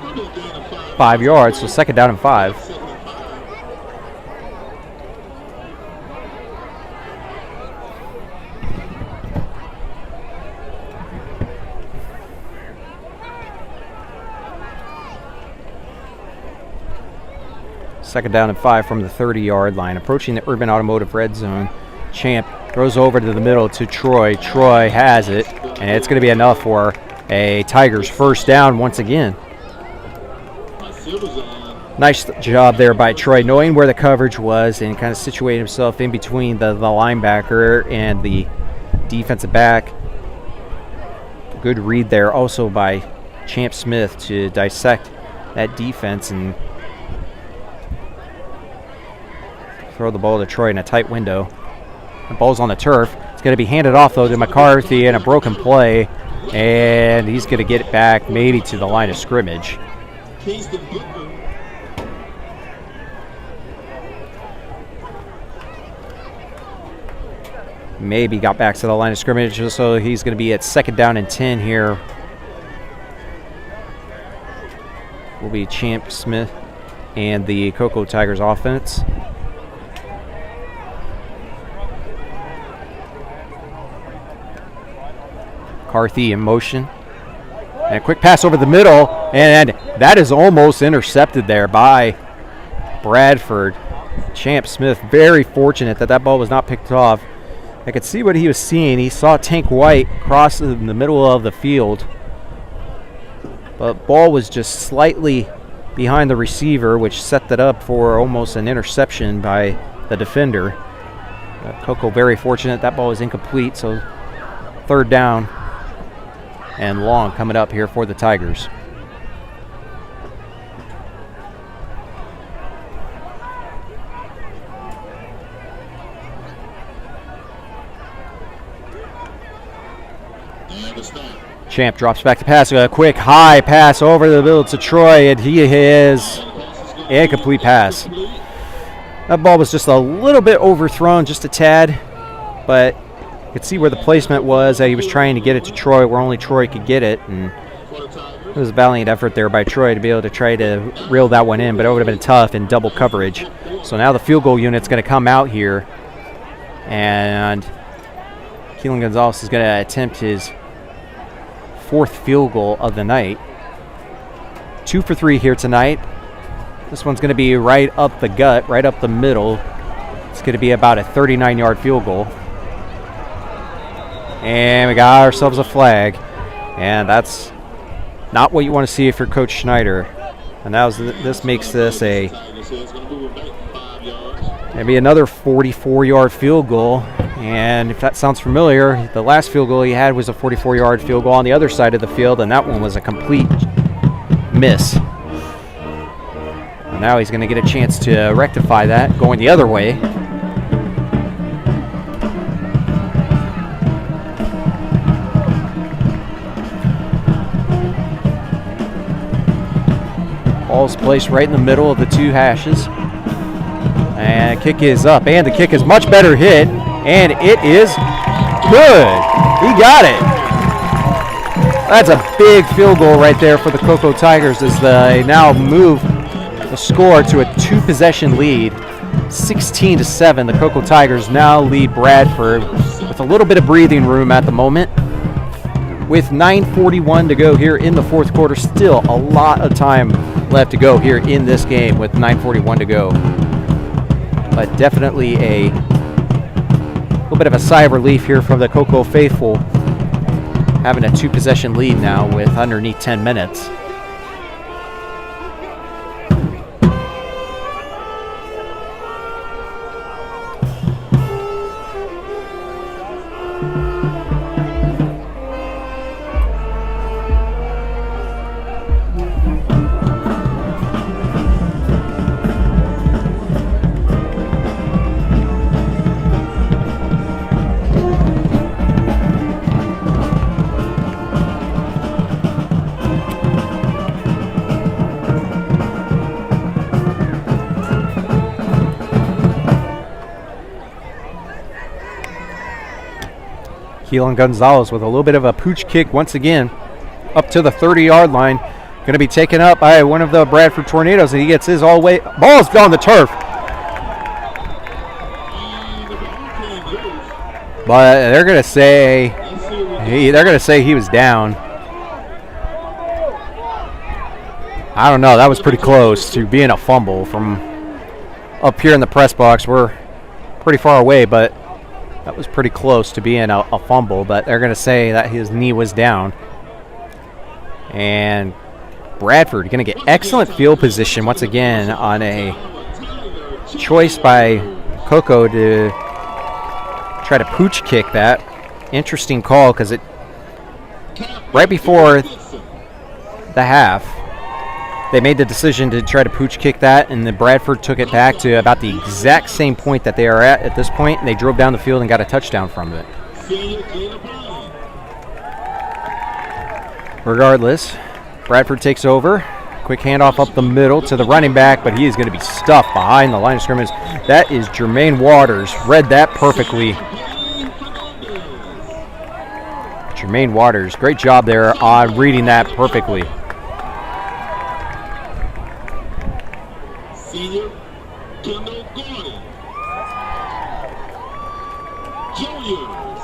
5 yards, so second down and 5. Second down and 5 from the 30-yard line. Approaching the Urban Automotive red zone. Champ throws over to the middle to Troy. Troy has it, and it's going to be enough for a Tigers first down once again. Nice job there by Troy, knowing where the coverage was and kind of situating himself in between the linebacker and the defensive back. Good read there also by Champ Smith to dissect that defense and throw the ball to Troy in a tight window. The ball's on the turf. It's going to be handed off, though, to McCarthy in a broken play, and he's going to get it back maybe to the line of scrimmage. Maybe got back to the line of scrimmage, so he's going to be at second down and 10 here. Will be Champ Smith and the Cocoa Tigers offense. McCarthy in motion. And a quick pass over the middle, and that is almost intercepted there by Bradford. Champ Smith very fortunate that that ball was not picked off. I could see what he was seeing. He saw Tank White cross in the middle of the field, but ball was just slightly behind the receiver, which set that up for almost an interception by the defender. Cocoa very fortunate that ball was incomplete, so third down and long coming up here for the Tigers. Champ drops back to pass. A quick high pass over the middle to Troy, and he has an incomplete pass. That ball was just a little bit overthrown, just a tad, but you could see where the placement was. He was trying to get it to Troy where only Troy could get it, and it was a valiant effort there by Troy to be able to try to reel that one in, but it would have been tough in double coverage. So now the field goal unit's going to come out here, and Keelan Gonzalez is going to attempt his fourth field goal of the night. 2 for 3 here tonight. This one's going to be right up the gut, right up the middle. It's going to be about a 39-yard field goal. And we got ourselves a flag, and that's not what you want to see if you're Coach Schneider. And now this makes this maybe another 44-yard field goal. And if that sounds familiar, the last field goal he had was a 44-yard field goal on the other side of the field, and that one was a complete miss. And now he's going to get a chance to rectify that, going the other way. Ball's placed right in the middle of the two hashes. And kick is up, and the kick is much better hit, and it is good. He got it. That's a big field goal right there for the Cocoa Tigers as they now move the score to a 2-possession lead. 16-7, the Cocoa Tigers now lead Bradford with a little bit of breathing room at the moment. with 9:41 to go here in the fourth quarter. Still a lot of time left to go here in this game with 9:41 to go. But definitely a little bit of a sigh of relief here from the Cocoa faithful, having a 2-possession lead now with underneath 10 minutes. Keelan Gonzalez with a little bit of a pooch kick once again up to the 30-yard line. Going to be taken up by one of the Bradford Tornadoes, and he gets his all the way. Ball's on the turf. But they're going to say he was down. I don't know. That was pretty close to being a fumble from up here in the press box. We're pretty far away, but that was pretty close to being a fumble, but they're going to say that his knee was down. And Bradford going to get excellent field position once again on a choice by Cocoa to try to pooch kick that. Interesting call because it right before the half, they made the decision to try to pooch kick that, and then Bradford took it back to about the exact same point that they are at this point, and they drove down the field and got a touchdown from it. Regardless, Bradford takes over. Quick handoff up the middle to the running back, but he is going to be stuffed behind the line of scrimmage. That is Jermaine Waters. Read that perfectly. Jermaine Waters, great job there on reading that perfectly. Senior Kendall Gordon. Junior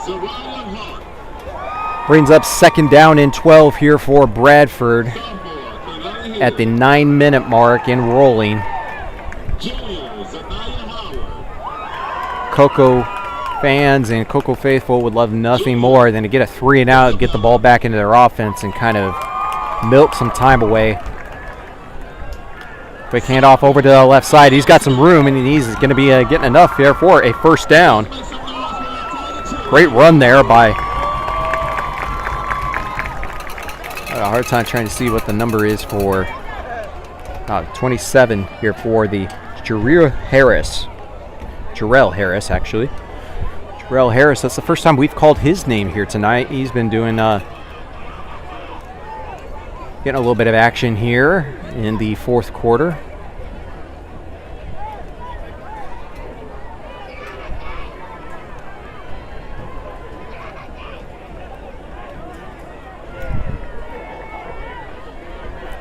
Zariah Hart. Brings up 2nd down and 12 here for Bradford at the 9-minute mark and rolling. Cocoa fans and Cocoa faithful would love nothing more than to get a 3 and out, get the ball back into their offense and kind of milk some time away. Quick handoff over to the left side. He's got some room, and he's going to be getting enough here for a 1st down. Great run there by... I had a hard time trying to see what the number is for 27 here for the Jarrell Harris. Jarrell Harris, actually. Jarrell Harris, that's the first time we've called his name here tonight. He's been doing... getting a little bit of action here in the 4th quarter.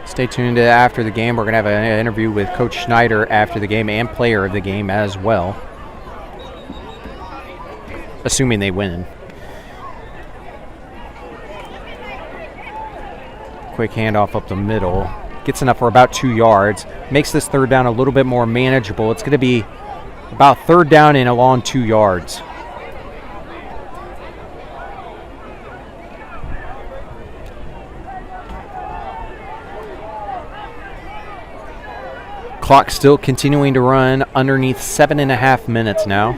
Stay tuned after the game. We're going to have an interview with Coach Schneider after the game and player of the game as well, assuming they win. Quick handoff up the middle. Gets enough for about 2 yards. Makes this 3rd down a little bit more manageable. It's going to be about 3rd down and along 2 yards. Clock still continuing to run underneath 7.5 minutes now.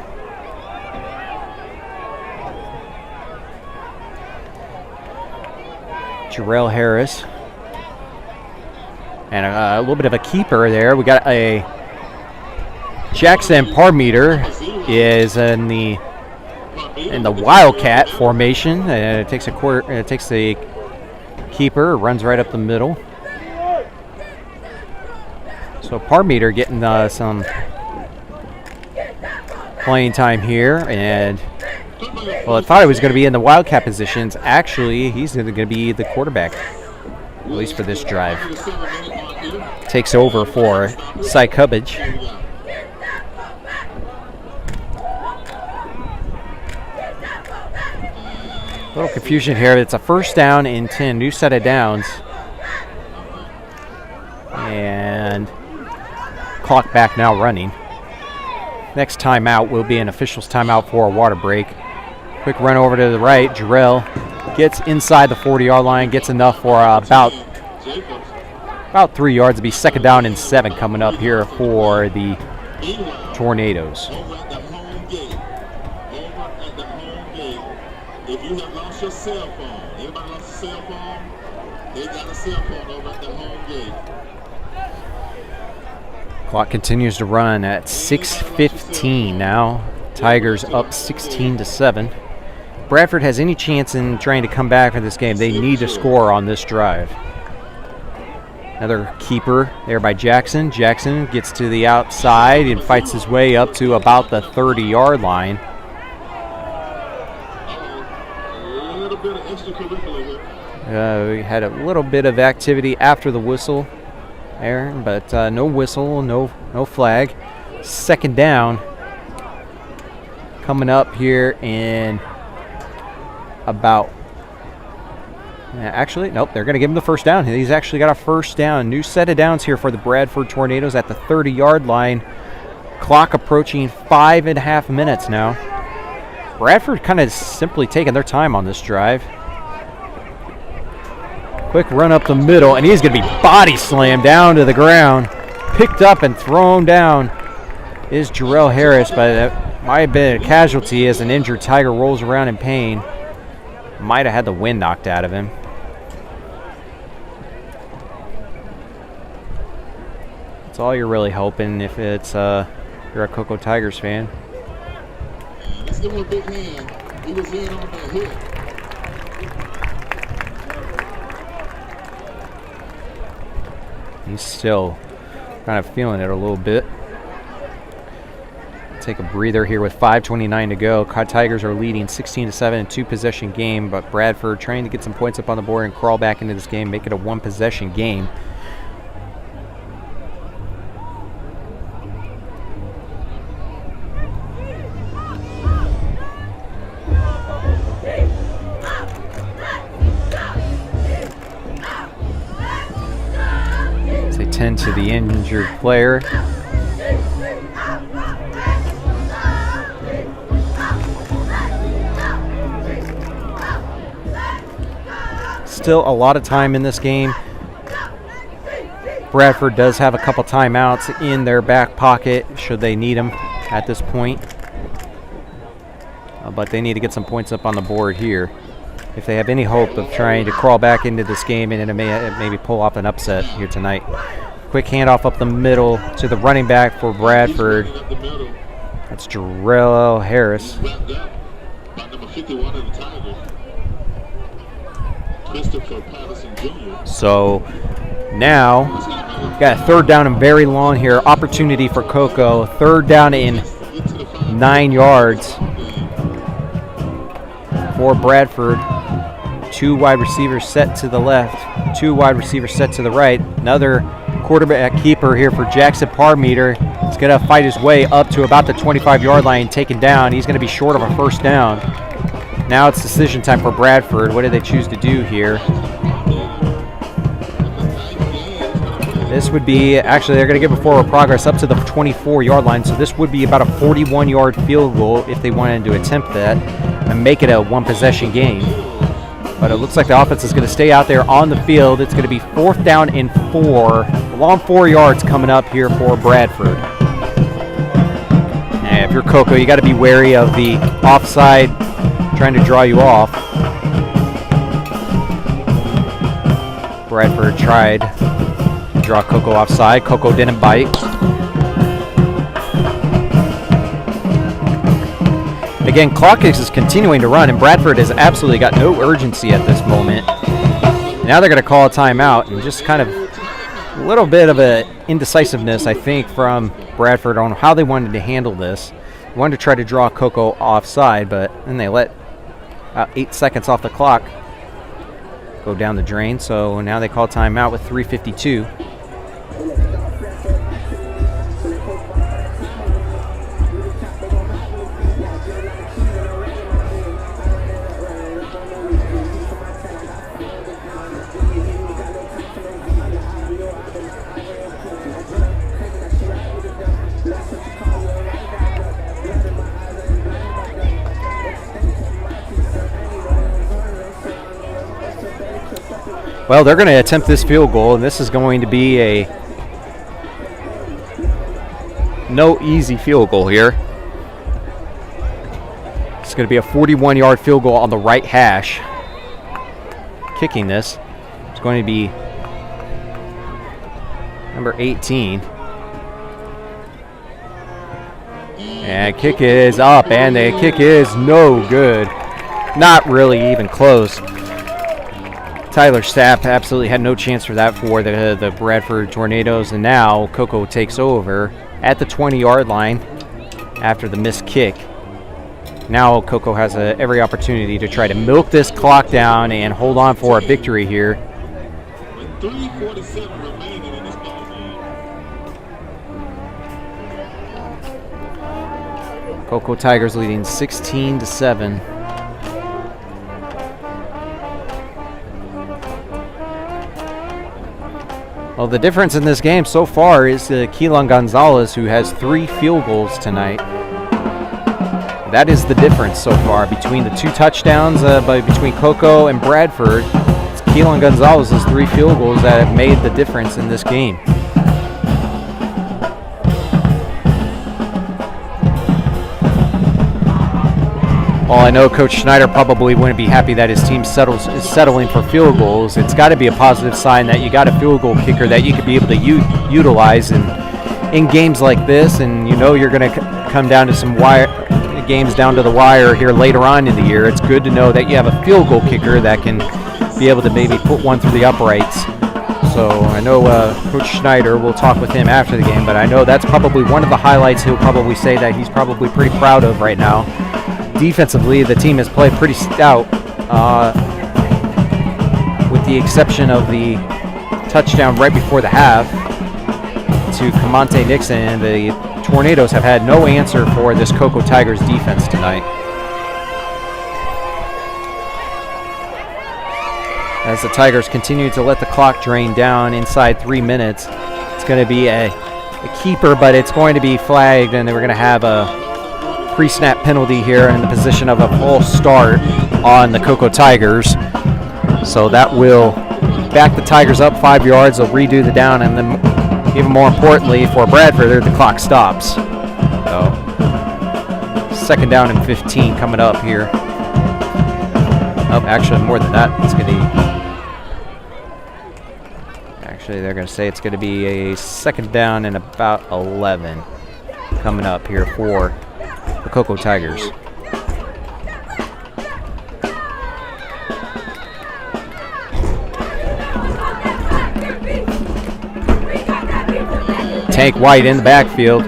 Jarrell Harris. And a little bit of a keeper there. We got a Jackson Parmeter is in the Wildcat formation. It takes the keeper, runs right up the middle. So Parmeter getting some playing time here, and well, I thought he was going to be in the Wildcat positions. Actually, he's going to be the quarterback, at least for this drive. Takes over for Cy Cubbage. Little confusion here. It's a first down and 10, new set of downs. And clock back now running. Next timeout will be an official's timeout for a water break. Quick run over to the right. Jarrell gets inside the 40-yard line, gets enough for about 3 yards to be second down and 7 coming up here for the Tornadoes. If you have lost your cell phone, anybody lost a cell phone? They got a cell phone over at the home gate. Clock continues to run at 6:15 now. Tigers up 16-7. Bradford has any chance in trying to come back in this game. They need to score on this drive. Another keeper there by Jackson. Jackson gets to the outside and fights his way up to about the 30-yard line. We had a little bit of activity after the whistle there, but no whistle, no flag. Second down coming up here in about, actually, nope, they're going to give him the first down. He's actually got a first down. New set of downs here for the Bradford Tornadoes at the 30-yard line. Clock approaching 5.5 minutes now. Bradford kind of simply taking their time on this drive. Quick run up the middle, and he's going to be body slammed down to the ground. Picked up and thrown down is Jarrell Harris, but that might have been a casualty as an injured Tiger rolls around in pain. Might have had the wind knocked out of him. That's all you're really hoping if it's you're a Cocoa Tigers fan. Let's give him a big hand. He was in on that hit. He's still kind of feeling it a little bit. Take a breather here with 5:29 to go. Tigers are leading 16-7 in two-possession game, but Bradford trying to get some points up on the board and crawl back into this game, make it a one-possession game. They tend to the injured player. Still a lot of time in this game. Bradford does have a couple timeouts in their back pocket should they need them at this point. But they need to get some points up on the board here if they have any hope of trying to crawl back into this game and maybe pull off an upset here tonight. Quick handoff up the middle to the running back for Bradford. That's Jarrell Harris. So now got a third down and very long here. Opportunity for Cocoa. Third down in 9 yards for Bradford. Two wide receivers set to the left. Two wide receivers set to the right. Another quarterback keeper here for Jackson Parmeter. He's going to fight his way up to about the 25-yard line, taken down. He's going to be short of a first down. Now it's decision time for Bradford. What do they choose to do here? This would be, actually, they're going to give a forward progress up to the 24-yard line, so this would be about a 41-yard field goal if they wanted to attempt that and make it a one-possession game. But it looks like the offense is going to stay out there on the field. It's going to be fourth down and 4. A long 4 yards coming up here for Bradford. And if you're Cocoa, you got to be wary of the offside trying to draw you off. Bradford tried to draw Cocoa offside. Cocoa didn't bite. Again, clock is continuing to run, and Bradford has absolutely got no urgency at this moment. Now they're going to call a timeout, and just kind of a little bit of an indecisiveness, I think, from Bradford on how they wanted to handle this. They wanted to try to draw Cocoa offside, but then they let 8 seconds off the clock go down the drain. So now they call timeout with 3:52. Well, they're going to attempt this field goal, and this is going to be a no easy field goal here. It's going to be a 41-yard field goal on the right hash. Kicking this, it's going to be number 18. And kick is up, and the kick is no good. Not really even close. Tyler Stapp absolutely had no chance for that for the Bradford Tornadoes, and now Cocoa takes over at the 20-yard line after the missed kick. Now Cocoa has every opportunity to try to milk this clock down and hold on for a victory here. With 3:47 remaining in this ball game. Cocoa Tigers leading 16-7. Well, the difference in this game so far is Keelan Gonzalez, who has 3 field goals tonight. That is the difference so far between the 2 touchdowns between Cocoa and Bradford. It's Keelan Gonzalez's 3 field goals that have made the difference in this game. Well, I know Coach Schneider probably wouldn't be happy that his team is settling for field goals. It's got to be a positive sign that you got a field goal kicker that you could be able to utilize in games like this, and you know you're going to come down to some games down to the wire here later on in the year. It's good to know that you have a field goal kicker that can be able to maybe put one through the uprights. So I know Coach Schneider, we'll talk with him after the game, but I know that's probably one of the highlights he'll probably say that he's probably pretty proud of right now. Defensively, the team has played pretty stout, with the exception of the touchdown right before the half to Camonte Nixon, and the Tornadoes have had no answer for this Cocoa Tigers defense tonight. As the Tigers continue to let the clock drain down inside 3 minutes, it's going to be a keeper, but it's going to be flagged, and we're going to have a pre-snap penalty here in the position of a false start on the Cocoa Tigers. So that will back the Tigers up 5 yards. They'll redo the down, and then even more importantly for Bradford, the clock stops. So 2nd down and 15 coming up here. Oh, actually more than that. It's going to be, actually they're going to say it's going to be a 2nd down and about 11 coming up here for the Cocoa Tigers. Tank White in the backfield,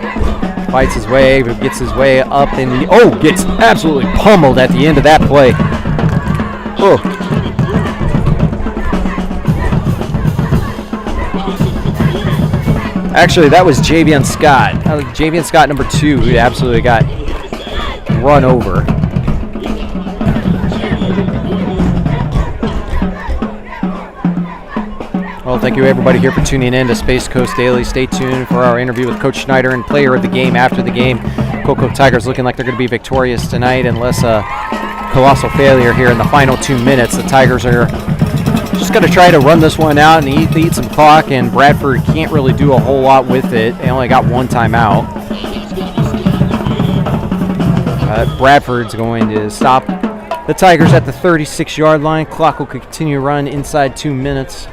fights his way, gets his way up, and gets absolutely pummeled at the end of that play. Oh. Actually, that was Javian Scott. Javian Scott, number 2, who absolutely got run over. Well, thank you everybody here for tuning in to Space Coast Daily. Stay tuned for our interview with Coach Schneider and player of the game after the game. Cocoa Tigers looking like they're going to be victorious tonight unless a colossal failure here in the final 2 minutes. The Tigers are just going to try to run this one out and eat some clock, and Bradford can't really do a whole lot with it. They only got 1 timeout. Bradford's going to stop the Tigers at the 36-yard line. Clock will continue to run inside 2 minutes.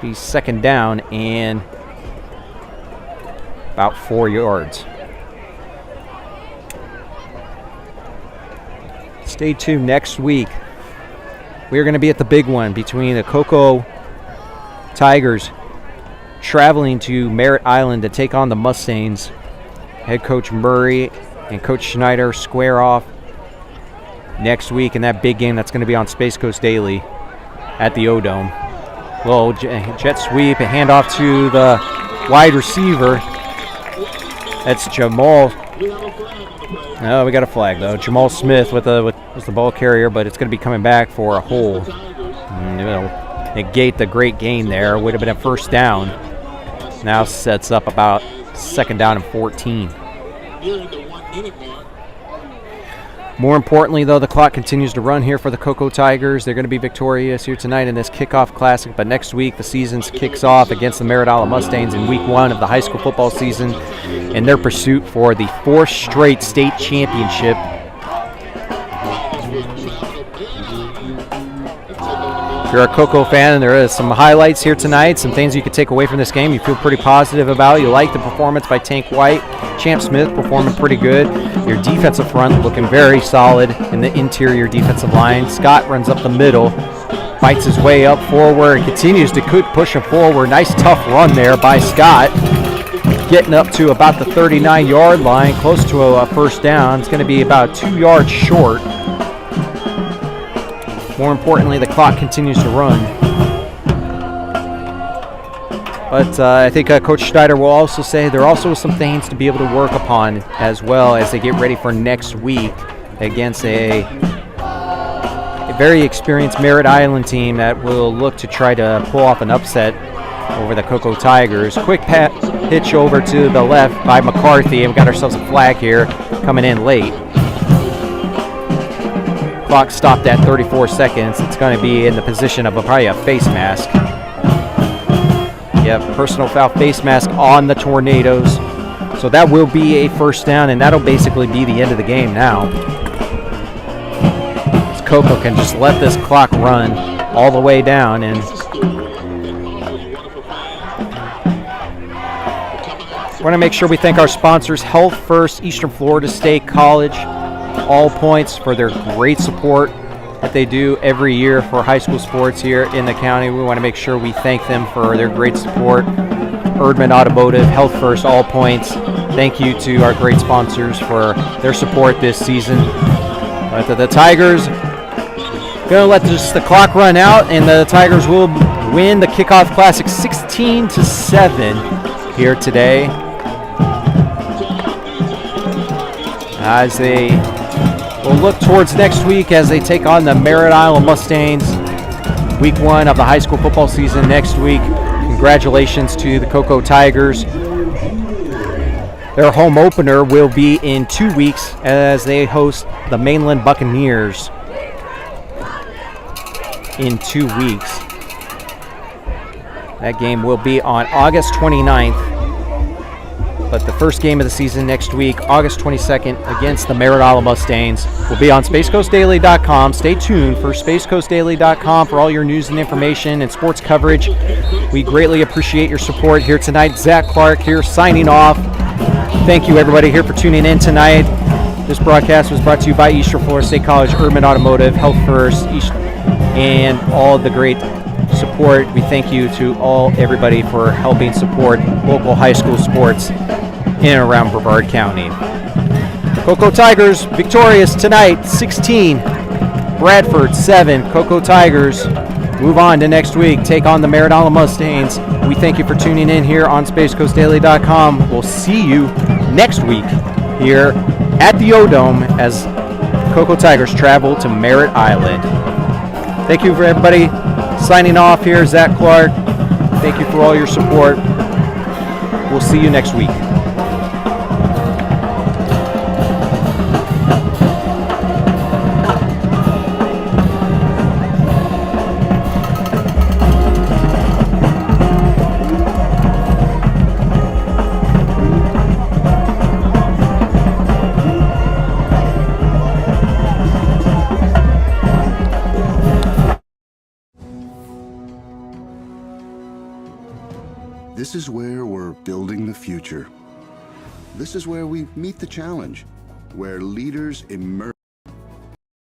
Be 2nd down and about 4 yards. Stay tuned next week. We're going to be at the big one between the Cocoa Tigers traveling to Merritt Island to take on the Mustangs. Head coach Murray and Coach Schneider square off next week in that big game that's going to be on Space Coast Daily at the O-Dome. Little jet sweep, a handoff to the wide receiver. That's Jamal. No, we got a flag though. Jamal Smith was the ball carrier, but it's going to be coming back for a hold. Negate the great gain there. Would have been a 1st down. Now sets up about 2nd down and 14. More importantly, though, the clock continues to run here for the Cocoa Tigers. They're going to be victorious here tonight in this Kickoff Classic, but next week the season kicks off against the Merritt Island Mustangs in week 1 of the high school football season in their pursuit for the 4th straight state championship. If you're a Cocoa fan, there is some highlights here tonight, some things you could take away from this game you feel pretty positive about. You like the performance by Tank White. Champ Smith performing pretty good. Your defensive front looking very solid in the interior defensive line. Scott runs up the middle, fights his way up forward, and continues to push him forward. Nice tough run there by Scott, getting up to about the 39-yard line, close to a first down. It's going to be about 2 yards short. More importantly, the clock continues to run. But I think Coach Schneider will also say there are also some things to be able to work upon as well as they get ready for next week against a very experienced Merritt Island team that will look to try to pull off an upset over the Cocoa Tigers. Quick pitch over to the left by McCarthy, and we got ourselves a flag here coming in late. Clock stopped at 34 seconds. It's going to be in the position of probably a face mask. Yep, personal foul face mask on the Tornadoes. So that will be a first down, and that'll basically be the end of the game now. Cocoa can just let this clock run all the way down, and we want to make sure we thank our sponsors, Health First, Eastern Florida State College, All Points, for their great support that they do every year for high school sports here in the county. We want to make sure we thank them for their great support. Erdman Automotive, Health First, All Points. Thank you to our great sponsors for their support this season. But the Tigers going to let the clock run out, and the Tigers will win the Kickoff Classic 16-7 here today, as they will look towards next week as they take on the Merritt Island Mustangs. Week 1 of the high school football season next week. Congratulations to the Cocoa Tigers. Their home opener will be in 2 weeks as they host the Mainland Buccaneers in 2 weeks. That game will be on August 29th. But the first game of the season next week, August 22nd, against the Merritt Island Mustangs, will be on SpaceCoastDaily.com. Stay tuned for SpaceCoastDaily.com for all your news and information and sports coverage. We greatly appreciate your support here tonight. Zach Clark here signing off. Thank you, everybody, here for tuning in tonight. This broadcast was brought to you by Eastern Florida State College, Erdman Automotive, Health First, and all the great support. We thank you to everybody for helping support local high school sports in and around Brevard County. Cocoa Tigers victorious tonight, 16. Bradford 7. Cocoa Tigers move on to next week, take on the Merritt Island Mustangs. We thank you for tuning in here on SpaceCoastDaily.com. We'll see you next week here at the O-Dome as Cocoa Tigers travel to Merritt Island. Thank you for everybody. Signing off here, Zach Clark. Thank you for all your support. We'll see you next week. This is where we're building the future. This is where we meet the challenge, where leaders emerge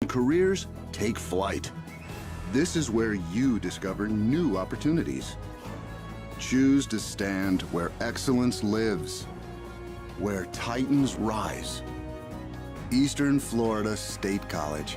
and careers take flight. This is where you discover new opportunities. Choose to stand where excellence lives, where titans rise. Eastern Florida State College.